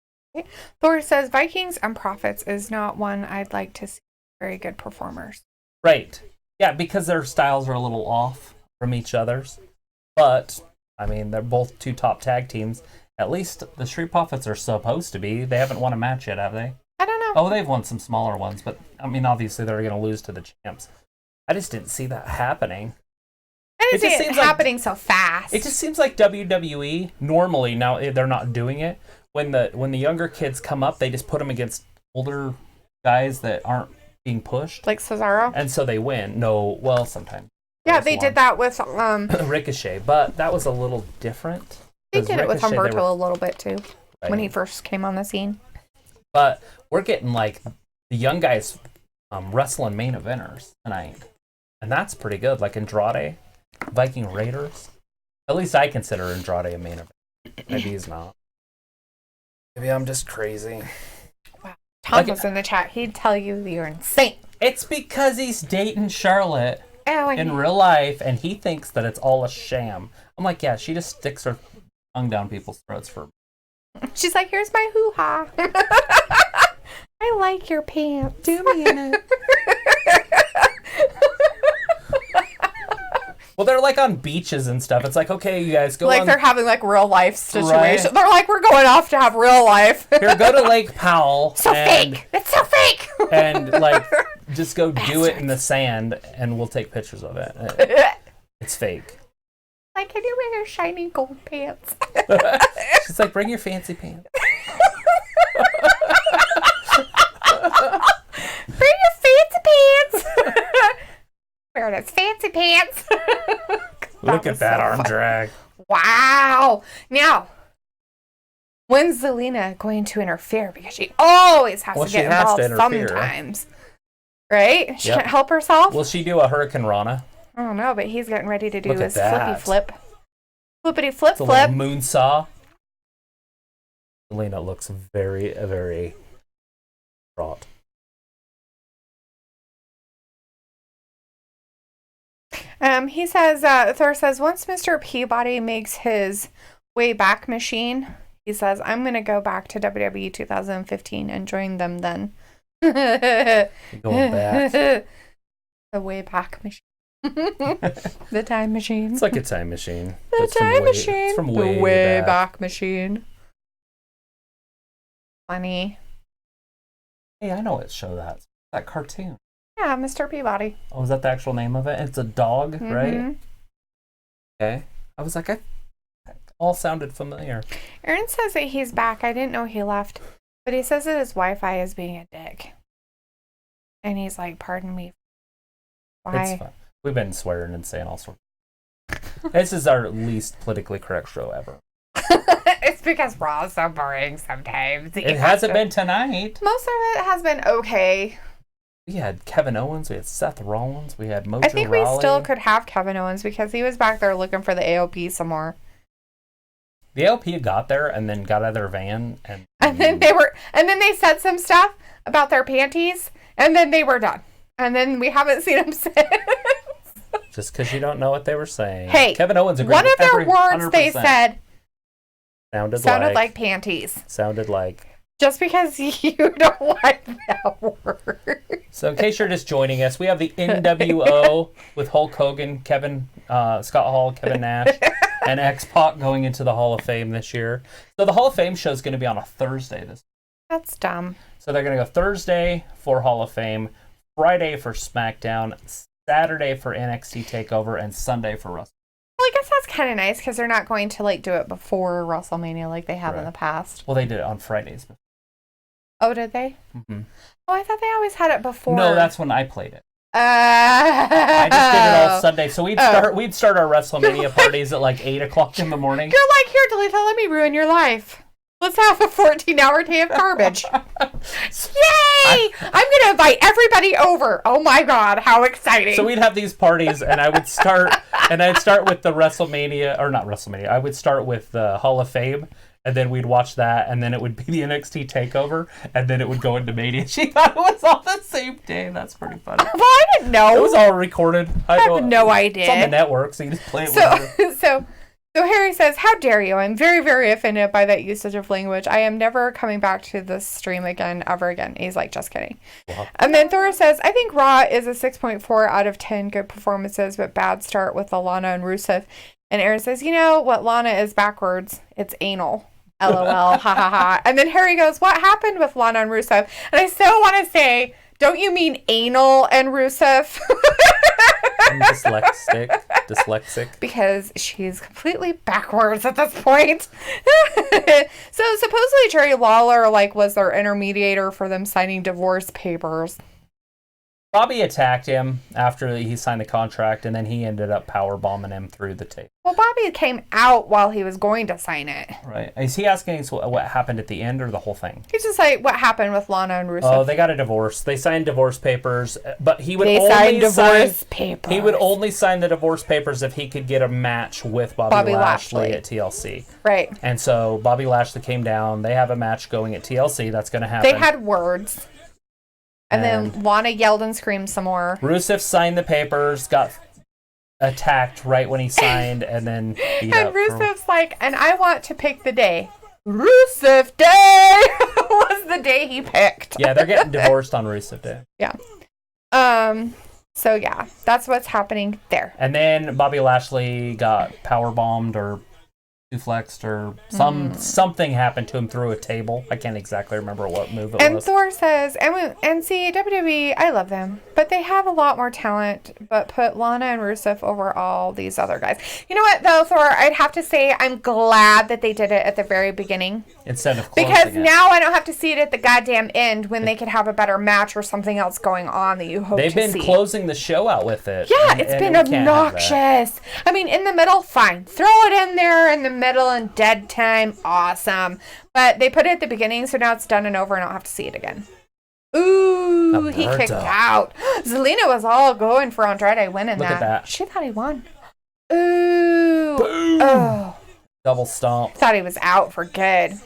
Thor says, Vikings and Prophets is not one I'd like to see very good performers. Right. Yeah, because their styles are a little off from each other's. But, I mean, they're both two top tag teams. At least the Street Profits are supposed to be. They haven't won a match yet, have they? I don't know. Oh, they've won some smaller ones, but, I mean, obviously they're going to lose to the champs. I just didn't see that happening. I didn't it just see it seems like- happening so fast. It just seems like WWE, normally, now they're not doing it, when the younger kids come up, they just put them against older guys that aren't being pushed. Like Cesaro? And so they win. No, well, sometimes. Yeah, they did that with Ricochet, but that was a little different. they 'Cause did it with Ricochet, they Humberto were- a little bit too right. when he first came on the scene. But we're getting like the young guys wrestling main eventers tonight. And that's pretty good. Like Andrade, Viking Raiders. At least I consider Andrade a main event. Maybe he's not. Maybe I'm just crazy. Tom was in the chat. He'd tell you you're insane. It's because he's dating Charlotte Oh, in real life, and he thinks that it's all a sham. I'm like, yeah, she just sticks her tongue down people's throats for. She's like, here's my hoo-ha. I like your pants. Do me in it. Well, they're like on beaches and stuff. It's like, okay, you guys go like on. they're having like real life situation. Right. They're like, we're going off to have real life. Here, go to Lake Powell. So fake. It's so fake. And like, just go do it in the sand, and we'll take pictures of it. It's fake. Like, can you wear your shiny gold pants? She's like, bring your fancy pants. Bring your fancy pants. Wear those fancy pants. Look at that arm drag. Wow. Now, when's Zelina going to interfere? Because she always has to get involved sometimes. Right? She can't help herself? Will she do a Hurricane Rana? I don't know, but he's getting ready to do Look at his that. flippy flip. Flippity flip It's a flip. little moonsaw. Zelina looks very, very fraught. He says, Thor says, once Mr. Peabody makes his way back machine, he says, I'm going to go back to WWE 2015 and join them then. Going back. The way back machine. The time machine. It's like a time machine. The time machine. It's from the way back machine. Funny. Hey, I know what show that's. That cartoon. Yeah, Mr. Peabody. Oh, is that the actual name of it? It's a dog, right? Okay. I was like, all sounded familiar. Aaron says that he's back. I didn't know he left. But he says that his Wi-Fi is being a dick. And he's like, pardon me. Why? It's fun. We've been swearing and saying all sorts. This is our least politically correct show ever. It's because Raw is so boring sometimes. It hasn't been tonight. Most of it has been okay. We had Kevin Owens, we had Seth Rollins, we had Mojo I think Rawley. we still could have Kevin Owens because he was back there looking for the AOP some more. The AOP got there and then got out of their van and then they said some stuff about their panties and then they were done. And then we haven't seen them since. just because you don't know what they were saying. Hey, Kevin Owens agreed one with of their every words they 100%. said sounded like panties. Sounded like. Just because you don't like that word. So in case you're just joining us, we have the NWO with Hulk Hogan, Scott Hall, Kevin Nash, and X-Pac going into the Hall of Fame this year. So the Hall of Fame show is going to be on a Thursday this. That's dumb. So they're going to go Thursday for Hall of Fame, Friday for SmackDown, Saturday for NXT TakeOver, and Sunday for WrestleMania. Well, I guess that's kind of nice because they're not going to like do it before WrestleMania like they have in the past. Well, they did it on Fridays. Oh, did they? Mm-hmm. Oh, I thought they always had it before. No, that's when I played it. I just did it all Sunday. So we'd start our WrestleMania parties at like 8 o'clock in the morning. You're like, here, Delita, let me ruin your life. Let's have a 14-hour day of garbage. Yay! I'm going to invite everybody over. Oh my God, how exciting. So we'd have these parties, and I'd start with the WrestleMania, or not WrestleMania, I would start with the Hall of Fame, and then we'd watch that, and then it would be the NXT TakeOver, and then it would go into Mania. She thought it was all the same day. That's pretty funny. Well, I didn't know. It was all recorded. I have no idea. It's on the network, so you just play it with So Harry says, how dare you? I'm very, very offended by that usage of language. I am never coming back to this stream again, ever again. He's like, just kidding. Wow. And then Thor says, I think Raw is a 6.4 out of 10 good performances, but bad start with Lana and Rusev. And Aaron says, you know what Lana is backwards? It's anal. LOL. Ha ha ha. And then Harry goes, what happened with Lana and Rusev? And I still want to say, don't you mean anal and Rusev? I'm dyslexic. Because she's completely backwards at this point. So supposedly Jerry Lawler was their intermediator for them signing divorce papers. Bobby attacked him after he signed the contract, and then he ended up powerbombing him through the tape. Well, Bobby came out while he was going to sign it. Right. Is he asking us what happened at the end or the whole thing? He's just like, what happened with Lana and Rusev? Oh, they got a divorce. They signed divorce papers, but he would He would only sign the divorce papers if he could get a match with Bobby Lashley at TLC. Right. And so Bobby Lashley came down. They have a match going at TLC. That's going to happen. They had words. And then Lana yelled and screamed some more. Rusev signed the papers, got attacked right when he signed, and then beat up. And Rusev's like, and I want to pick the day. Rusev Day was the day he picked. Yeah, they're getting divorced on Rusev Day. Yeah. So yeah, that's what's happening there. And then Bobby Lashley got powerbombed or flexed or something happened to him through a table. I can't exactly remember what move it was. And Thor says, and see, WWE, I love them, but they have a lot more talent, but put Lana and Rusev over all these other guys. You know what, though, Thor, I'd have to say I'm glad that they did it at the very beginning. Instead of closing because now I don't have to see it at the goddamn end when they could have a better match or something else going on that you hope to see. They've been closing the show out with it. Yeah, it's been obnoxious. I mean, in the middle, fine. Throw it in there in the middle and dead time, awesome. But they put it at the beginning, so now it's done and over and I don't have to see it again. Ooh, he kicked out. Zelina was all going for Andrade winning Look at that. She thought he won. Ooh. Boom. Oh. Double stomp. Thought he was out for good.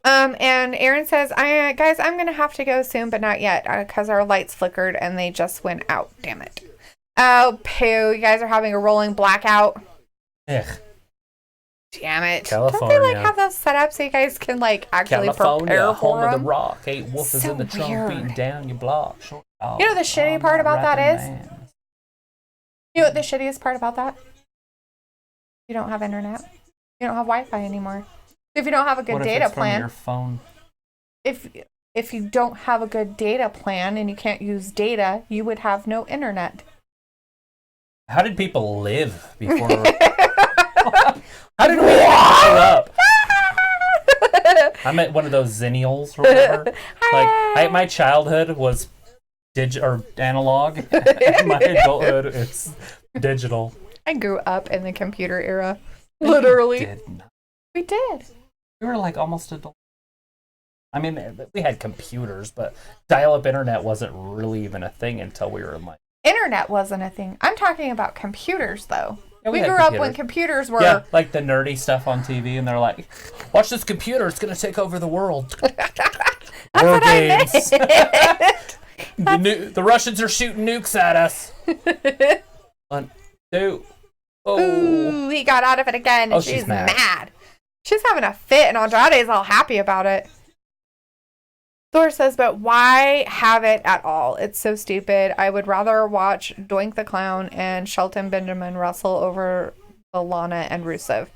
And Aaron says, guys, I'm going to have to go soon, but not yet, because our lights flickered and they just went out. Damn it. Oh, poo. You guys are having a rolling blackout. Ugh. Damn it. California. Don't they have those set up so you guys can actually prepare for home them? of the rock. 8 wolf is in the trunk beating down your block. You know the shitty part about that is? You know what the shittiest part about that? You don't have internet. You don't have Wi-Fi anymore. If you don't have a good data plan. From your phone? If you don't have a good data plan and you can't use data, you would have no internet. How did people live before? How did we grow up? I'm at one of those Zennials or whatever. My childhood was analog. My adulthood is digital. I grew up in the computer era. Literally. We did. We were almost adult. I mean, we had computers, but dial-up internet wasn't really even a thing until we were in Internet wasn't a thing. I'm talking about computers, though. Yeah, we grew up when computers were... Yeah, like the nerdy stuff on TV, and they're like, watch this computer, it's going to take over the world. War games. The Russians are shooting nukes at us. 1, 2. Oh. Ooh, he got out of it again, and she's mad. She's having a fit, and Andrade's all happy about it. Thor says, but why have it at all? It's so stupid. I would rather watch Doink the Clown and Shelton Benjamin wrestle over the Lana and Rusev.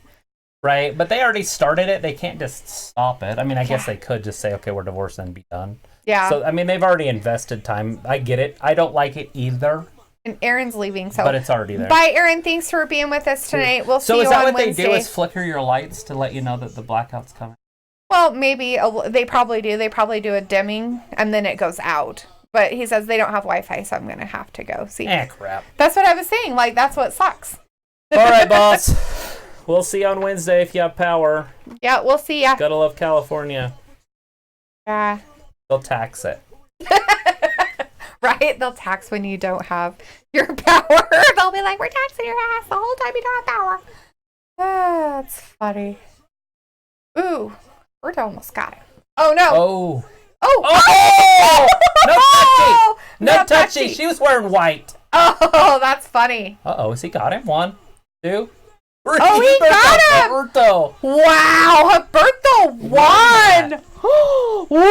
Right, but they already started it. They can't just stop it. I mean, I guess they could just say, okay, we're divorced and be done. Yeah. So, I mean, they've already invested time. I get it. I don't like it either. And Aaron's leaving, so... But it's already there. Bye, Aaron. Thanks for being with us tonight. We'll see you on Wednesday. So is that what they do, is flicker your lights to let you know that the blackout's coming? Well, maybe they probably do. They probably do a dimming, and then it goes out. But he says they don't have Wi-Fi, so I'm going to have to go see. Crap. That's what I was saying. Like, that's what sucks. All right, boss. We'll see you on Wednesday if you have power. Yeah, we'll see ya. Gotta love California. Yeah. They'll tax it. Right? They'll tax when you don't have your power. They'll be like, we're taxing your ass the whole time you don't have power. Ah, that's funny. Ooh, Berta almost got it. Oh, no. Oh. Oh. Oh! No touchy. No touchy. She was wearing white. Oh, that's funny. Uh-oh. Has he got him? 1, 2, 3. Oh, he got him. Humberto. Wow. Humberto won. Loses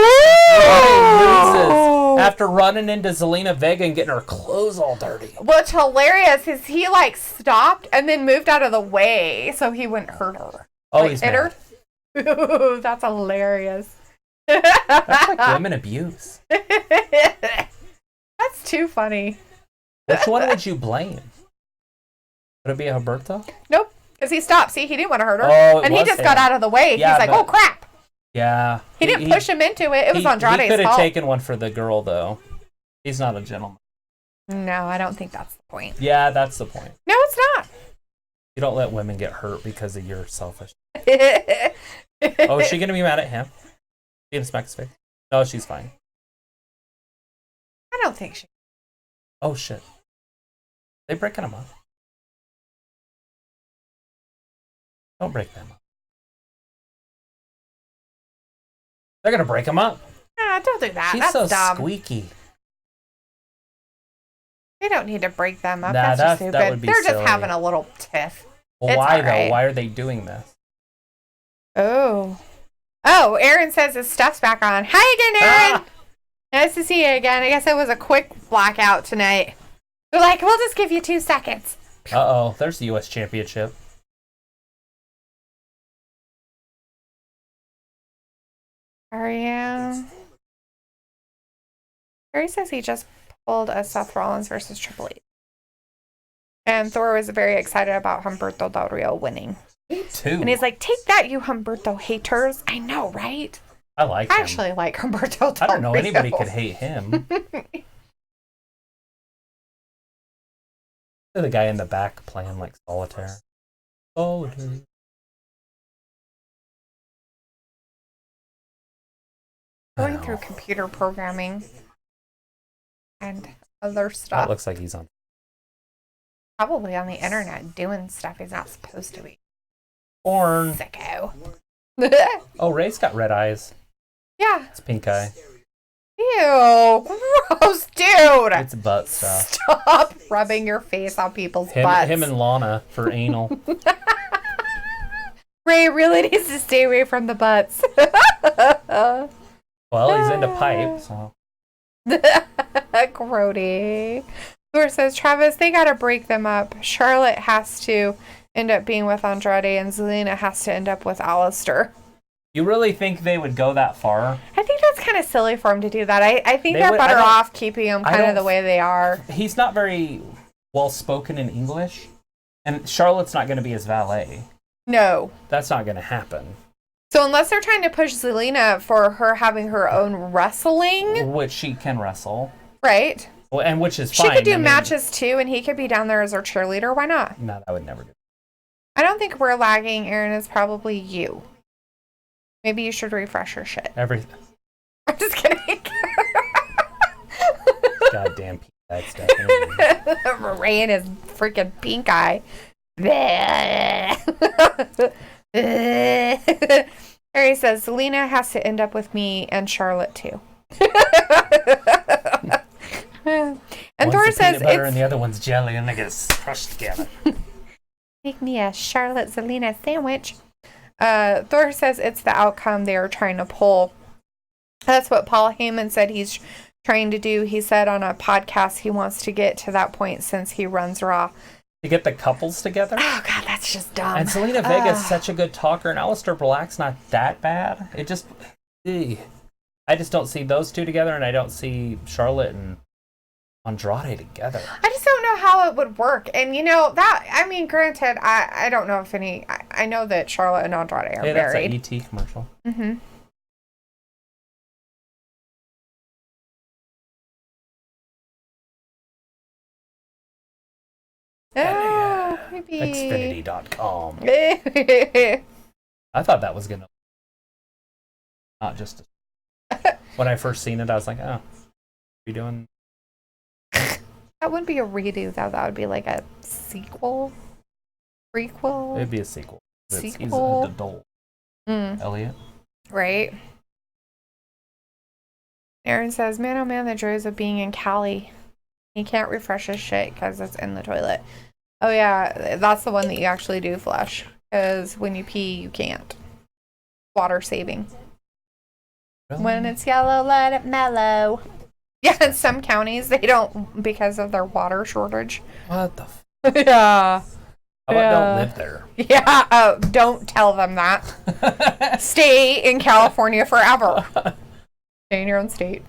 after running into Zelina Vega and getting her clothes all dirty. What's hilarious is he like stopped and then moved out of the way so he wouldn't hurt her. Oh, like, he's mad. Ooh, that's hilarious. That's like women abuse. That's too funny. Which one would you blame? Would it be Humberto? Nope, because he stopped. See, he didn't want to hurt her. Oh, and he just got out of the way. Yeah, he's like, oh, crap. Yeah. He didn't push him into it. It was Andrade's fault. He could have taken one for the girl, though. He's not a gentleman. No, I don't think that's the point. Yeah, that's the point. No, it's not. You don't let women get hurt because of your selfish. Oh, is she going to be mad at him? She gonna smack his face? No, she's fine. I don't think she. Oh, shit. They breaking him up. Don't break them up. They're gonna break him up. Nah, don't do that. She's that's so dumb. squeaky. They don't need to break them up. Nah, that's just stupid. that would be They're silly. just having a little tiff. Well, why though? Why are they doing this? Oh. Oh, Aaron says his stuff's back on. Hi again, Aaron. Nice to see you again. I guess it was a quick blackout tonight. They're like, we'll just give you 2 seconds. Uh-oh, there's the U.S. Championship. Harry says he just pulled a Seth Rollins versus Triple H. And Thor was very excited about Humberto Del Rio winning. Me too. And he's like, take that, you Humberto haters. I know, right? I like him. I actually like Humberto Del Rio. I don't know anybody could hate him. The guy in the back playing like solitaire. Solitaire. Going through computer programming and other stuff. That looks like he's on. Probably on the internet doing stuff he's not supposed to be. Born. Sicko. Oh, Ray's got red eyes. Yeah. It's pink eye. Ew. Gross, dude. It's butt stuff. Stop rubbing your face on people's butts. Him and Lana for anal. Ray really needs to stay away from the butts. Well, he's into pipe, so. Grody. Thor says, Travis, they gotta break them up. Charlotte has to end up being with Andrade, and Zelina has to end up with Alistair. You really think they would go that far? I think that's kind of silly for him to do that. I think they're better off keeping them kind of the way they are. He's not very well spoken in English, and Charlotte's not going to be his valet. No. That's not going to happen. So unless they're trying to push Zelina for her having her own wrestling. Which she can wrestle. Right. Well, and which is fine. She could do matches too, and he could be down there as her cheerleader. Why not? No, I would never do that. I don't think we're lagging, Aaron. It's probably you. Maybe you should refresh your shit. Everything. I'm just kidding. Goddamn pink eye stuff. Ray and his freaking pink eye. Harry says, Zelina has to end up with me and Charlotte too. And one's Thor says, butter and the other one's jelly, and they get crushed together. Make me a Charlotte Zelina sandwich. Thor says it's the outcome they are trying to pull. That's what Paul Heyman said he's trying to do. He said on a podcast he wants to get to that point since he runs Raw. To get the couples together? Oh, God, that's just dumb. And Zelina Vega is such a good talker, and Aleister Black's not that bad. It just... I just don't see those two together, and I don't see Charlotte and Andrade together. I just don't know how it would work. And, you know, that... I mean, granted, I don't know if any... I know that Charlotte and Andrade are hey, that's married. an ET commercial. Mm-hmm. Oh, maybe. Xfinity.com. I thought that was gonna not just when I first seen it, I was like, oh, you doing That wouldn't be a redo though. That would be like a sequel, prequel. it'd be a sequel. He's Sequel. an adult. Elliot. Right. Aaron says, man, oh man, the joys of being in Cali. He can't refresh his shit because it's in the toilet. Oh yeah, that's the one that you actually do flush. Because when you pee, you can't. Water saving. Really? When it's yellow, let it mellow. Yeah, in some counties, they don't because of their water shortage. What the Yeah. How about don't live there? Yeah, don't tell them that. Stay in California forever. Stay in your own state.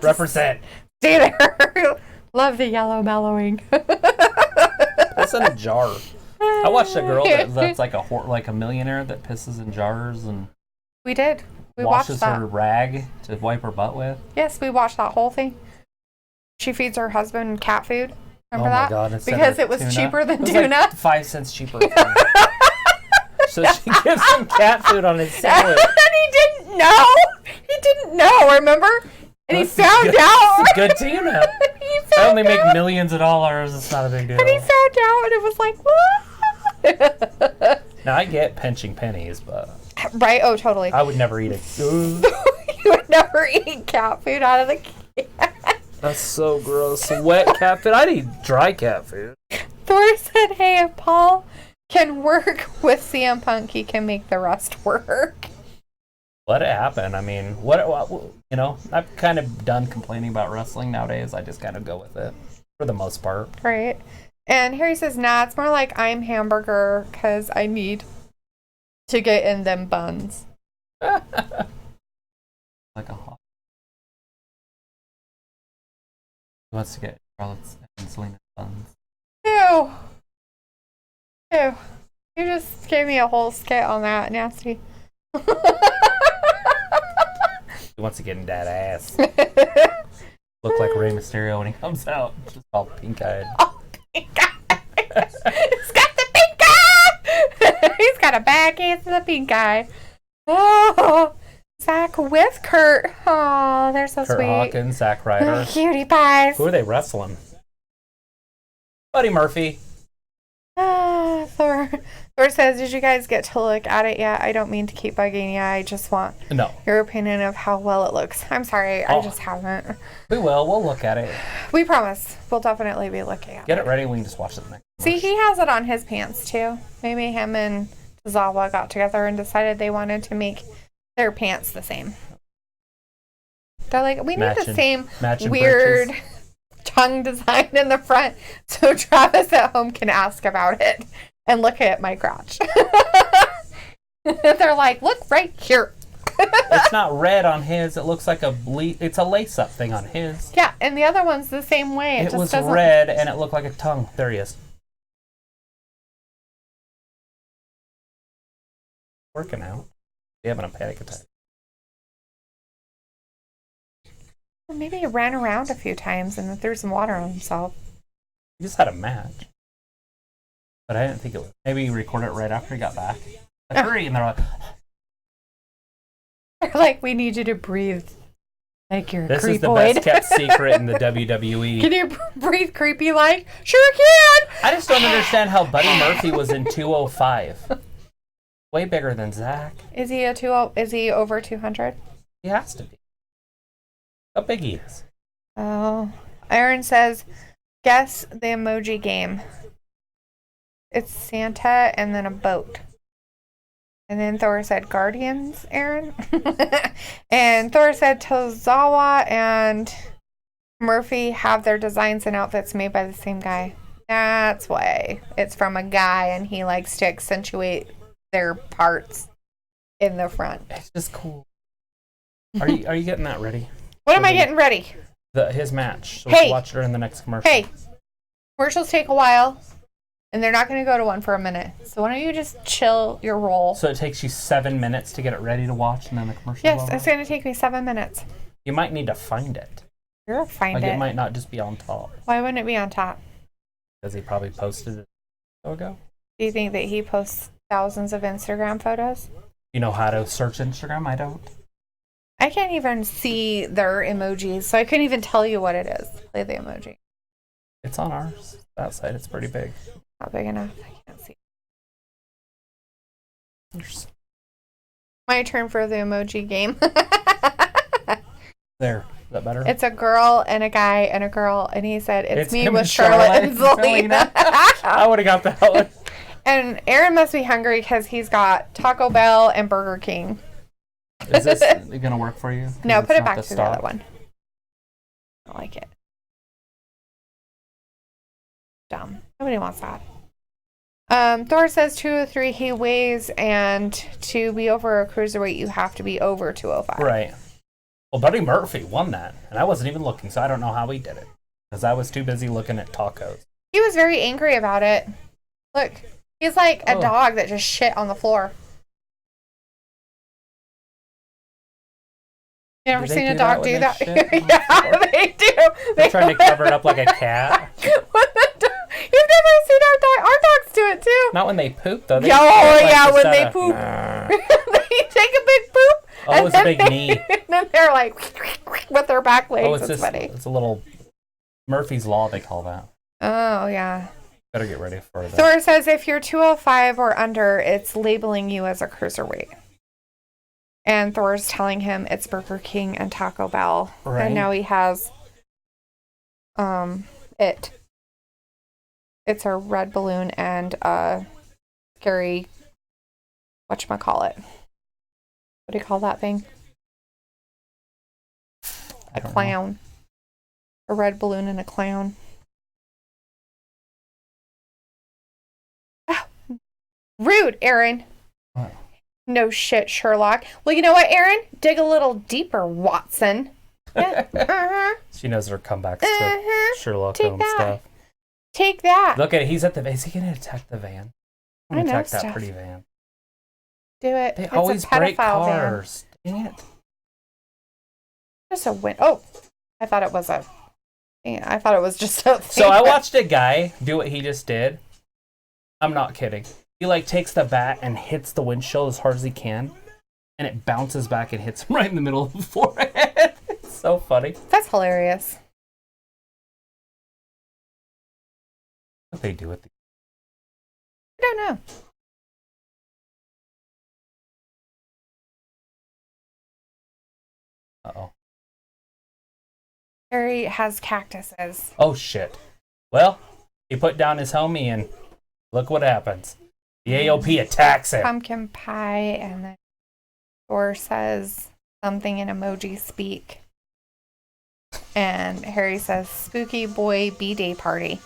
Represent. Stay there. Love the yellow mellowing. That's in a jar. I watched a girl that's like a millionaire that pisses in jars and We did. We washes watched that. her rag to wipe her butt with. Yes, we watched that whole thing. She feeds her husband cat food. Remember my that? God, instead because of it was tuna. cheaper than It was tuna. like 5 cents cheaper. So she gives him cat food on his sandwich. And he didn't know. He didn't know, remember? And he found out. It's good tuna. He I found only make out. millions of dollars. It's not a big deal. And he found out, and it was like, what? Now I get pinching pennies, but Right? Oh, totally. I would never eat it. You would never eat cat food out of the can. That's so gross. Wet cat food. I'd eat dry cat food. Thor said, hey, if Paul can work with CM Punk, he can make the rest work. Let it happen. I mean, what you know, I've kind of done complaining about wrestling nowadays. I just kind of go with it for the most part. Right. And Harry says, nah, it's more like I'm hamburger because I need to get in them buns. Like a hot. He wants to get Charlotte's and Selena's buns. Ew. Ew. You just gave me a whole skit on that. Nasty. He wants to get in that ass. Look like Rey Mysterio when he comes out. Just all pink-eyed. Oh, pink eye. He's got the pink eye. He's got a bad case of the pink eye. Oh, Zach with Kurt. Oh, they're so Kurt sweet. Hawkins, Zack Ryder. Cutie pies. Who are they wrestling? Buddy Murphy. Thor says, did you guys get to look at it yet? I don't mean to keep bugging you. I just want No. your opinion of how well it looks. I'm sorry. I just haven't. We will. We'll look at it. We promise. We'll definitely be looking at it. Get it ready. We can just watch it next. See, he has it on his pants, too. Maybe him and Zawa got together and decided they wanted to make their pants the same. They're like, we need the same weird britches. tongue design in the front so Travis at home can ask about it and look at my crotch. They're like, look right here. It's not red on his. It looks like it's a lace-up thing on his. Yeah, and the other one's the same way. It just was doesn't... red and it looked like a tongue. There he is. Working out. He having a panic attack. Or maybe he ran around a few times and then threw some water on himself. He just had a match. But I didn't think it was. Maybe he recorded it right after he got back. Like, hurry! And they're like, They're like, we need you to breathe like you're a this is the creepoid. best kept secret in the WWE. Can you breathe creepy like? Sure can! I just don't understand how Buddy Murphy was in 205. Way bigger than Zach. Is he is he over 200? He has to be. How big he is. Oh. Aaron says, guess the emoji game. It's Santa and then a boat. And then Thor said Guardians, Aaron. And Thor said Tozawa and Murphy have their designs and outfits made by the same guy. That's why. It's from a guy and he likes to accentuate their parts in the front. It's just cool. Are you getting that ready? What am I getting ready? His match. So Hey. we'll watch it during the next commercial. Hey, commercials take a while. And they're not going to go to one for a minute. So why don't you just chill your roll? So it takes you 7 minutes to get it ready to watch, and then the commercial. Yes, it's going to take me 7 minutes. You might need to find it. You'll find it. Like, it might not just be on top. Why wouldn't it be on top? Because he probably posted it a while ago. Do you think that he posts thousands of Instagram photos? You know how to search Instagram? I don't. I can't even see their emojis, so I couldn't even tell you what it is. Play the emoji. It's on ours. That side, it's pretty big. Not big enough. I can't see. There's... My turn for the emoji game. There. Is that better? It's a girl and a guy and a girl, and he said, it's me him with and Charlotte and Zelina. I would have got that one. And Aaron must be hungry because he's got Taco Bell and Burger King. Is this going to work for you? No, put it back to the other one. I don't like it. Dumb. Nobody wants that. Thor says 203 he weighs, and to be over a cruiserweight, you have to be over 205. Right. Well, Buddy Murphy won that, and I wasn't even looking, so I don't know how he did it. Because I was too busy looking at tacos. He was very angry about it. Look, he's like a dog that just shit on the floor. You ever seen a dog do that? Yeah, they do. They're trying to cover it up like a cat. You've never seen our dog. Our dogs do it too. Not when they poop, though. When they poop. They take a big poop. Oh, it's a big knee. And then they're like with their back legs. Oh, it's funny. It's a little Murphy's Law, they call that. Oh, yeah. Better get ready for that. Thor says if you're 205 or under, it's labeling you as a cruiserweight. And Thor's telling him it's Burger King and Taco Bell. Right. And now he has it. It's a red balloon and a scary whatchamacallit. What do you call that thing? A clown. A red balloon and a clown. Ah, rude, Aaron. What? No shit, Sherlock. Well, you know what, Aaron? Dig a little deeper, Watson. Yeah. She knows her comebacks to Sherlock Holmes stuff. Take that. Look at it. He's at the van. Is he going to attack the van? I'm going to attack that pretty van. Do it. They it's always a pedophile break cars. Van. Dang it. Just a win. Oh, I thought it was a. Yeah, I thought it was just a. So I watched a guy do what he just did. I'm not kidding. He like takes the bat and hits the windshield as hard as he can, and it bounces back and hits him right in the middle of the forehead. It's so funny. That's hilarious. What they do with the... I don't know. Uh-oh. Harry has cactuses. Oh, shit. Well, he put down his homie, and look what happens. The AOP attacks him. Pumpkin pie, and then Thor says something in emoji speak. And Harry says, spooky boy B-Day party.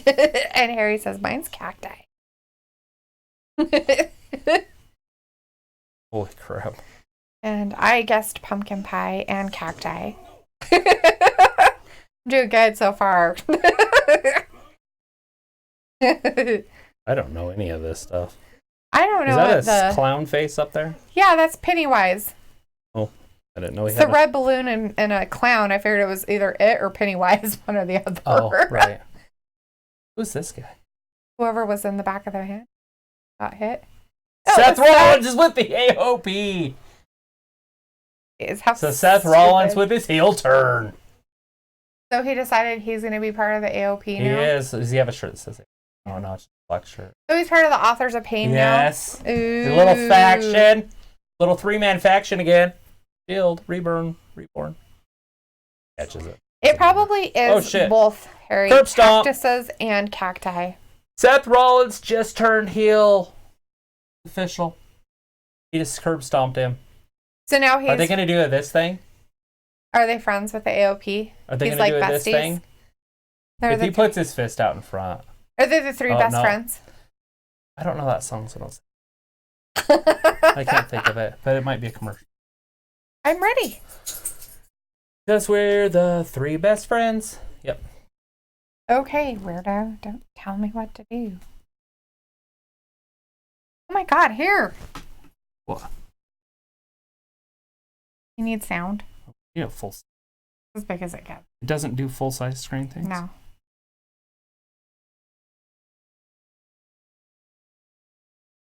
And Harry says, mine's cacti. Holy crap. And I guessed pumpkin pie and cacti. I'm doing good so far. I don't know any of this stuff. I don't know what the clown face up there? Yeah, that's Pennywise. Oh, I didn't know he it's had a red balloon and a clown. I figured it was either it or Pennywise, one or the other. Oh, right. Who's this guy? Whoever was in the back of the van got hit. Seth Rollins is with the AOP. So Seth Rollins with his heel turn. So he decided he's going to be part of the AOP now? He is. Does he have a shirt that says it? Oh, no, it's a black shirt. So he's part of the Authors of Pain now? Yes. The little faction. Little three-man faction again. Shield, Reborn. Catches it. It probably is both, Harry. Curb stomp. Cactuses and cacti. Seth Rollins just turned heel. Official. He just curb stomped him. So now he's... Are they going to do this thing? Are they friends with the AOP? Are they going to do this thing? If he puts his fist out in front. Are they the three best friends? I don't know that song, so I can't think of it, but it might be a commercial. I'm ready. Because we're the three best friends. Yep. Okay, weirdo. Don't tell me what to do. Oh my god, here. What? You need sound. You know, full. As big as it gets. It doesn't do full-size screen things? No.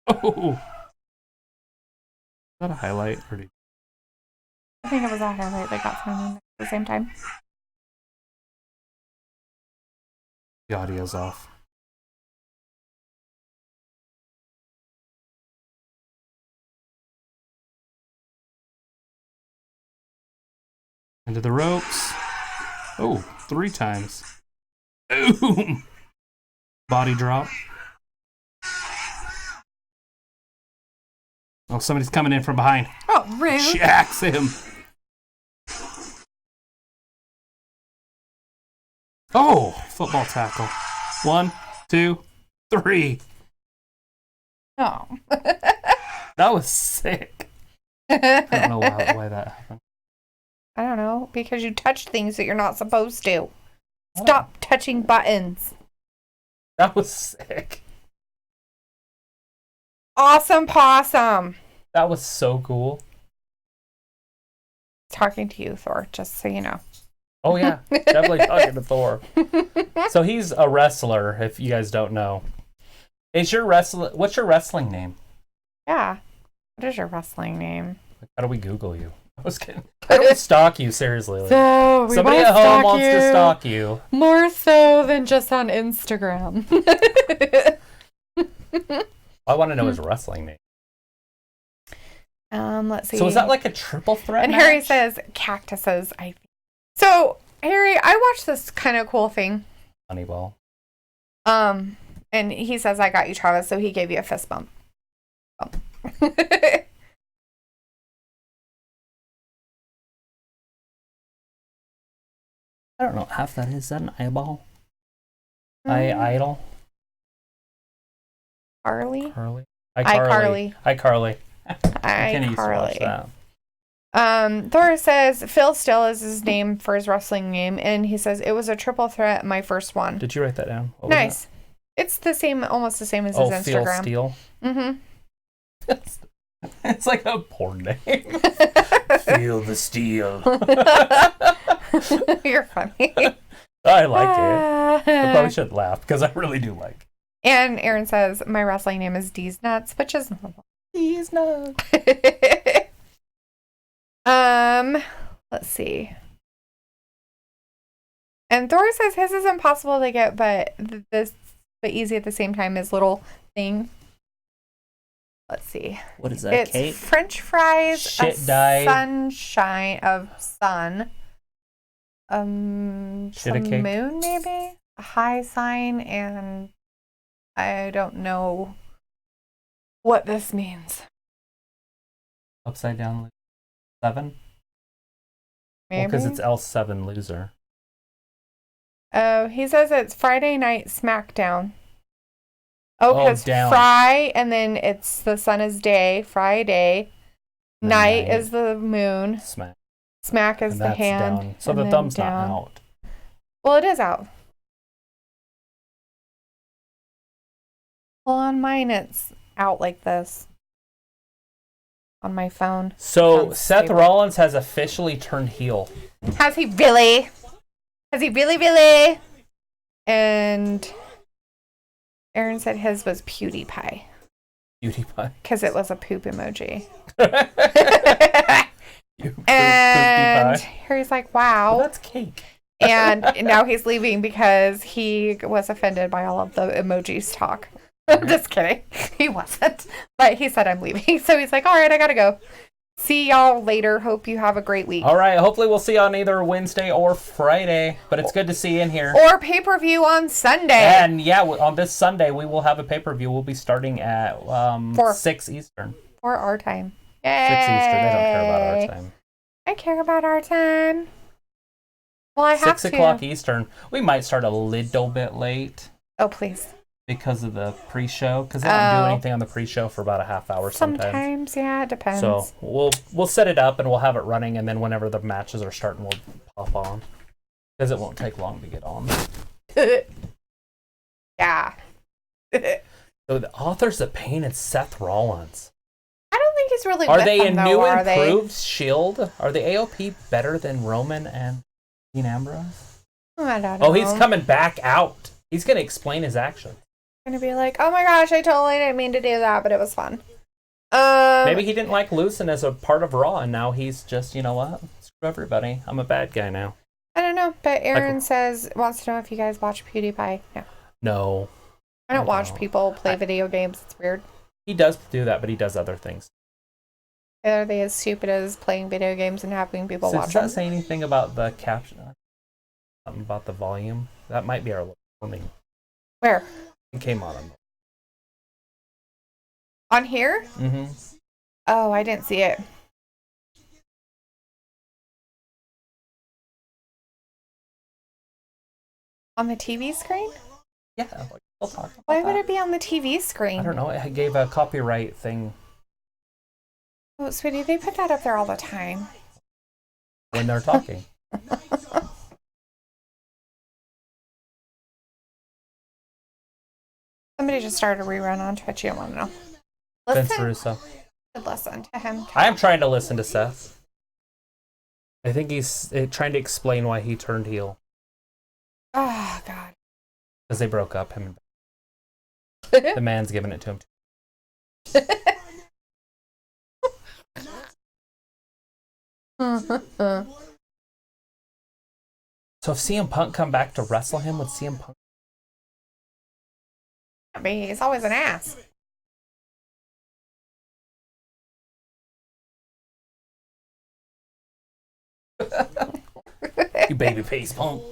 Oh! Is that a highlight? Or I think it was a highlight that got thrown in at the same time. the audio's off? Into the ropes. Oh, 3 times. Boom! Body drop. Oh, somebody's coming in from behind. Oh, rude. Jacks him. Oh, football tackle. 1, 2, 3. Oh. That was sick. I don't know why that happened. I don't know, because you touched things that you're not supposed to. Stop touching buttons. That was sick. Awesome possum. That was so cool. Talking to you, Thor, just so you know. Oh, yeah. Definitely talking to Thor. So he's a wrestler, if you guys don't know. What's your wrestling name? Yeah. What is your wrestling name? How do we Google you? I was kidding. How do we stalk you, seriously? So, we Somebody at home wants to stalk you. More so than just on Instagram. I want to know his wrestling name. Let's see. So is that like a triple threat And match? Harry says cactuses, I think. So, Harry, I watched this kind of cool thing. Honeyball. And he says, I got you, Travis, so he gave you a fist bump. I don't know. Half that is that an eyeball? Idol? Carly? Carly? iCarly. iCarly. Kenny used to watch iCarly. that. Thor says Phil Still is his name for his wrestling name, and he says it was a triple threat, my first one. Did you write that down? What was Nice. It's the same, almost the same as his that? Phil Instagram. Steele. Mm-hmm. It's like a porn name. Feel the steel. You're funny. I like it. I probably shouldn't laugh because I really do like it. And Aaron says my wrestling name is D's Nuts, which is normal. D's Nuts. Let's see. And Thor says his is impossible to get, but easy at the same time is little thing. Let's see. What is that? It's cake? French fries, Shit died. sunshine of sun. Some Shit-a-cake? moon maybe? A high sign, and I don't know what this means. Upside down 7? Maybe. Well, because it's L7 loser. Oh, he says it's Friday Night SmackDown. Oh, because down. Fry, and then it's the sun is day, Friday. Night is the moon. Smack is And the that's hand. down. So and the then thumb's down. not out. Well, it is out. Well, on mine, it's out like this. On my phone. So Sounds Seth stable. Rollins has officially turned heel. Has he really? Has he really? And Aaron said his was PewDiePie. PewDiePie. Because it was a poop emoji. You And PewDiePie. Harry's like, wow. Well, that's cake. And now he's leaving because he was offended by all of the emojis talk. Just kidding. He wasn't. But he said, I'm leaving. So he's like, all right, I gotta go. See y'all later. Hope you have a great week. All right. Hopefully we'll see you on either Wednesday or Friday. But it's good to see you in here. Or pay-per-view on Sunday. And yeah, on this Sunday, we will have a pay-per-view. We'll be starting at 6 Eastern. Or our time. Yay. 6 Eastern. They don't care about our time. I care about our time. Well, I have 6 to. o'clock Eastern. We might start a little bit late. Oh, please. Because of the pre-show. Because they don't do anything on the pre-show for about a half hour sometimes. Yeah, it depends. So we'll set it up and we'll have it running, and then whenever the matches are starting, we'll pop on. Because it won't take long to get on. Yeah. So the authors of Pain and Seth Rollins. I don't think he's really Are with they them, a though, new are they? improved Shield? Are the AOP better than Roman and Dean Ambrose? I don't know. Oh, he's coming back out. He's going to explain his actions. Gonna be like, oh my gosh, I totally didn't mean to do that, but it was fun. Maybe he didn't like Lucen as a part of Raw, and now he's just, you know what? Screw everybody. I'm a bad guy now. I don't know, but Aaron wants to know if you guys watch PewDiePie. No. No. I don't watch people play video games. It's weird. He does do that, but he does other things. Are they as stupid as playing video games and having people watch them? Does that say anything about the caption? Something about the volume? That might be our warning. Where? It came on. On here? Mm-hmm. Oh, I didn't see it. On the TV screen? Yeah. We'll talk about Why would it be on the TV screen? I don't know. It gave a copyright thing. Oh, sweetie, they put that up there all the time. When they're talking. Somebody just started a rerun on Twitch. You don't want to know. Vince Russo. Listen to him. I am trying to listen to Seth. I think he's trying to explain why he turned heel. Oh, God. Because they broke up, him and the man's giving it to him. So if CM Punk come back to wrestle him, would CM Punk? I mean, he's always an ass. You baby face Punk.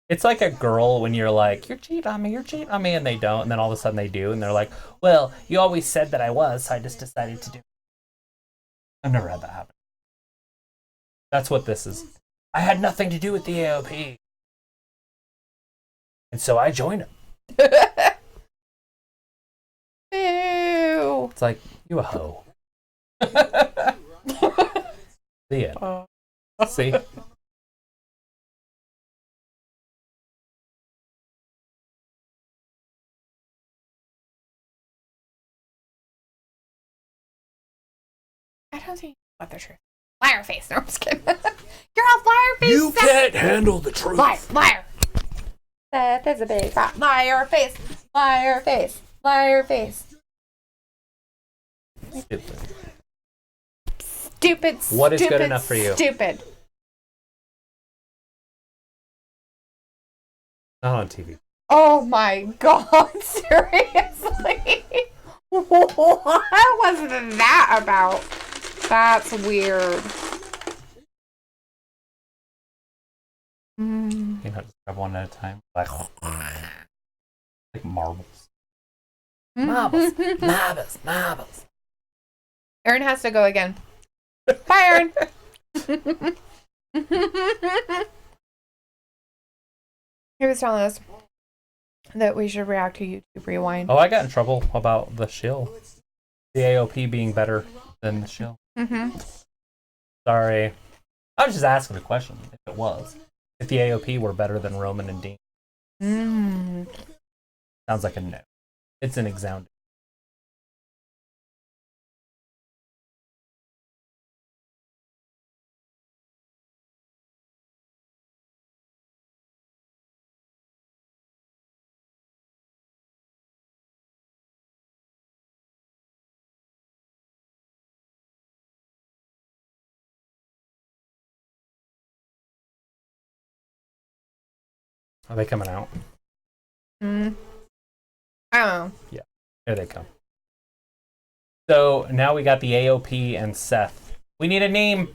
It's like a girl when you're like, you're cheating on me, and they don't, and then all of a sudden they do, and they're like, well, you always said that I was, so I just decided to do it. I've never had that happen. That's what this is. I had nothing to do with the AOP. And so I joined him. Ew. It's like, you a hoe. The end. See? I don't think what the truth. Liar face. No, I'm just kidding. You're a liar face. You can't handle the truth. Liar. Seth is a big fat liar face. Liar face. Liar face. Stupid. What is good enough for you? Stupid. Not on TV. Oh my God. Seriously? What was that about? That's weird. You know, just grab one at a time. Like marbles. Marbles. Aaron has to go again. Bye, Aaron. He was telling us that we should react to YouTube Rewind. Oh, I got in trouble about the shill. The AOP being better than the shill. Mm-hmm. Sorry. I was just asking a question, if it was. If the AOP were better than Roman and Dean. Sounds like a no. It's an exounding. Are they coming out? I don't know. Yeah, here they come. So now we got the AOP and Seth. We need a name.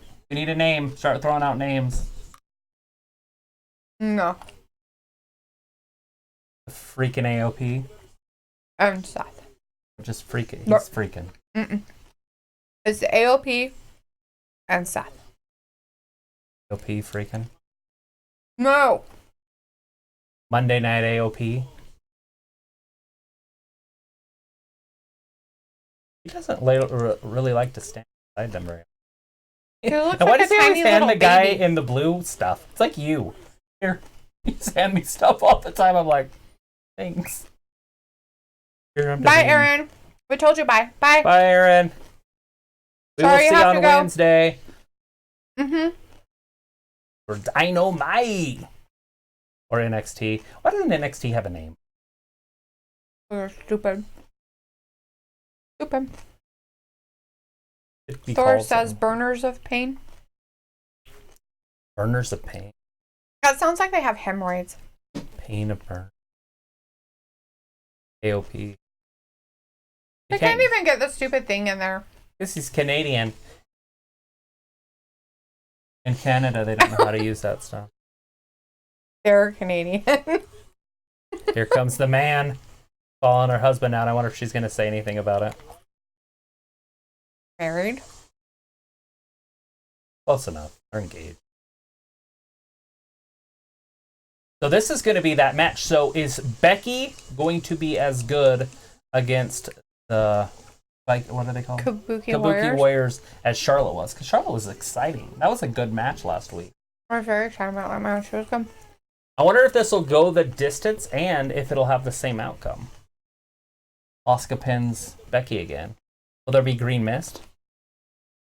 Start throwing out names. No. The freaking AOP. And Seth. Just freaking. He's No. freaking. It's the AOP and Seth. AOP freaking. No. Monday Night AOP. He doesn't really like to stand beside them very He looks and why like a does he always tiny hand the little guy baby. in the blue stuff? It's like you. Here, you just hand me stuff all the time. I'm like, thanks. Here, Bye, Aaron. We told you bye. Bye. Bye, Aaron. We Sorry, will you see have on to go. Wednesday Mm-hmm. for Dynamite or NXT. Why doesn't NXT have a name? We're stupid. Stupid. It'd be Thor called says something. burners of pain. Burners of Pain. That sounds like they have hemorrhoids. Pain of Burn. AOP. I can't even get the stupid thing in there. This is Canadian. In Canada, they don't know how to use that stuff. They're Canadian. Here comes the man calling her husband out. I wonder if she's going to say anything about it. Married. Close enough. They're engaged. So this is going to be that match. So is Becky going to be as good against the, like, what are they called? Kabuki Warriors as Charlotte was? Because Charlotte was exciting. That was a good match last week. I'm very excited about that match. It was good. I wonder if this will go the distance and if it'll have the same outcome. Asuka pins Becky again. Will there be green mist?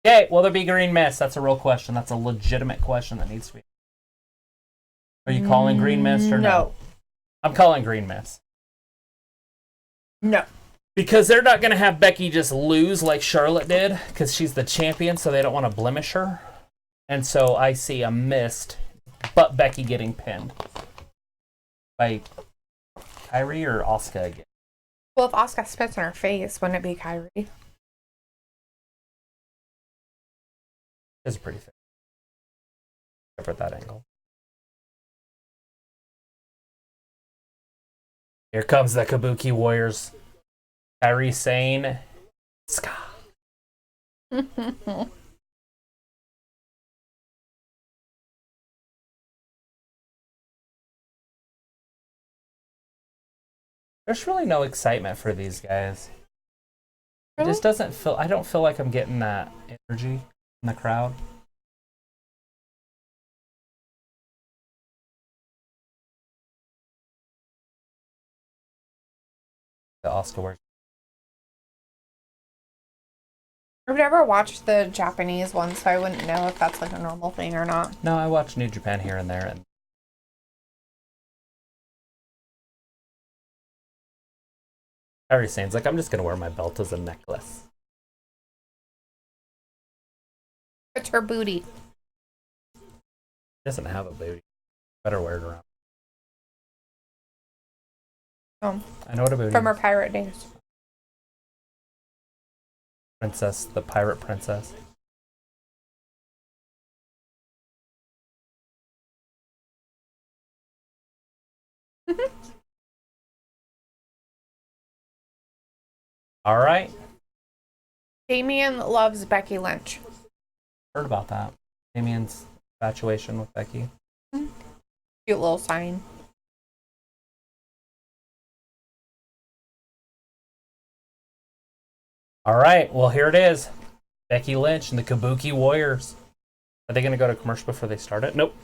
Okay, will there be green mist? That's a real question. That's a legitimate question that needs to be. Are you calling green mist or no? I'm calling green mist. No. Because they're not going to have Becky just lose like Charlotte did, because she's the champion, so they don't want to blemish her. And so I see a mist, but Becky getting pinned. By Kyrie or Asuka again? Well, if Asuka spits in her face, wouldn't it be Kyrie? It's pretty fair. Except for that angle. Here comes the Kabuki Warriors. Kyrie Sane. Ska. There's really no excitement for these guys. Really? It just doesn't feel. I don't feel like I'm getting that energy in the crowd. The Asuka Warriors. I've never watched the Japanese one, so I wouldn't know if that's like a normal thing or not. No, I watch New Japan here and there, and Kyrie Sane's like, I'm just gonna wear my belt as a necklace. It's her booty. She doesn't have a booty. Better wear it around. Oh, I know what a booty from her is. pirate days. Princess, the pirate princess. All right. Damien loves Becky Lynch. Heard about that. Damien's infatuation with Becky. Cute little sign. All right. Well, here it is. Becky Lynch and the Kabuki Warriors. Are they going to go to commercial before they start it? Nope.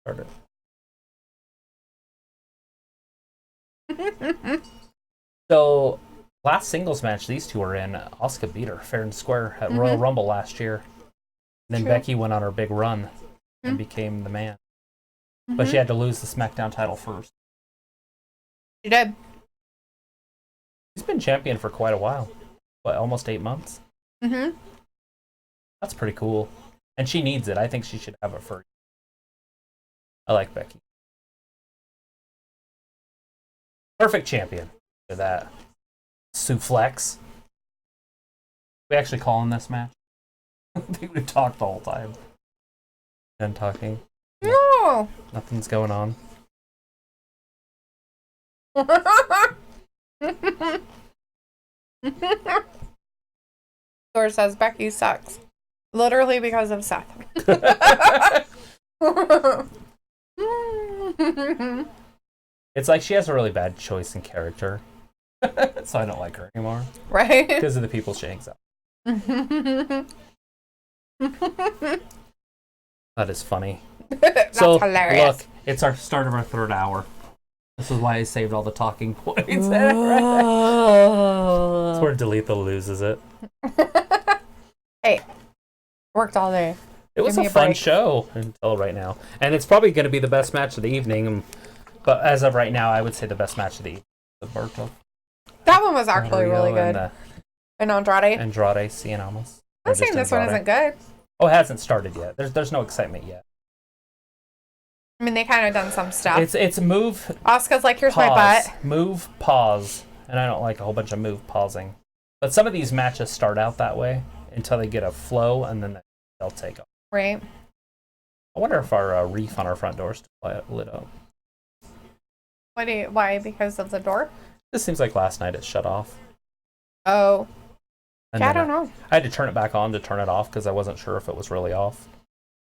Start it. So, last singles match these two were in, Asuka beat her fair and square at Royal Rumble last year. And then True. Becky went on her big run and became the man. But she had to lose the SmackDown title first. She did. She's been champion for quite a while. What, almost 8 months? Mm-hmm. That's pretty cool. And she needs it. I think she should have it for. I like Becky. Perfect champion. Look at that. Suplex. We actually calling this match? I think we talked the whole time. And talking. No. Nothing's going on. Thor says Becky sucks. Literally because of Seth. It's like she has a really bad choice in character. So I don't like her anymore. Right? Because of the people she hangs out. That is funny. That's hilarious. Look, it's our start of our third hour. This is why I saved all the talking points. That's where Delitha loses it. Hey, worked all day. It was a fun show until right now. And it's probably going to be the best match of the evening. But as of right now, I would say the best match of the evening is Berto. That one was actually really good. And Andrade. Andrade Cien Almas. I'm saying this one isn't good. Oh, it hasn't started yet. There's no excitement yet. I mean, they kind of done some stuff. It's move. Asuka's like, here's pause, my butt. Move, pause. And I don't like a whole bunch of move pausing. But some of these matches start out that way until they get a flow, and then they'll take off. Right. I wonder if our reef on our front door is still lit up. Why? Because of the door? This seems like last night it shut off. Oh. And yeah, I don't know. I had to turn it back on to turn it off because I wasn't sure if it was really off.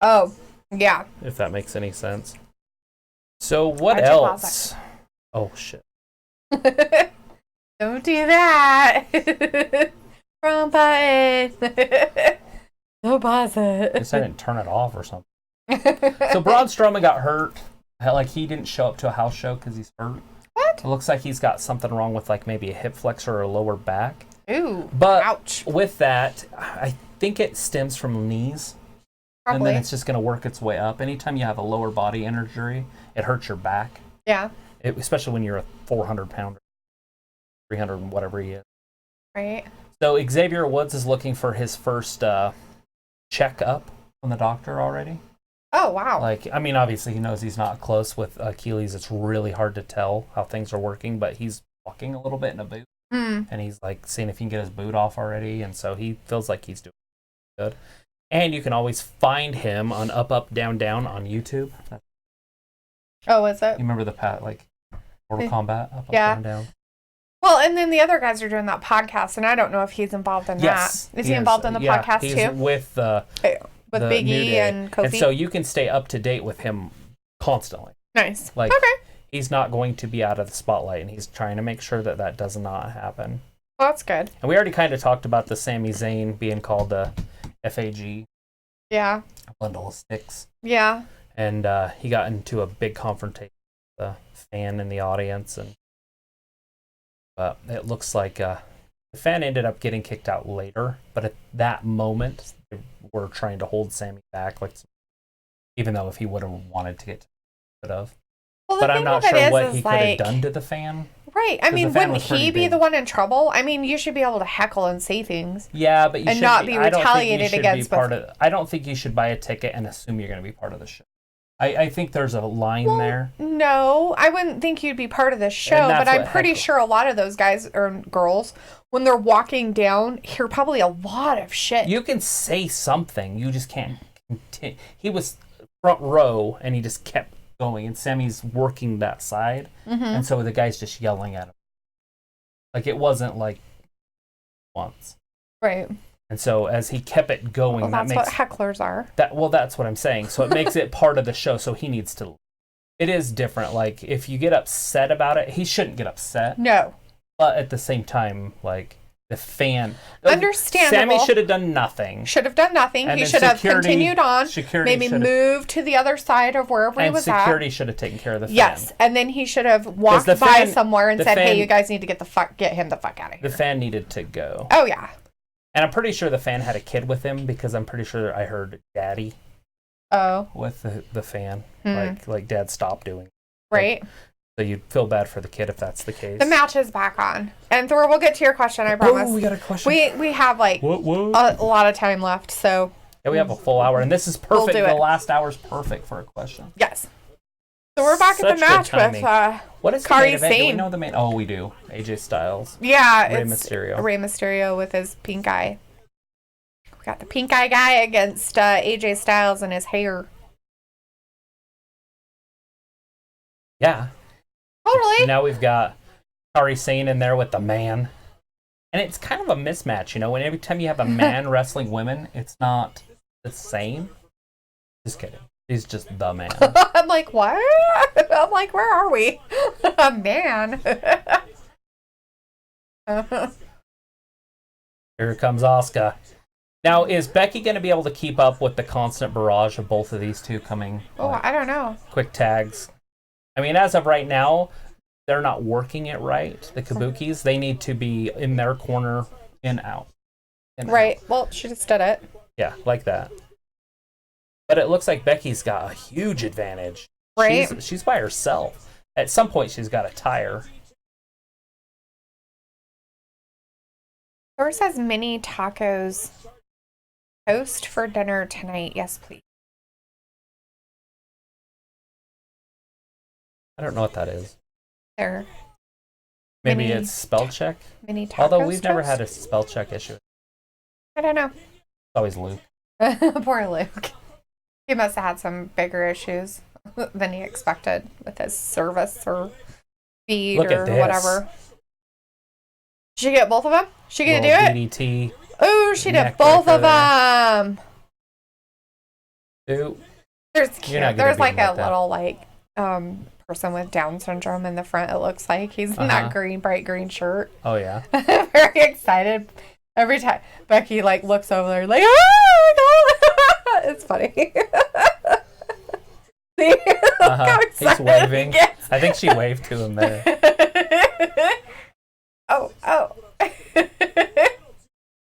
Oh, yeah. If that makes any sense. So what else? Oh, shit. Don't do that. Wrong button. No pause it. I guess I didn't turn it off or something. So Braun Strowman got hurt. Like, he didn't show up to a house show because he's hurt. What? It looks like he's got something wrong with, like, maybe a hip flexor or a lower back. Ooh, but ouch. With that, I think it stems from knees. Probably. And then it's just going to work its way up. Anytime you have a lower body injury, it hurts your back. Yeah. Especially when you're a 400-pounder, 300 and whatever he is. Right. So Xavier Woods is looking for his first check-up from the doctor already. Oh, wow. Like, I mean, obviously he knows he's not close with Achilles. It's really hard to tell how things are working, but he's walking a little bit in a boot. And he's like seeing if he can get his boot off already, and so he feels like he's doing good. And you can always find him on Up Up Down Down on YouTube. Oh, is it? You remember the Mortal Kombat Up Up Down Down? Well, and then the other guys are doing that podcast, and I don't know if he's involved in that. Is he involved in the podcast he's too? With Big E and Kofi. And so you can stay up to date with him constantly. Nice. Like, okay. He's not going to be out of the spotlight, and he's trying to make sure that does not happen. Well, that's good. And we already kind of talked about the Sami Zayn being called the FAG. Yeah. A bundle of sticks. Yeah. And he got into a big confrontation with a fan in the audience, but it looks like the fan ended up getting kicked out later. But at that moment, they were trying to hold Sami back, like even though if he would have wanted to get rid of. Well, but I'm not sure what he could have done to the fan. Right. I mean, wouldn't he be the one in trouble? I mean, you should be able to heckle and say things. Yeah, but you should not be retaliated against. I don't think you should buy a ticket and assume you're going to be part of the show. I think there's a line there. No, I wouldn't think you'd be part of the show, but I'm pretty sure a lot of those guys or girls, when they're walking down, hear probably a lot of shit. You can say something. You just can't continue. He was front row, and he just kept going, and Sammy's working that side, and so the guy's just yelling at him. Like, it wasn't like once. Right. And so as he kept it going, that's what hecklers are. That's what I'm saying. So it makes it part of the show, so he needs to. It is different. Like, if you get upset about it, he shouldn't get upset. No. But at the same time, like, the fan. Understandable. Sammy should have done nothing. Should have done nothing. He should have continued on. Maybe moved to the other side of wherever he was at. And security should have taken care of the fan. Yes, and then he should have walked by somewhere and said, "Hey, you guys need to get him the fuck out of here." The fan needed to go. Oh yeah. And I'm pretty sure the fan had a kid with him because I'm pretty sure I heard Daddy. Oh. With the fan, like Dad stopped doing it. Right. So you'd feel bad for the kid if that's the case. The match is back on. And Thor, we'll get to your question, I promise. Oh, we got a question. We have like a lot of time left, so. Yeah, we have a full hour, and this is perfect. The last hour's perfect for a question. Yes. So we're back at the match with what is Kairi Sane. Do we know the main? Oh, we do. AJ Styles. Yeah, Rey Mysterio. Rey Mysterio with his pink eye. We got the pink eye guy against AJ Styles and his hair. Yeah. Totally. Now we've got Kairi Sane in there with the man. And it's kind of a mismatch, you know, when every time you have a man wrestling women, it's not the same. Just kidding. He's just the man. I'm like, what? I'm like, where are we? A man. Here comes Asuka. Now, is Becky going to be able to keep up with the constant barrage of both of these two coming? I don't know. Quick tags. I mean, as of right now, they're not working it right. The Kabukis, they need to be in their corner, in, out. Right. Out. Well, she just did it. Yeah, like that. But it looks like Becky's got a huge advantage. Right. She's by herself. At some point, she's got a tire. Thor says mini tacos. Toast for dinner tonight. Yes, please. I don't know what that is. There. Maybe it's spell check? Mini tacos. Although we've never had a spell check issue. I don't know. It's always Luke. Poor Luke. He must have had some bigger issues than he expected with his service or feed or whatever. She get both of them? She gonna do it? DDT. Oh, she did both of them. Ooh. There's like a little person with Down syndrome in the front. It looks like he's in that bright green shirt. Oh yeah. Very excited every time Becky looks over there like, oh my God. It's funny. See? He's waving. I think she waved to him there. Oh.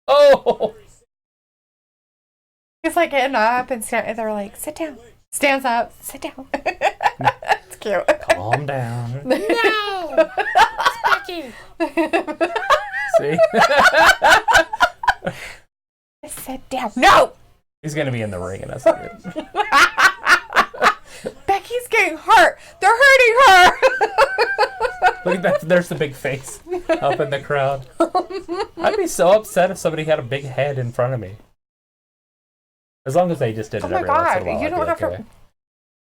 Oh! He's getting up and they're like, sit down. Stands up, sit down. It's cute. Calm down. No! It's Becky. See? Sit down. No! He's going to be in the ring in a second. Becky's getting hurt. They're hurting her. Look at that. There's the big face up in the crowd. I'd be so upset if somebody had a big head in front of me. As long as they just did it every once in a while. You don't have to.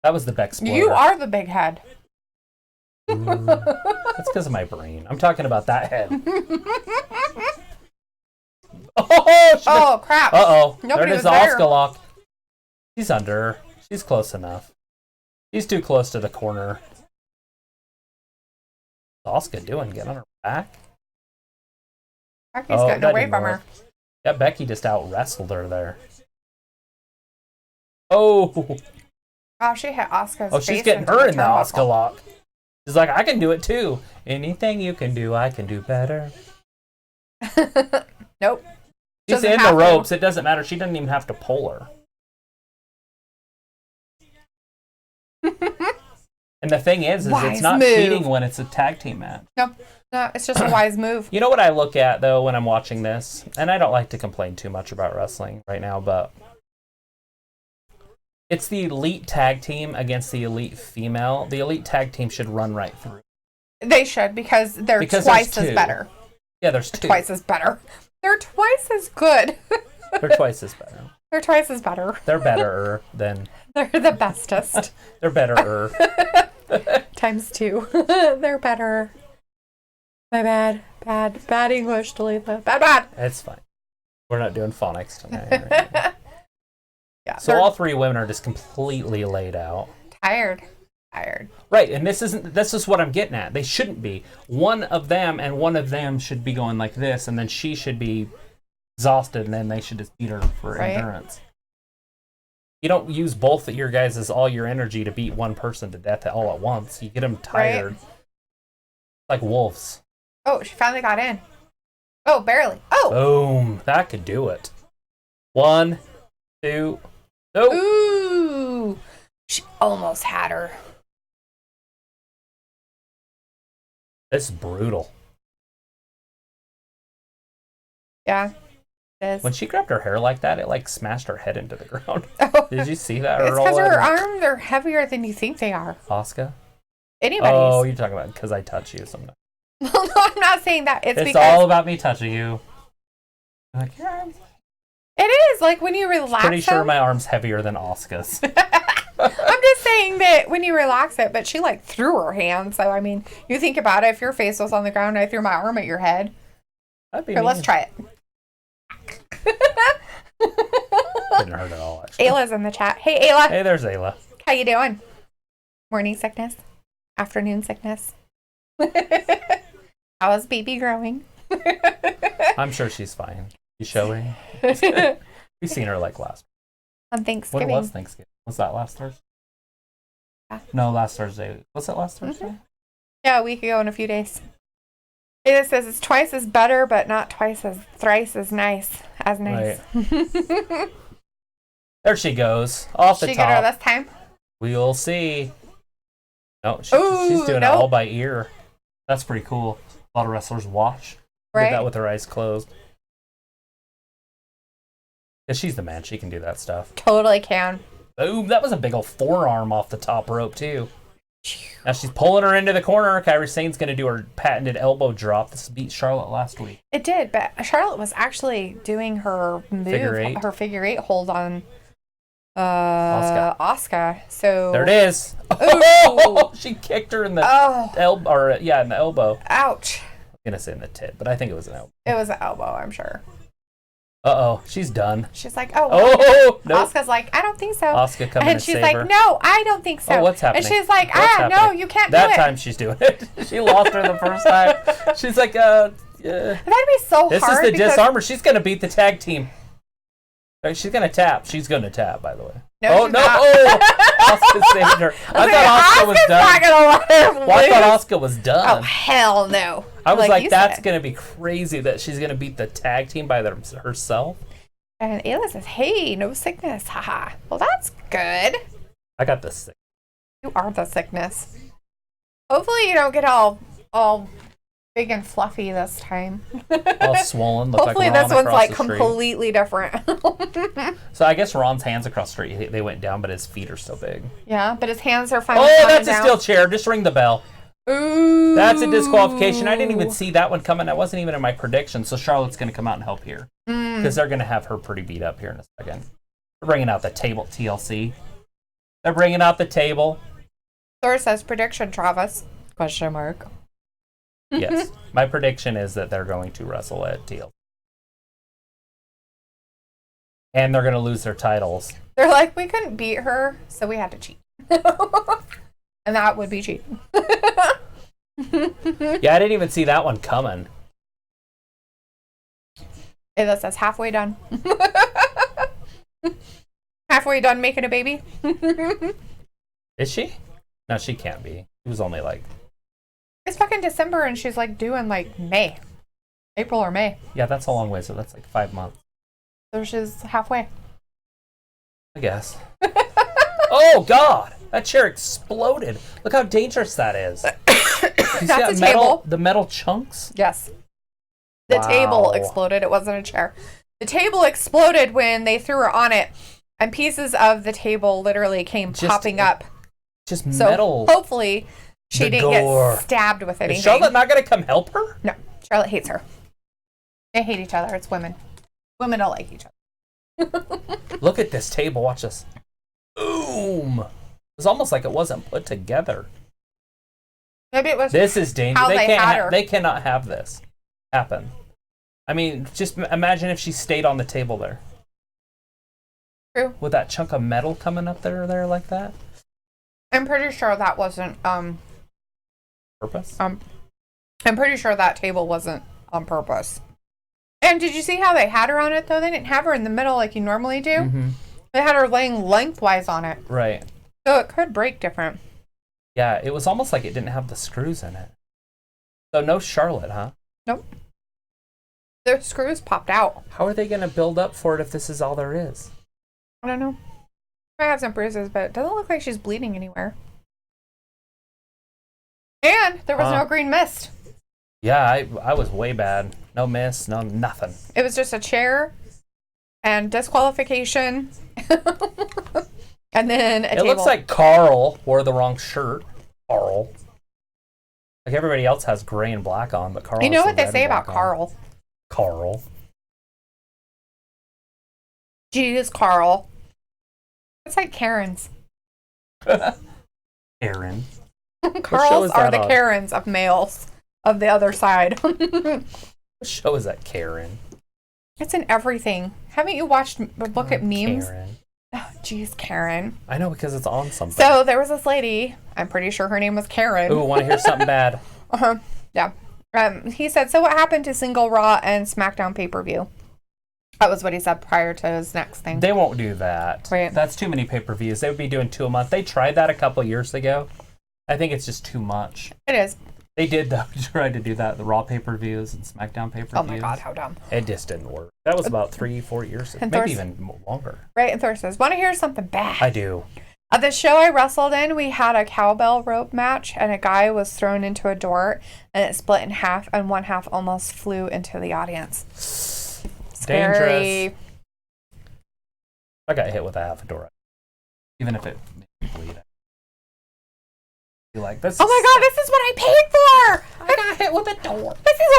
That was the Beck spoiler. You are the big head. That's because of my brain. I'm talking about that head. Oh, crap. Uh-oh. Nobody there it is, was there. Asuka lock. She's under. She's close enough. She's too close to the corner. What's Asuka doing? Getting on her back? Becky's getting away from her. Yeah, Becky just out-wrestled her there. Oh! Oh, she hit Asuka's face. Oh, she's getting her in the Asuka lock. She's like, I can do it too. Anything you can do, I can do better. Nope. She's in the ropes. It doesn't matter. She doesn't even have to pull her. And the thing is it's not cheating when it's a tag team match. No, it's just a wise move. You know what I look at, though, when I'm watching this? And I don't like to complain too much about wrestling right now, but it's the elite tag team against the elite female. The elite tag team should run right through. They should, because they're twice as better. Yeah, there's two. Twice as better. They're twice as good. They're twice as better. They're twice as better. They're better than... They're the bestest. They're better. Times 2. They're better. My bad. Bad English, Talitha. Bad. It's fine. We're not doing phonics tonight. Right? Yeah. So all three women are just completely laid out. Tired. Right, and this is what I'm getting at. They shouldn't be. One of them should be going like this, and then she should be exhausted, and then they should just beat her for endurance. You don't use both of your guys' all your energy to beat one person to death all at once. You get them tired. Right. Like wolves. Oh, she finally got in. Oh, barely. Oh! Boom. That could do it. 1, 2, nope. Ooh! She almost had her. This is brutal. Yeah. It is. When she grabbed her hair like that, it smashed her head into the ground. Oh. Did you see that? It's because her arms are heavier than you think they are. Asuka? Anybody's. Oh, you're talking about because I touch you sometimes. No, I'm not saying that. It's because all about me touching you. Like, your arms. It is when you relax. Pretty sure my arm's heavier than Asuka's. I'm just saying that when you relax it, but she threw her hand. So I mean, you think about it. If your face was on the ground, I threw my arm at your head. That'd be Here, let's try it. Didn't hurt at all. Actually. Ayla's in the chat. Hey, Ayla. Hey, there's Ayla. How you doing? Morning sickness, afternoon sickness. How is baby growing? I'm sure she's fine. She's showing. We've seen her like last. On Thanksgiving. When was Thanksgiving? Was that last Thursday? Yeah. No, last Thursday. Was it last Thursday? Mm-hmm. Yeah, a week ago in a few days. It says it's twice as better, but not thrice as nice. Right. There she goes. Off the top. She get her this time? We'll see. No, she's doing it all by ear. That's pretty cool. A lot of wrestlers watch. Right. Did that with her eyes closed. Yeah, she's the man. She can do that stuff. Totally can. Boom. That was a big old forearm off the top rope, too. Now she's pulling her into the corner. Kairi Sane's going to do her patented elbow drop. This beat Charlotte last week. It did, but Charlotte was actually doing her move, her figure eight hold on Asuka. So there it is. Oh, she kicked her in the elbow. In the elbow. Ouch. I'm gonna say in the tit, but I think it was an elbow. It was an elbow, I'm sure. She's done. She's like, no. Asuka's like, I don't think so. Asuka coming and she's like, no, I don't think so. Oh, what's happening? And she's like, no, you can't do it. That time she's doing it. She lost her the first time. She's like, yeah. That'd be so hard. This is the disarmer. She's gonna beat the tag team. She's gonna tap. She's gonna tap, by the way. No, no! Asuka saved her. I thought Asuka was done. Not gonna let her lose. I thought Asuka was done. Oh hell no! I was like that's gonna be crazy that she's gonna beat the tag team by herself. And Ayla says, "Hey, no sickness, haha." Well, that's good. I got the sickness. You are the sickness. Hopefully, you don't get all big and fluffy this time. All swollen. Hopefully this one's like completely different. So I guess Ron's hands across the street, they went down, but his feet are still big. Yeah, but his hands are finally down. Oh, that's a steel chair. Just ring the bell. Ooh. That's a disqualification. I didn't even see that one coming. That wasn't even in my prediction. So Charlotte's going to come out and help here. Because they're going to have her pretty beat up here in a second. They're bringing out the table, TLC. They're bringing out the table. Thor says prediction, Travis. Question mark. Yes. My prediction is that they're going to wrestle at TLC. And they're going to lose their titles. They're like, we couldn't beat her, so we had to cheat. And that would be cheating. Yeah, I didn't even see that one coming. Hey, that says halfway done. Halfway done making a baby. Is she? No, she can't be. It was only like... It's fucking December and she's like due in like May. April or May. Yeah, that's a long way, so that's like 5 months. So she's halfway. I guess. Oh, God! That chair exploded. Look how dangerous that is. That's a table. The metal chunks? Yes. The table exploded. It wasn't a chair. The table exploded when they threw her on it, and pieces of the table literally came popping up. Just metal. So hopefully she didn't get stabbed with anything. Is Charlotte not going to come help her? No. Charlotte hates her. They hate each other. It's women. Women don't like each other. Look at this table. Watch this. Boom. It's almost like it wasn't put together. Maybe it was. This is dangerous. They cannot have this happen. I mean, just imagine if she stayed on the table there. True. With that chunk of metal coming up there like that. I'm pretty sure that wasn't purpose. I'm pretty sure that table wasn't on purpose. And did you see how they had her on it though? They didn't have her in the middle like you normally do. Mm-hmm. They had her laying lengthwise on it. Right. So it could break different. Yeah, it was almost like it didn't have the screws in it. So no Charlotte, huh? Nope. Their screws popped out. How are they going to build up for it if this is all there is? I don't know. I have some bruises, but it doesn't look like she's bleeding anywhere. And there was no green mist. Yeah, I was way bad. No mist, no nothing. It was just a chair and disqualification. And then a table. It looks like Carl wore the wrong shirt. Carl. Like everybody else has gray and black on, but Carl. You know what they say about Carl? Carl. Jeez, Carl. It's like Karens. Karen. Carls are the Karens of males of the other side. What show is that, Karen? It's in everything. Haven't you watched Look at Memes? Karen. Oh, jeez, Karen. I know because it's on something. So there was this lady. I'm pretty sure her name was Karen. Ooh, want to hear something bad? Yeah. He said, so what happened to Single Raw and SmackDown pay-per-view? That was what he said prior to his next thing. They won't do that. Right. That's too many pay-per-views. They would be doing 2 a month. They tried that a couple years ago. I think it's just too much. It is. They did try to do that, the Raw pay-per-views and SmackDown pay-per-views. Oh my God, how dumb. It just didn't work. That was about 3-4 years ago. Maybe even longer. Right, and Thor says, want to hear something bad? I do. At the show I wrestled in, we had a cowbell rope match, and a guy was thrown into a door, and it split in half, and one half almost flew into the audience. Scary. Dangerous. I got hit with a half a door. Even if it made me bleed. You're like, this. Oh my God, this is what I paid for! I got hit with a door. This is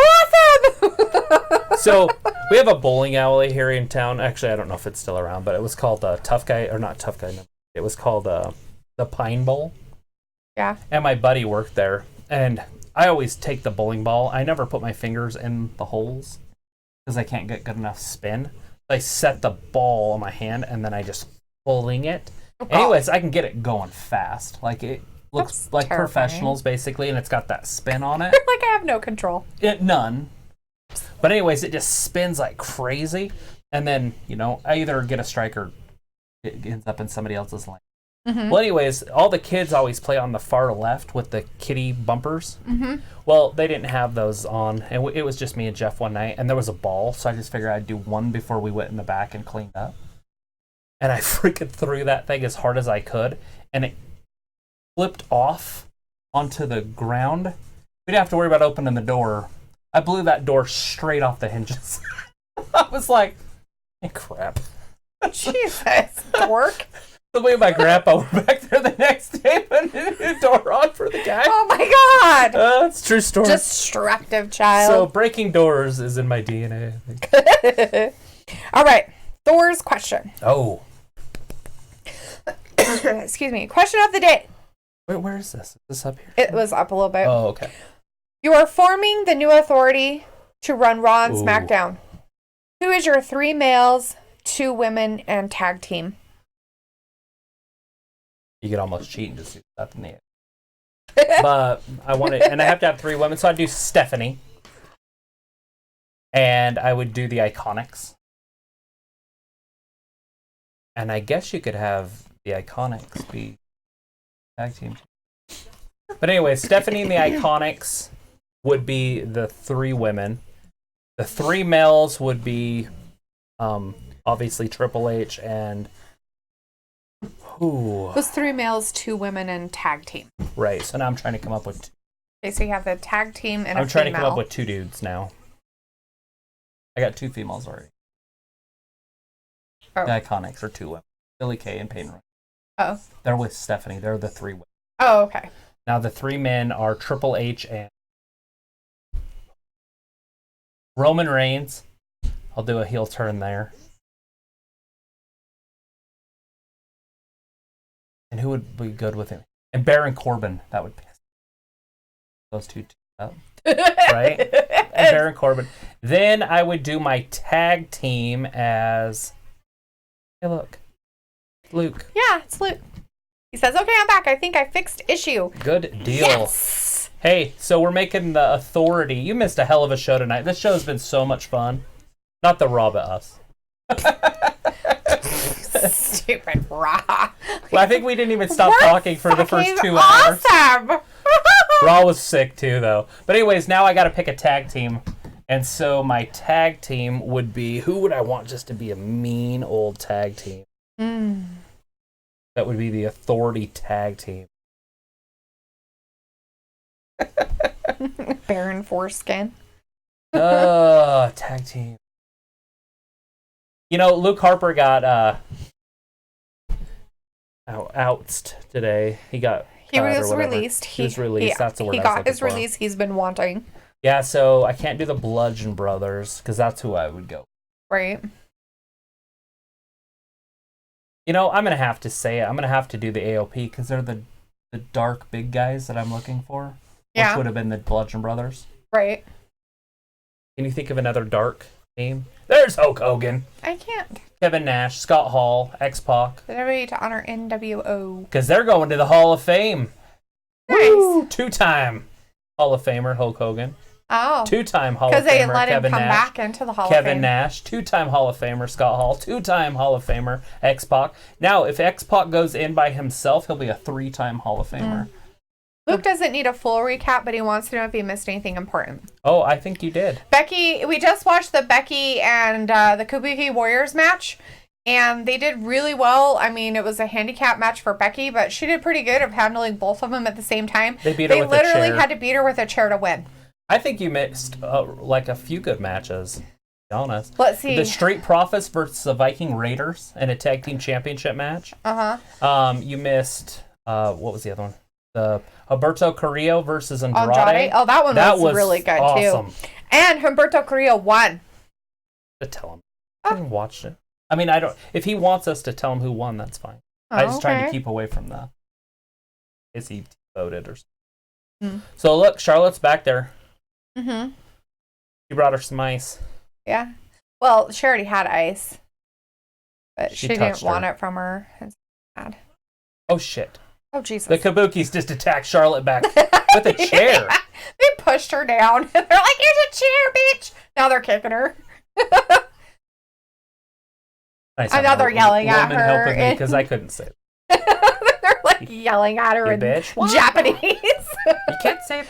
awesome! So, we have a bowling alley here in town. Actually, I don't know if it's still around, but it was called Tough Guy, or not Tough Guy, no. It was called the Pine Bowl. Yeah. And my buddy worked there. And I always take the bowling ball. I never put my fingers in the holes because I can't get good enough spin. I set the ball on my hand and then I just fling it. Oh, anyways, I can get it going fast. Like it looks That's like terrifying. Professionals basically, and it's got that spin on it. Like I have no control. None. But anyways, it just spins like crazy. And then, I either get a strike or it ends up in somebody else's lane. Mm-hmm. Well, anyways, all the kids always play on the far left with the kiddie bumpers. Mm-hmm. Well, they didn't have those on, and it was just me and Jeff one night, and there was a ball, so I just figured I'd do one before we went in the back and cleaned up. And I freaking threw that thing as hard as I could, and it flipped off onto the ground. We didn't have to worry about opening the door. I blew that door straight off the hinges. I was like, hey, crap. Jesus, dork. The way my grandpa were back there the next day putting the door on for the guy. Oh my God. It's a true story. Destructive child. So breaking doors is in my DNA, I think. All right. Thor's question. Oh. Excuse me. Question of the day. Wait, where is this? Is this up here? It was up a little bit. Oh, okay. You are forming the new authority to run Raw and Ooh. SmackDown. Who is your 3 males, 2 women, and tag team? You could almost cheat and just do that in the end. But I want it, and I have to have 3 women, so I'd do Stephanie. And I would do the Iconics. And I guess you could have the Iconics be tag team. But anyway, Stephanie and the Iconics would be the 3 women. The 3 males would be obviously Triple H and Those 3 males, 2 women, and tag team. Right. So now I'm trying to come up with Okay, so you have the tag team and I'm a trying female. to come up with 2 dudes now. I got 2 females already. Oh. The Iconics are 2 women. Billy Kay and Peyton Royce. Oh. They're with Stephanie. They're the 3 women. Oh, okay. Now the 3 men are Triple H and Roman Reigns. I'll do a heel turn there. And who would be good with him? And Baron Corbin. That would piss those 2 up. Right? And Baron Corbin. Then I would do my tag team as... Hey, look. Luke. Yeah, it's Luke. He says, okay, I'm back. I think I fixed issue. Good deal. Yes! Hey, so we're making the authority. You missed a hell of a show tonight. This show has been so much fun. Not the Raw, but us. Stupid Raw. Well, I think we didn't even stop talking for the first 2 hours. Awesome! Raw was sick too, though. But anyways, now I got to pick a tag team. And so my tag team would be... Who would I want just to be a mean old tag team? That would be the Authority tag team. Baron Foreskin. Tag team. Luke Harper got outsed today. He got He cut or was whatever. released. He was released. That's the word He I was got looking his for. release he's been wanting. Yeah, so I can't do the Bludgeon Brothers because that's who I would go. Right. I'm going to have to say it. I'm going to have to do the AOP because they're the dark big guys that I'm looking for. Yeah. Which would have been the Bludgeon Brothers. Right. Can you think of another dark team? There's Hulk Hogan. I can't. Kevin Nash, Scott Hall, X-Pac. Everybody to honor NWO. Because they're going to the Hall of Fame. Nice. Woo! 2-time Hall of Famer Hulk Hogan. Oh. Two-time Hall of Famer because they let him Kevin come Nash. back into the Hall of Kevin Fame. Nash, two-time Hall of Famer Scott Hall, two-time Hall of Famer X-Pac. Now, if X-Pac goes in by himself, he'll be a three-time Hall of Famer. Luke doesn't need a full recap, but he wants to know if he missed anything important. Oh, I think you did. Becky, we just watched the Becky and the Kabuki Warriors match, and they did really well. I mean, it was a handicap match for Becky, but she did pretty good of handling both of them at the same time. They beat her with a chair. They literally had to beat her with a chair to win. I think you missed like a few good matches, to be honest. Let's see. The Street Profits versus the Viking Raiders in a tag team championship match. You missed, what was the other one? The Humberto Carrillo versus Andrade. Oh, that one was really good, awesome. too. And Humberto Carrillo won. To tell him. I haven't watched it. I mean, I don't. If he wants us to tell him who won, that's fine. I just trying to keep away from the. Is he voted or something? So look, Charlotte's back there. Mm-hmm. She brought her some ice. Yeah. Well, she already had ice, but she didn't want it from her. It's bad. Oh shit. Oh Jesus. The Kabukis just attacked Charlotte back with a chair. Yeah. They pushed her down. They're like, "Here's a chair, bitch." Now they're kicking her. And now they're yelling at her because I couldn't say it. They're like yelling at her in bitch. Japanese. You can't say it.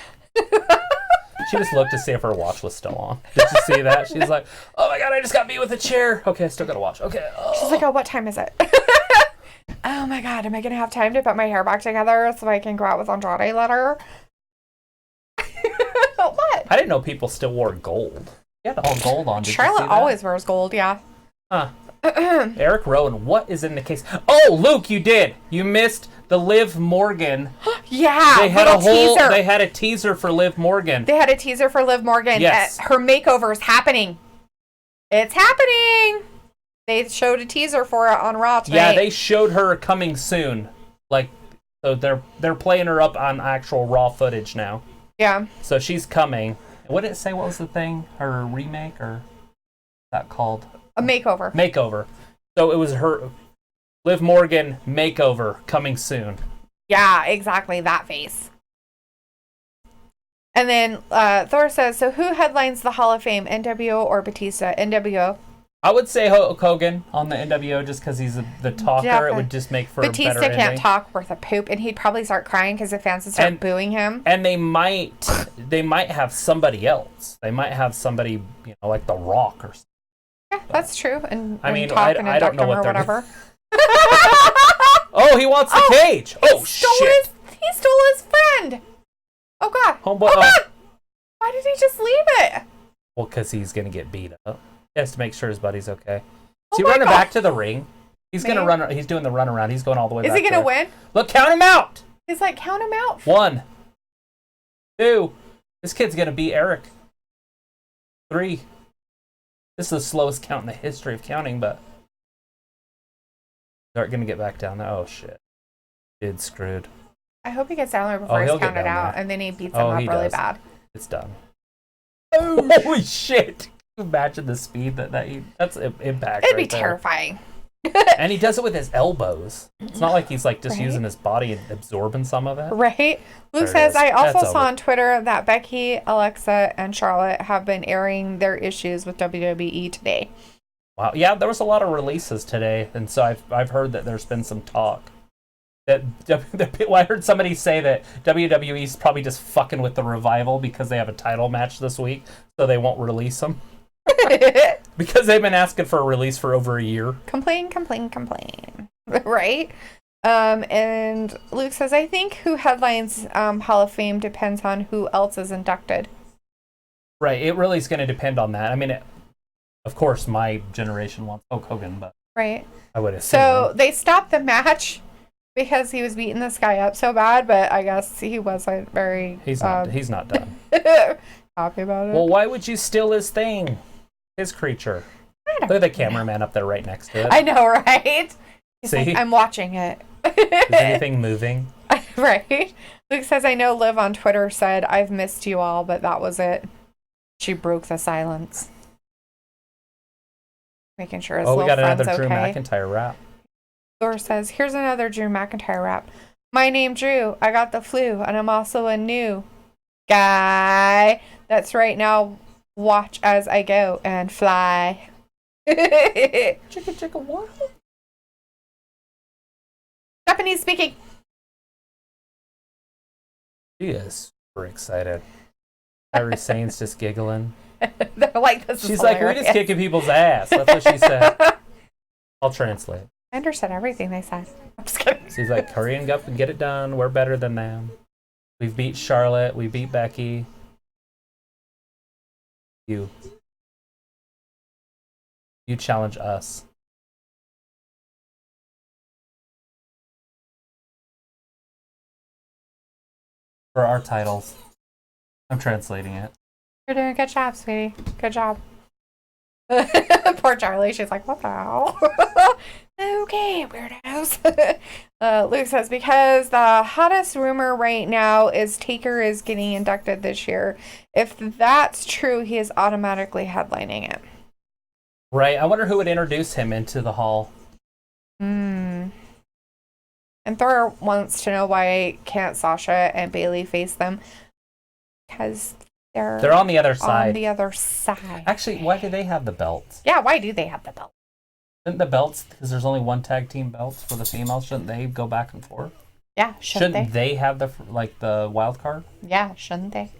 She just looked to see if her watch was still on. Did you see that? She's like, "Oh my god, I just got beat with a chair." Okay, I still got to watch. Okay. Oh. She's like, "Oh, what time is it?" Oh my god, am I gonna have time to put my hair back together so I can go out with Andrade later? What? I didn't know people still wore gold. You had all gold on. Did Charlotte you see that? always wears gold, yeah. Huh. Eric Rowan, what is in the case? Oh, Luke, you did. You missed the Liv Morgan. Yeah, they had a whole. teaser. They had a teaser for Liv Morgan. They had a teaser for Liv Morgan. Yes. Her makeover is happening. It's happening. They showed a teaser for it on Raw tonight. Yeah, they showed her coming soon. Like, so they're playing her up on actual Raw footage now. Yeah. So she's coming. What did it say? What was the thing? Her remake or what's that called? A makeover. Makeover. So it was her Liv Morgan makeover coming soon. Yeah, exactly. That face. And then Thor says, so who headlines the Hall of Fame, NWO or Batista? NWO. I would say Hulk Hogan on the NWO just because he's the talker. Definitely. It would just make for a better Batista can't ending. talk worth a poop, and he'd probably start crying because the fans would start booing him. And they might have somebody else. They might have somebody, like The Rock or something. Yeah, that's true. And I mean, talk and I don't know what or they're whatever. Oh, he wants the cage. Oh, shit. He stole his friend. Oh, God. Homeboy. Oh, God. Why did he just leave it? Well, because he's going to get beat up. He has to make sure his buddy's okay. Is he running back to the ring? He's going to run. He's doing the run around. He's going all the way back. Is he going to win? Look, count him out. He's like, count him out. 1, 2. This kid's going to beat Eric. 3. This is the slowest count in the history of counting, but they're going to get back down there. Oh, shit. Kid's screwed. I hope he gets down there before he's counted out, and then he beats him up really bad. It's done. Holy shit. Imagine the speed that's impact. It'd be terrifying. And he does it with his elbows. It's not like he's like just using his body and absorbing some of it. Right. Luke says, I also saw on Twitter that Becky, Alexa, and Charlotte have been airing their issues with WWE today. Wow. Yeah, there was a lot of releases today, and so I've heard that there's been some talk. I heard somebody say that WWE's probably just fucking with the Revival because they have a title match this week, so they won't release them. Because they've been asking for a release for over a year. Complain. Right? And Luke says, I think who headlines Hall of Fame depends on who else is inducted. Right. It really is going to depend on that. I mean, of course, my generation wants Hulk Hogan, but right. I would assume. So they stopped the match because he was beating this guy up so bad, but I guess he wasn't very... He's not done. Happy about it. Well, why would you steal his thing? His creature. Look at the cameraman up there right next to it. I know, right? He's See? like, I'm watching it. Is anything moving? Right? Luke says, I know Liv on Twitter said, I've missed you all, but that was it. She broke the silence. Making sure his little friend's okay. Oh, we got another Drew McIntyre rap. Thor says, here's another Drew McIntyre rap. My name Drew. I got the flu, and I'm also a new sky. That's right now. Watch as I go and fly. Chicka chicka what? Japanese speaking. She is super excited. Kairi Sane's just giggling. They're like, this is She's hilarious. like, we're just kicking people's ass. That's what she said. I'll translate. I understood everything they said. I'm just kidding. She's like, hurry and up and get it done. We're better than them. We've beat Charlotte. We beat Becky. You challenge us. For our titles. I'm translating it. You're doing a good job, sweetie. Good job. Poor Charlie. She's like, what the hell? Okay, weirdos. Luke says, because the hottest rumor right now is Taker is getting inducted this year. If that's true, he is automatically headlining it. Right. I wonder who would introduce him into the hall. And Thor wants to know why can't Sasha and Bailey face them? Because they're on the other side. On the other side. Actually, why do they have the belts? Yeah, why do they have the belt? Shouldn't the belts, because there's only one tag team belts for the females, shouldn't they go back and forth? Yeah, shouldn't they have the wild card? Yeah, shouldn't they?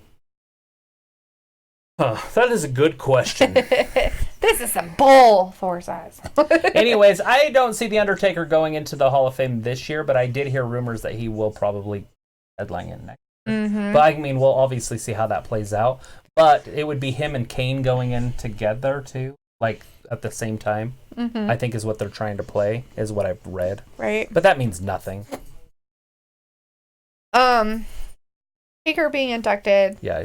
That is a good question. This is some bull, Thor says. Anyways, I don't see The Undertaker going into the Hall of Fame this year, but I did hear rumors that he will probably headline in next year. Mm-hmm. But I mean, we'll obviously see how that plays out. But it would be him and Kane going in together too, like at the same time. Mm-hmm. I think is what they're trying to play, is what I've read. Right. But that means nothing. Taker being inducted. Yeah,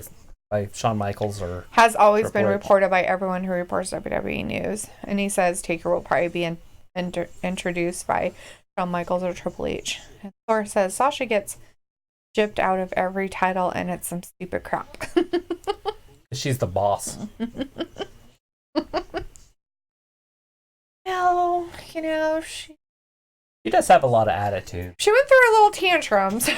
by Shawn Michaels or has always been Triple H. reported by everyone who reports WWE news, and he says Taker will probably be introduced by Shawn Michaels or Triple H. And Thor says Sasha gets gypped out of every title, and it's some stupid crap. she's the boss. No, she does have a lot of attitude. She went through her little tantrums.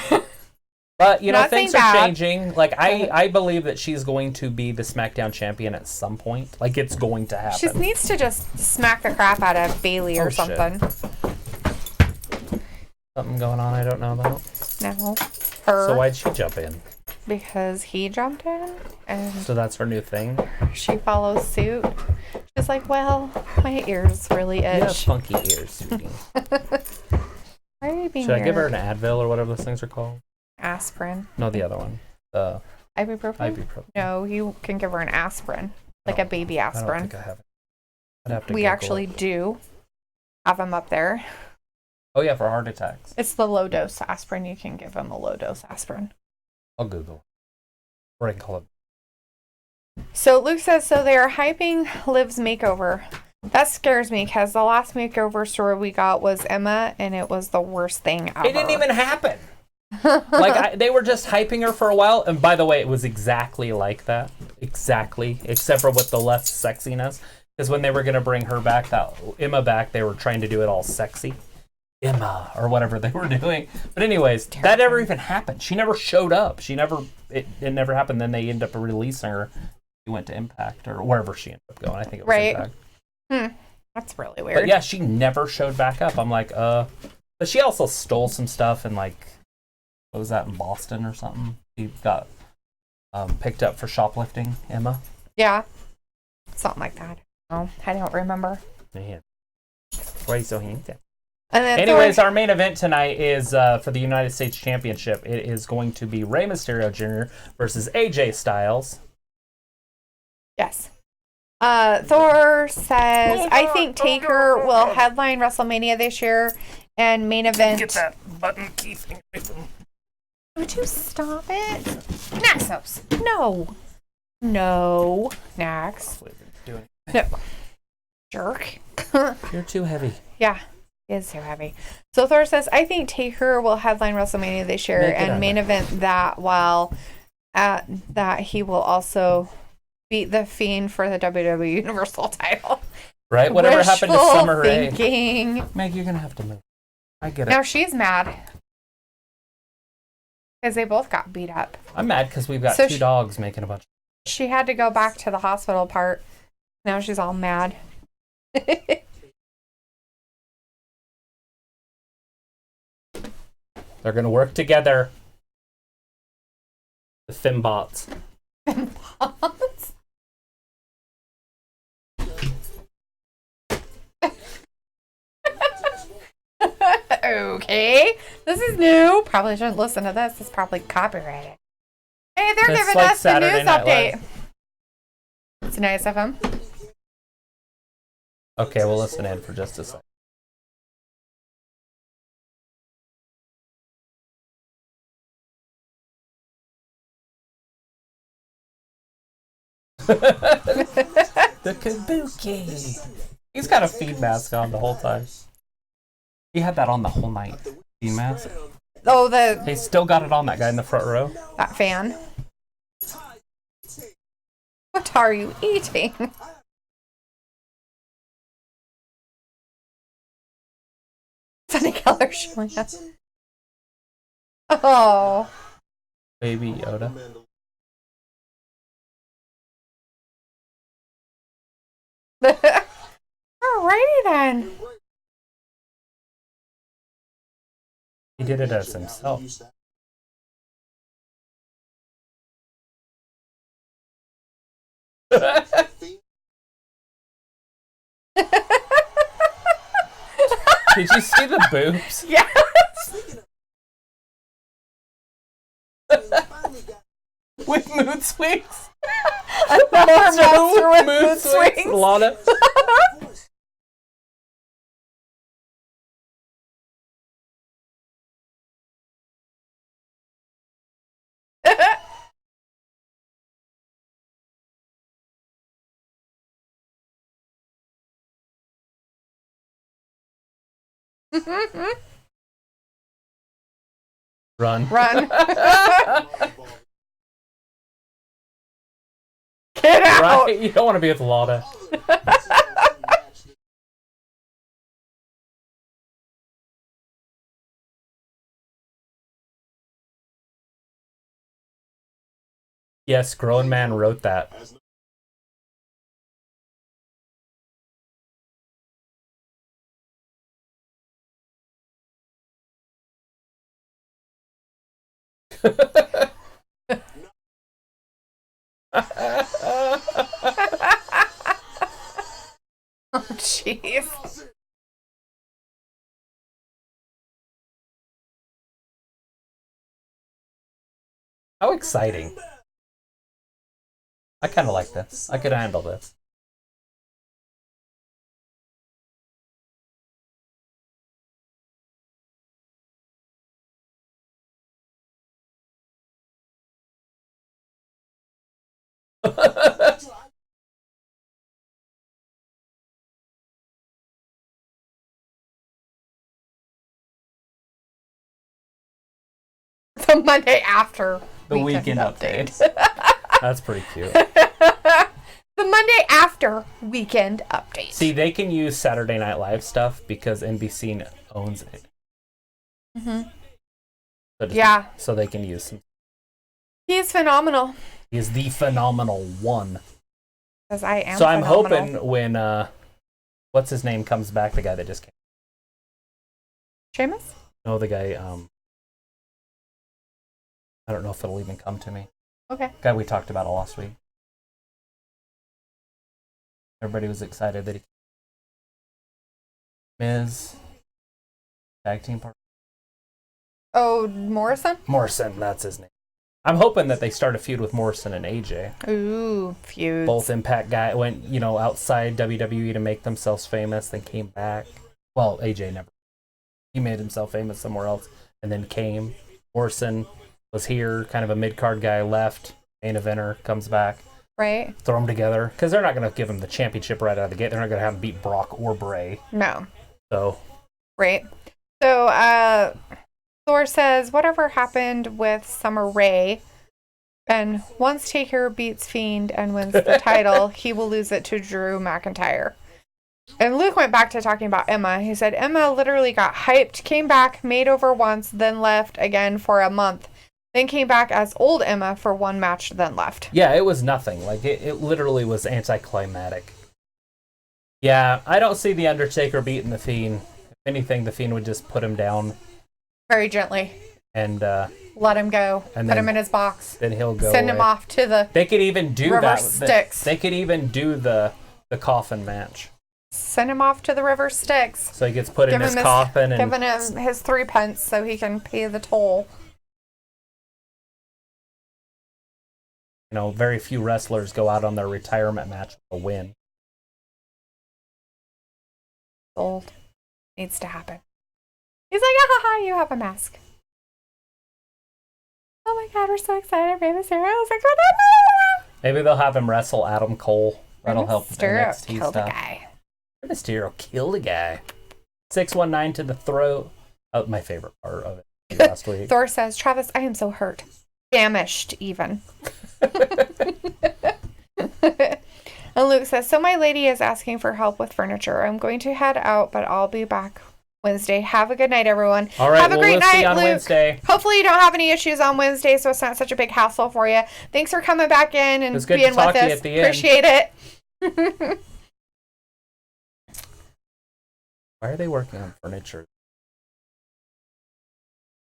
But, Not things saying are bad. changing. Like, I believe that she's going to be the SmackDown champion at some point. Like, it's going to happen. She needs to just smack the crap out of Bailey or something. Something going on I don't know about. No. Her. So why'd she jump in? Because he jumped in, and So that's her new thing? she follows suit. She's like, well, my ears really You have itch. funky ears, sweetie. Why are you being Should I give her weird? an Advil or whatever those things are called? Aspirin. No, the other one. The Ibuprofen? ibuprofen. No, you can give her an aspirin. Like a baby I don't aspirin. think I have it. I'd have to We Google actually it. do have them up there. Oh, yeah, for heart attacks. It's the low dose aspirin. You can give them a low dose aspirin. I'll Google. Or I can call it. So Luke says, so they are hyping Liv's makeover. That scares me because the last makeover story we got was Emma, and it was the worst thing ever. It didn't even happen. They were just hyping her for a while. And by the way, it was exactly like that. Exactly. Except for with the less sexiness. Because when they were going to bring her back, Emma back, they were trying to do it all sexy. Emma, or whatever they were doing. But anyways, that never even happened. She never showed up. It never happened. Then they ended up releasing her. She went to Impact or wherever she ended up going. I think it was Impact. That's really weird. But yeah, she never showed back up. I'm like, But she also stole some stuff and what was that, in Boston or something? She got picked up for shoplifting, Emma. Yeah. Something like that. Oh, I don't remember. Man. Why are you so handsome? And then Anyways, our main event tonight is for the United States Championship. It is going to be Rey Mysterio Jr. versus AJ Styles. Yes. Thor says, I think Taker will headline WrestleMania this year and main event. Get that button key thing. Would you stop it? Naxos. No. No. Nax. No. Jerk. You're too heavy. Yeah. It is so heavy. So Thor says, I think Taker will headline WrestleMania this year and main event that, while at that he will also beat the Fiend for the WWE Universal title. Right? Whatever happened to Summer Rae? Thinking. Meg, you're going to have to move. I get it. Now she's mad. Because they both got beat up. I'm mad because we've got So two dogs making a bunch. She had to go back to the hospital part. Now she's all mad. They're going to work together. The Fembots. Fembots? Okay. This is new. Probably shouldn't listen to this. It's probably copyrighted. Hey, they're It's giving like us the Saturday news Night update. Live. It's nice of them. Okay, we'll listen in for just a second. The Kabuki. He's got a feed mask on the whole time. He had that on the whole night. Feed mask. Oh, He still got it on, that guy in the front row. that fan. What are you eating? Sunny color showing up. Oh. Baby Yoda. Alrighty then. He did it as himself. Did you see the boobs? Yes. With mood swings? Another monster with mood mood swings. Lana. Run. Run. Get out. Right? You don't want to be with Lana. Yes, Grown Man wrote that. Oh, jeez. How exciting. I kind of like this. I could handle this. The Monday after The weekend update. That's pretty cute. The Monday after weekend update. See, they can use Saturday Night Live stuff because NBC owns it. Mm-hmm. So so they can use some. He's phenomenal. He is the phenomenal one. Because I am. So I'm phenomenal. hoping when what's his name comes back, the guy that just came. Seamus? No, the guy. I don't know if it'll even come to me. Okay. Guy we talked about last week. Everybody was excited that he. Miz. Tag team partner. Oh, Morrison? Morrison, that's his name. I'm hoping that they start a feud with Morrison and AJ. Ooh, feuds. Both Impact guy went, outside WWE to make themselves famous, then came back. Well, AJ never. He made himself famous somewhere else, and then came. Morrison was here, kind of a mid-card guy, left. Main eventer comes back. Right. Throw them together. Because they're not going to give him the championship right out of the gate. They're not going to have him beat Brock or Bray. No. So. Right. So, Thor says, whatever happened with Summer Rae, and once Taker beats Fiend and wins the title, he will lose it to Drew McIntyre. And Luke went back to talking about Emma. He said, Emma literally got hyped, came back, made over once, then left again for a month. then came back as old Emma for one match, then left. Yeah, it was nothing. Like, it literally was anticlimactic. Yeah, I don't see The Undertaker beating The Fiend. If anything, The Fiend would just put him down. Very gently. And let him go. And put him in his box. Then he'll go Send him off to the They could even do river that. Styx. They could even do the coffin match. Send him off to the river Styx. So he gets put in his coffin. Giving him his 3 pence so he can pay the toll. You know, very few wrestlers go out on their retirement match with a win. Old. Needs to happen. He's like, ah, ha, ha, you have a mask. Oh my God, we're so excited. Rey Mysterio's like, maybe they'll have him wrestle Adam Cole. That'll help NXT killed stuff. The guy. Mysterio killed a guy. 619 to the throat. Oh, my favorite part of it last week. Thor says, Travis, I am so hurt. Famished, even. And Luke says, so my lady is asking for help with furniture. I'm going to head out, but I'll be back Wednesday. Have a good night, everyone. All right, have a great night, see you on Luke. Wednesday. Hopefully you don't have any issues on Wednesday, so it's not such a big hassle for you. Thanks for coming back in and being with us. At the Appreciate end. it. Why are they working on furniture?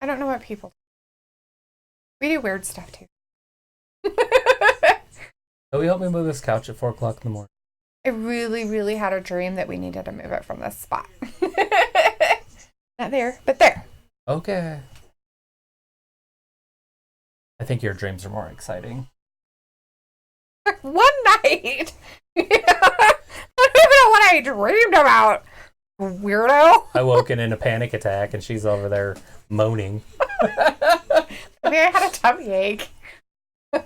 I don't know what people do. We do weird stuff too. Will you help me move this couch at 4 o'clock in the morning? I really, really had a dream that we needed to move it from this spot. Not there, but there. Okay. I think your dreams are more exciting. One night. I don't even know what I dreamed about. Weirdo. I woke in a panic attack and she's over there moaning. Maybe I had a tummy ache.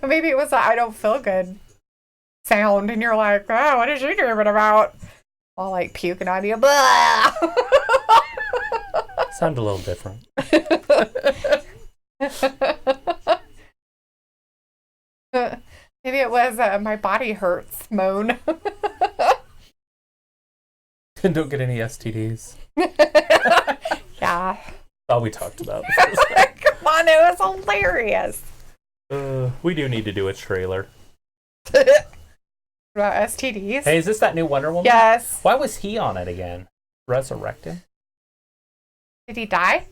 Maybe it was a I don't feel good sound, and you're like, oh, what is she dreaming about? All like puking on you. Sound a little different. Maybe it was my body hurts moan. Don't get any STDs. Yeah. All we talked about. Come on, it was hilarious. We do need to do a trailer. About STDs? Hey, is this that new Wonder Woman? Yes. Why was he on it again? Resurrected? Did he die?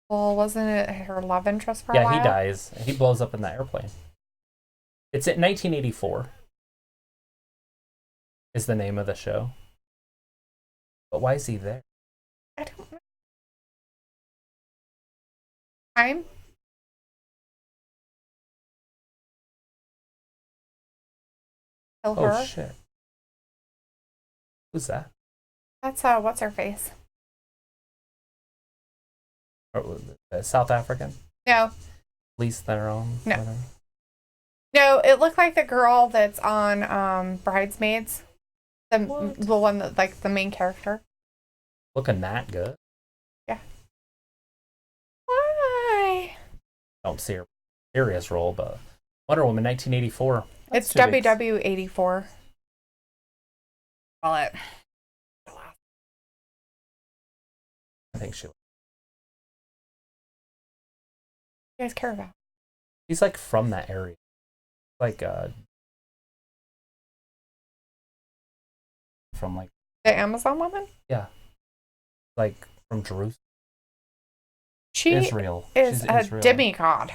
Well, wasn't it her love interest for a while? Yeah, he dies. He blows up in the airplane. It's at 1984. Is the name of the show. But why is he there? I don't know. Time? Kill her? Oh, shit. Who's that? That's, what's her face? South African? No. Lise Theron? No. Whatever. No, it looked like the girl that's on Bridesmaids. The one that, like, the main character. Looking that good? Yeah. Why? Don't see her serious role, but Wonder Woman 1984. It's WW84. Call it. I think she. You guys care about? He's like from that area. Like from like The Amazon woman? Yeah. Like from Jerusalem. She Israel. is She's a Israel. demigod.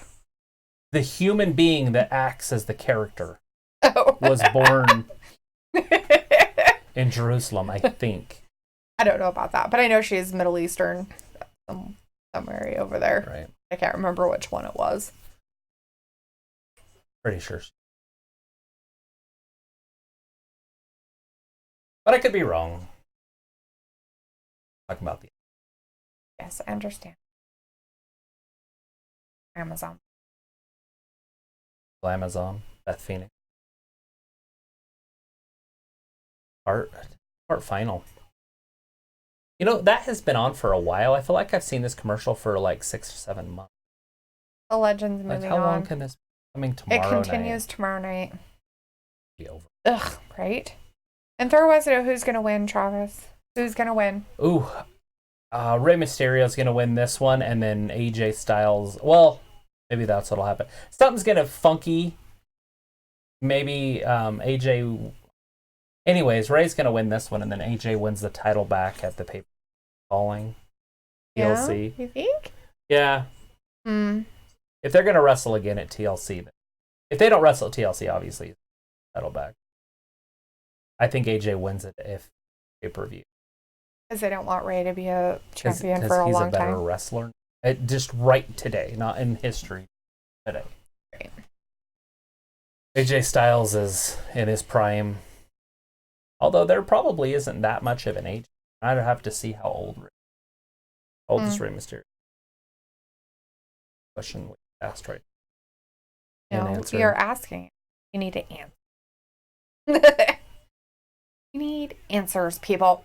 The human being that acts as the character Oh. was born in Jerusalem, I think. I don't know about that, but I know she's Middle Eastern. Some area over there. Right. I can't remember which one it was. Pretty sure. But I could be wrong. Talking about the Yes, I understand. Amazon. Amazon, Beth Phoenix. Part final. You know, that has been on for a while. I feel like I've seen this commercial for like 6 or 7 months. The Legends Like, moving how on. long can this be coming tomorrow It continues tomorrow night. Be over. Ugh, right? And Thor wants to know who's going to win, Travis. Who's going to win? Ooh, Rey Mysterio is going to win this one, and then AJ Styles. Well, maybe that's what'll happen. Something's going to funky. Maybe AJ. Anyways, Rey's going to win this one, and then AJ wins the title back at the paper falling. TLC. You think? Yeah. If they're going to wrestle again at TLC, if they don't wrestle at TLC, obviously, title back. I think AJ wins it if pay-per-view. Because they don't want Rey to be a champion for a long time. He's a better wrestler. Just right today, not in history. Today. Right. AJ Styles is in his prime. Although there probably isn't that much of an age. I'd have to see how old is Rey Mysterio. Question we asked right. No, you're asking. You need to answer. You need answers, people.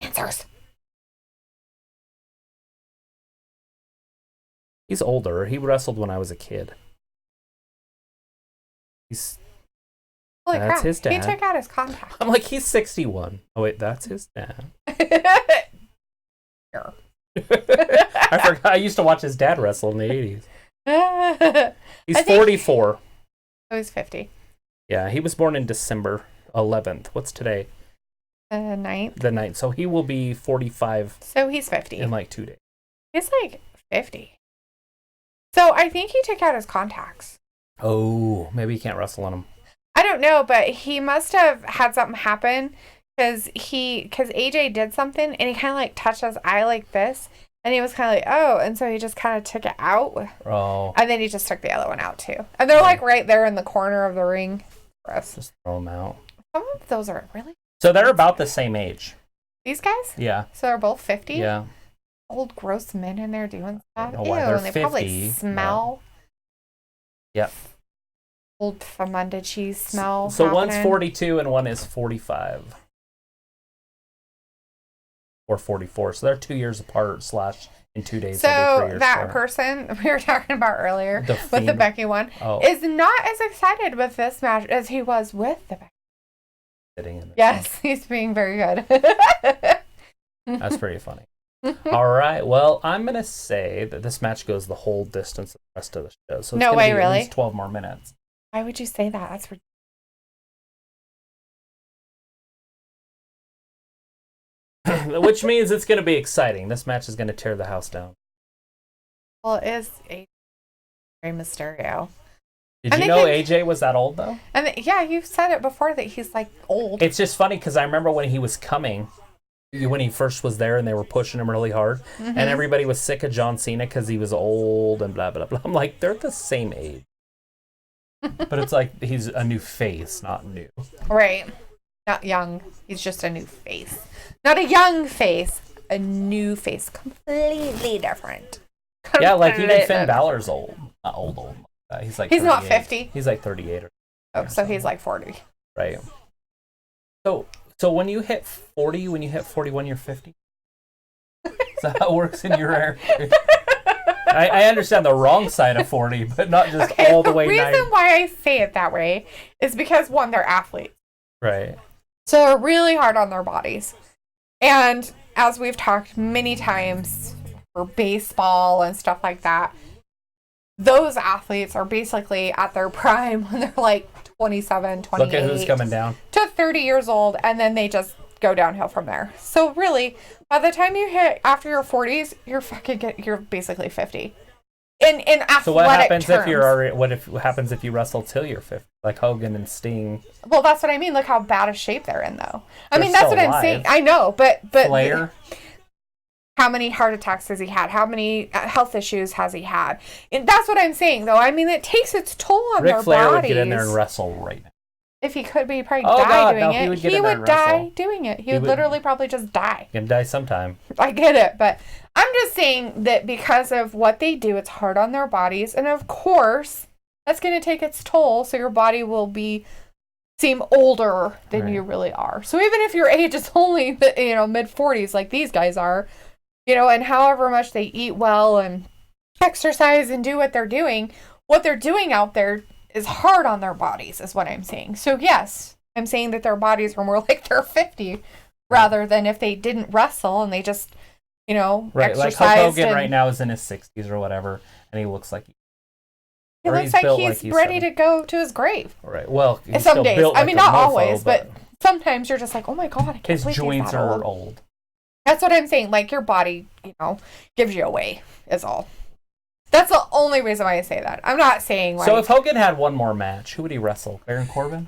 Answers. He's older. He wrestled when I was a kid. Holy that's crap. His dad. He took out his contact. I'm like, he's 61. Oh wait, that's his dad. Sure. I forgot. I used to watch his dad wrestle in the 80s. He's 44. Oh, he's 50. Yeah, he was born in December 11th. What's today? The 9th. The 9th. So he will be 45. So he's 50. In like 2 days. He's like 50. So I think he took out his contacts. Oh, maybe he can't wrestle on them. I don't know, but he must have had something happen because AJ did something and he kind of like touched his eye like this. And he was kind of like, oh, and so he just kind of took it out. Oh. And then he just took the other one out too. And they're like right there in the corner of the ring. Just throw them out. Some of those are really... So they're about the same age. These guys? Yeah. So they're both 50? Yeah. Old gross men in there doing stuff. Ew, and they 50, probably smell. Yep. Old Famunda cheese smell. So happening. one's 42 and one is 45. Or 44. So they're 2 years apart / in 2 days. So that person we were talking about earlier with the Becky one is not as excited with this match as he was with the Becky. Sitting in yes, he's being very good. That's pretty funny. All right. Well, I'm going to say that this match goes the whole distance of the rest of the show. So it's no way, be really? At least 12 more minutes. Why would you say that? That's ridiculous. Which means it's going to be exciting. This match is going to tear the house down. Well, it is a Rey Mysterio. Did you know AJ was that old, though? And yeah, you said it before that he's like old. It's just funny because I remember when he was coming, when he first was there and they were pushing him really hard, and everybody was sick of John Cena because he was old and blah, blah, blah. I'm like, they're the same age. But it's like he's a new face, not new. Right. Not young. He's just a new face. Not a young face. A new face. Completely different. Yeah, like even Finn Balor's old. Not old. He's like he's not 50. He's like 38 or so he's like 40. Right. So when you hit 40, when you hit 41, you're 50? Is that how it works in your area? I understand the wrong side of 40, but not just all the way 90. The reason why I say it that way is because, one, they're athletes. Right. So they're really hard on their bodies. And as we've talked many times for baseball and stuff like that, those athletes are basically at their prime when they're like 27, 28. Look at who's coming down. To 30 years old, and then they just go downhill from there. So really, by the time you hit after your 40s, you're basically 50. In athletic So what happens terms. if you're already? What happens if you wrestle till you're 50, like Hogan and Sting? Well, that's what I mean. Look how bad a shape they're in, though. I They're mean, that's still what I'm saying. I know, but Flair. How many heart attacks has he had? How many health issues has he had? And that's what I'm saying, though. I mean, it takes its toll on their bodies. Ric Flair would get in there and wrestle right now. If he could, but he'd probably die doing it. He would die doing it. He would literally probably just die. He can die sometime. I get it, but I'm just saying that because of what they do, it's hard on their bodies, and of course, that's going to take its toll. So your body will seem older than you really are. So even if your age is only mid 40s, like these guys are, and however much they eat well and exercise and do what they're doing out there is hard on their bodies, is what I'm saying. So yes, I'm saying that their bodies are more like they're 50 rather than if they didn't wrestle and they just right? Like Hulk Hogan right now is in his 60s or whatever, and he looks like he looks like he's ready to go to his grave. Right. Well, some days. I mean, not always, but sometimes you're just like, oh my God, I can't believe his joints are old. That's what I'm saying. Like, your body, gives you away, is all. That's the only reason why I say that. I'm not saying So if Hogan had one more match, who would he wrestle? Baron Corbin?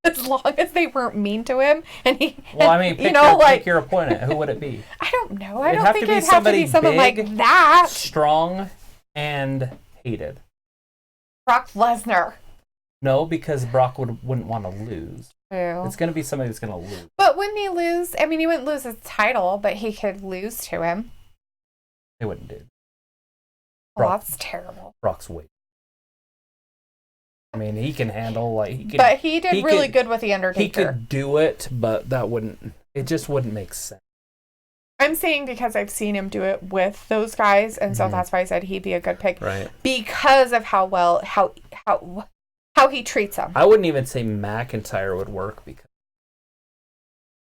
As long as they weren't mean to him, and he. Well, I mean, pick your opponent. Who would it be? I don't know. I don't think it'd have to be someone big, like that. Strong and hated. Brock Lesnar. No, because Brock wouldn't want to lose. Ew. It's going to be somebody who's going to lose. But wouldn't he lose? I mean, he wouldn't lose his title, but he could lose to him. They wouldn't do. That's terrible. Brock's weak. I mean, he can handle But he did really good with the Undertaker. He could do it, but it just wouldn't make sense. I'm saying because I've seen him do it with those guys, and so that's why I said he'd be a good pick. Right. Because of how he treats them. I wouldn't even say McIntyre would work because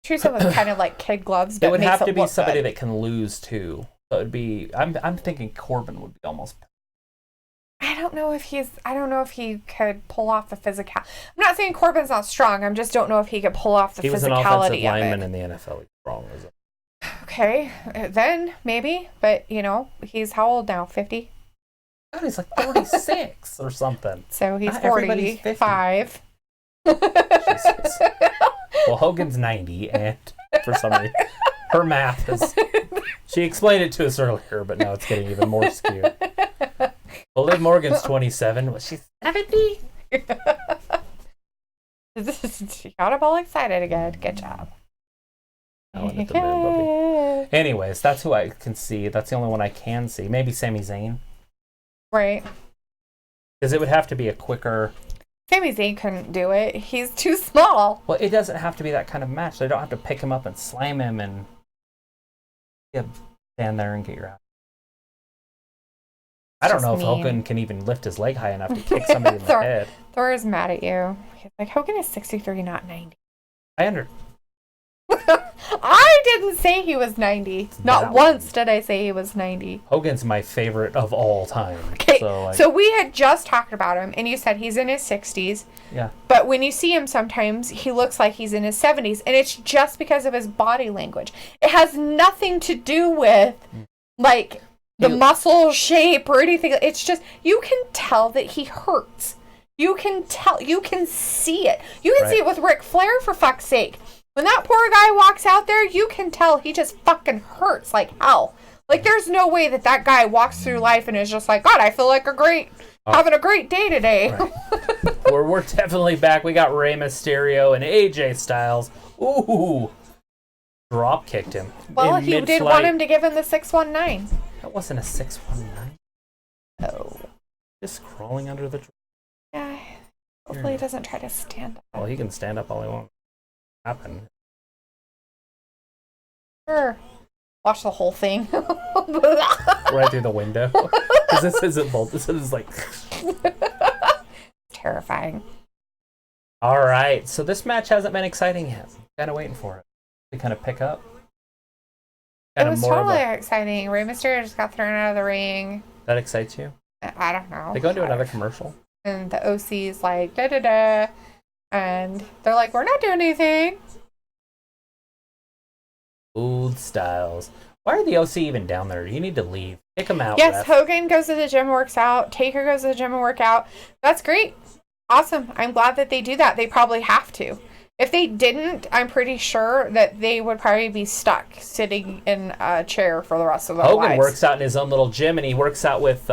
treats them with kind of like kid gloves. But it would have to be somebody that can lose too. So it'd be. I'm thinking Corbin would be almost. I don't know if he could pull off the physical. I'm not saying Corbin's not strong. I just don't know if he could pull off the physicality of it. He was an offensive lineman in the NFL. He's strong as it. Okay, then maybe, but he's how old now? 50? God, he's like 36 or something. So he's 45. Well, Hogan's 90, and for some reason, her math is. She explained it to us earlier, but now it's getting even more skewed. Well, Liv Morgan's 27. Was she 70? She got up all excited again. Good job. Anyways, that's who I can see. That's the only one I can see. Maybe Sami Zayn. Right. Because it would have to be a quicker. Sami Zayn couldn't do it. He's too small. Well, it doesn't have to be that kind of match. They don't have to pick him up and slam him and stand there and get your ass. I don't know if Hogan can even lift his leg high enough to kick somebody in the head. Thor is mad at you. He's like, Hogan is 63, not 90. I didn't say he was 90. Not once did I say he was 90. Hogan's my favorite of all time. Okay, so we had just talked about him, and you said he's in his 60s. Yeah. But when you see him sometimes, he looks like he's in his 70s, and it's just because of his body language. It has nothing to do with, the muscle shape or anything. It's just, you can tell that he hurts. You can tell. You can see it. You can see it with Ric Flair, for fuck's sake. When that poor guy walks out there, you can tell he just fucking hurts like hell. Like, there's no way that guy walks through life and is just like, God, I feel like having a great day today. Right. We're definitely back. We got Rey Mysterio and AJ Styles. Ooh. Drop kicked him. Well, he did want him to give him the 619. That wasn't a 619. Oh. Just crawling under the... Yeah. Hopefully he doesn't try to stand up. Well, he can stand up all he wants. Happen. Sure. Watch the whole thing. Right through the window. Because this isn't both. This is like... Terrifying. All right. So this match hasn't been exciting yet. Kind of waiting for it to kind of pick up. It was totally exciting. Rey Mysterio just got thrown out of the ring. That excites you? I don't know. They go into another commercial. And the OC's like, da-da-da. And they're like, we're not doing anything. Old Styles. Why are the OC even down there? You need to leave. Kick them out. Yes, ref. Hogan goes to the gym and works out. Taker goes to the gym and work out. That's great. Awesome. I'm glad that they do that. They probably have to. If they didn't, I'm pretty sure that they would probably be stuck sitting in a chair for the rest of their lives. Hogan works out in his own little gym, and he works out with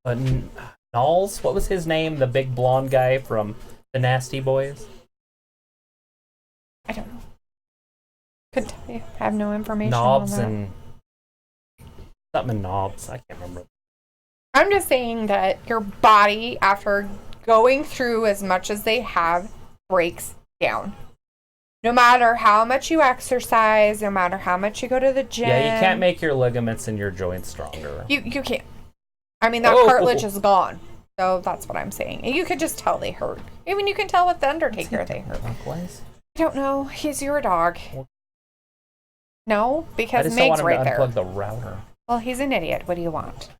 Knowles. What was his name? The big blonde guy from the Nasty Boys? I don't know. Couldn't tell you. I have no information Knobs on that. and... Something in Knobs. I can't remember. I'm just saying that your body, after going through as much as they have, breaks down. No matter how much you exercise, no matter how much you go to the gym. Yeah, you can't make your ligaments and your joints stronger. You can't. I mean, that cartilage is gone. So that's what I'm saying. And you could just tell they hurt. I mean, you can tell with the Undertaker they hurt. I don't know. He's your dog. No, I because just don't want Meg's him right to there. unplug the router. Well, he's an idiot. What do you want?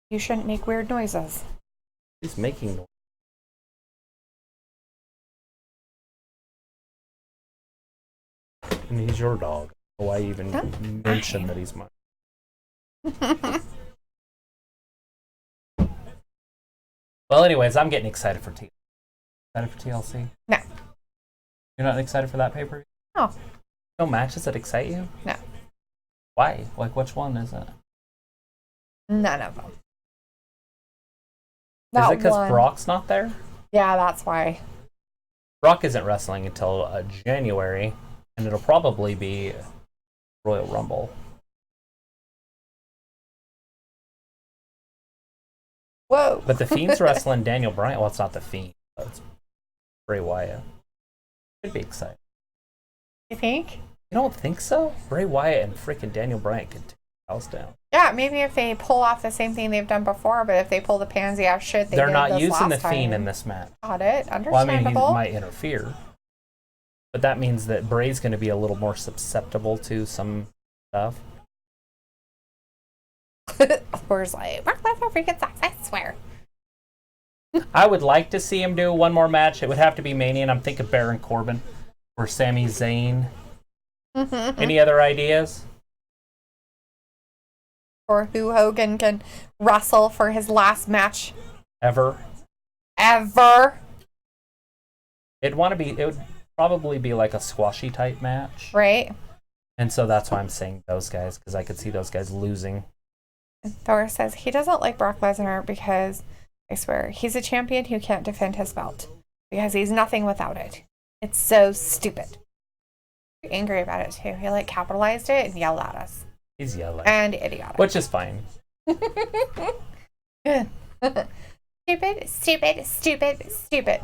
You shouldn't make weird noises. He's making noise. And he's your dog. Why even mention that he's mine? Well, anyways, I'm getting excited for TLC. Excited for TLC? No. You're not excited for that paper? No. No matches that excite you? No. Why? Like, which one is it? None of them. Is it because Brock's not there? Yeah, that's why. Brock isn't wrestling until January, and it'll probably be Royal Rumble. Whoa. But the Fiend's wrestling Daniel Bryan. Well, it's not the Fiend. It's Bray Wyatt. Should be exciting. You think? You don't think so? Bray Wyatt and freaking Daniel Bryan could take the house down. Yeah, maybe if they pull off the same thing they've done before, but if they pull the pansy ass shit They're not using the Fiend in this match. Got it. Understandable. Well, I mean, he might interfere. But that means that Bray's going to be a little more susceptible to some stuff. Where's like, Brock Lesnar freaking sucks, I swear. I would like to see him do one more match. It would have to be Mania, and I'm thinking Baron Corbin or Sami Zayn. Any other ideas? Or who Hogan can wrestle for his last match Ever? It would probably be like a squashy type match. Right? And so that's why I'm saying those guys, because I could see those guys losing. And Thor says he doesn't like Brock Lesnar because, I swear, he's a champion who can't defend his belt. Because he's nothing without it. It's so stupid. He's angry about it too. He like capitalized it and yelled at us. He's yelling. And idiotic. Which is fine. Stupid.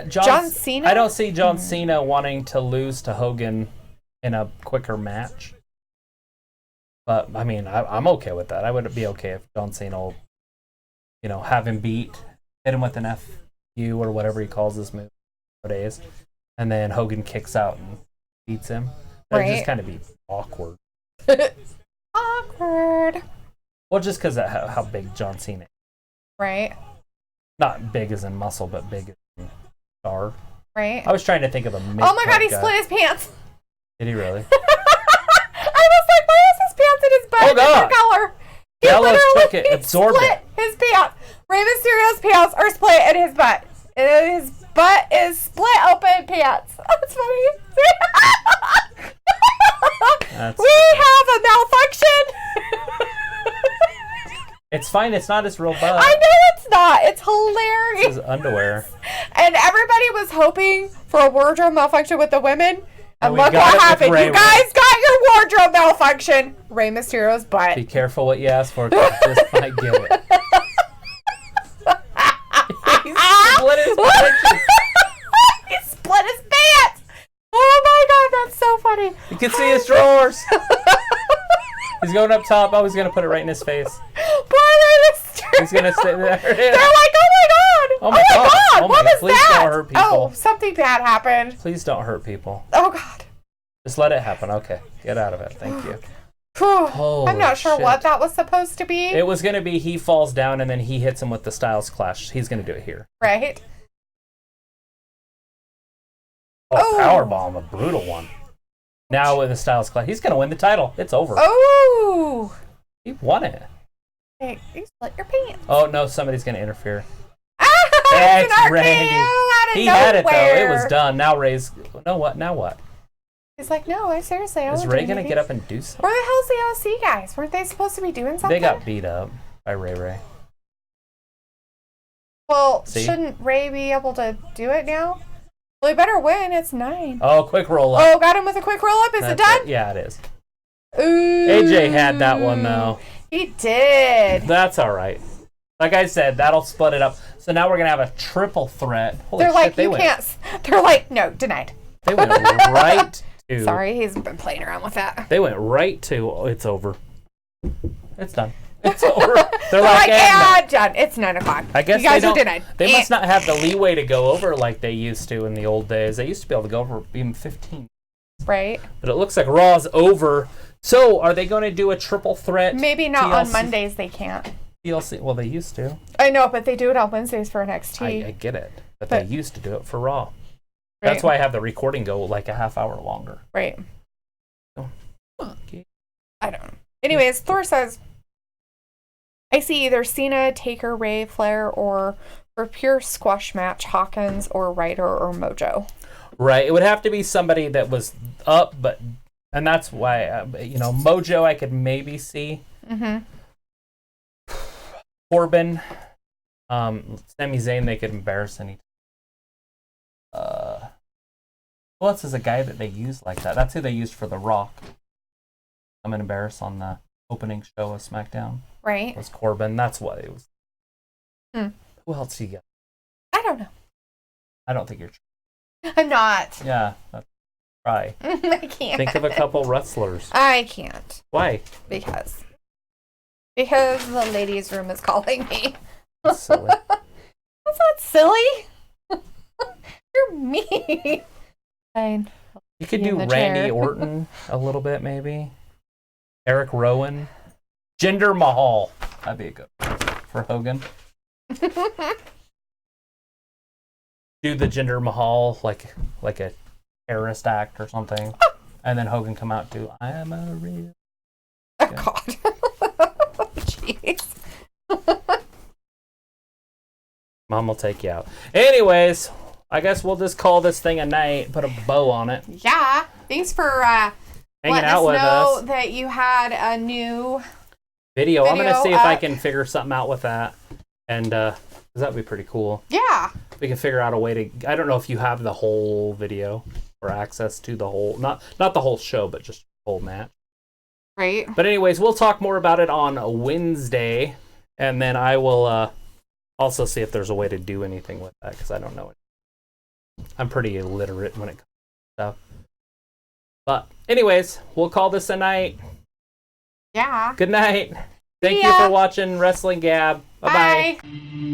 John Cena? I don't see John Cena wanting to lose to Hogan in a quicker match. But, I mean, I'm okay with that. I would be okay if John Cena will, have him hit him with an FU or whatever he calls this move nowadays. And then Hogan kicks out and beats him. That would just kind of be awkward. Awkward. Well, just because of how big John Cena is. Right. Not big as in muscle, but big as in star. Right. I was trying to think of a mid. Oh my god, he split his pants. Did he really? I was like, why is his pants in his butt a different color? He Dallas took it, absorbed split his pants. Rey Mysterio's pants are split in his butt. His butt is split open pants. That's funny. We have a malfunction. It's fine. It's not his real butt. I know it's not. It's hilarious. It's his underwear. And everybody was hoping for a wardrobe malfunction with the women. And look got what it happened. with Rey You guys got your wardrobe malfunction. Rey Mysterio's butt. Be careful what you ask for, 'cause you just might get it. He split his pants. He split his pants. Oh my god, that's so funny. You can see his drawers. He's going up top. Oh, he's going to put it right in his face. Poor Rey Mysterio. He's going to sit there. They're like, oh my god. Oh my god. Oh What was please that? don't hurt people. Oh, something bad happened. Please don't hurt people. Oh god. Just let it happen. Okay. Get out of it. Thank you. Whew. I'm not sure shit. what that was supposed to be. It was going to be he falls down and then he hits him with the Styles Clash. He's going to do it here. Right? Oh, powerbomb, a brutal one. Now with the Styles Clash, he's going to win the title. It's over. Oh. He won it. Hey, you split your pants. Oh no, somebody's going to interfere. It's an Randy. RKO out of He nowhere. had it though. It was done. Now Ray's. No, what? Now what? He's like, no, I seriously. I Is don't Ray do going to anything. get up and do something? Where the hell's the OC guys? Weren't they supposed to be doing something? They got beat up by Ray. Well, See? shouldn't Ray be able to do it now? Well, he better win. It's 9. Oh, quick roll up. Oh, got him with a quick roll up. Is it done? Yeah, it is. Ooh. AJ had that one though. He did. That's all right. Like I said, that'll split it up. So now we're gonna have a triple threat. Holy They're shit, like, they you went, can't. They're like, no, denied. They went right to. Sorry, he's been playing around with that. They went right to. Oh, it's over. It's done. It's over. They're like, no. yeah, done. It's 9 o'clock. I guess you guys they are don't. denied. They must not have the leeway to go over like they used to in the old days. They used to be able to go over even 15. Right. But it looks like Raw's over. So, are they going to do a triple threat? Maybe not TLC? on Mondays. They can't. TLC? Well, they used to. I know, but they do it on Wednesdays for NXT. I get it. But they used to do it for Raw. Right. That's why I have the recording go like a half hour longer. Right. So, okay. I don't know. Anyways, Thor says, I see either Cena, Taker, Ray, Flair, or for pure squash match, Hawkins or Ryder or Mojo. Right. It would have to be somebody that was up, and that's why, Mojo I could maybe see. Mm-hmm. Corbin, Sami Zayn, they could embarrass any. Who else is a guy that they use like that? That's who they used for The Rock. I'm going to embarrass on the opening show of SmackDown. Right. It was Corbin. That's what it was. Who else you got? I don't know. I don't think you're. I'm not. Yeah. Try. I can't. Think of a couple wrestlers. I can't. Why? Because the ladies' room is calling me. That's silly. That's not silly. You're mean. Fine. You could do Randy Orton a little bit, maybe. Eric Rowan. Jinder Mahal. That'd be a good one for Hogan. Do the Jinder Mahal like a terrorist act or something. And then Hogan come out to, I am a real... Oh, God. Jeez. Mom will take you out. Anyways, I guess we'll just call this thing a night, put a bow on it. Yeah. Thanks for hanging out with us. Let us know that you had a new video. I'm going to see if I can figure something out with that. And that would be pretty cool. Yeah. We can figure out a way to... I don't know if you have the whole video or access to the whole... Not the whole show, but just the whole match. Right. But anyways, we'll talk more about it on Wednesday. And then I will also see if there's a way to do anything with that, because I don't know it. I'm pretty illiterate when it comes to stuff. But anyways, we'll call this a night. Yeah. Good night. Thank you for watching Wrestling Gab. Bye-bye. Bye.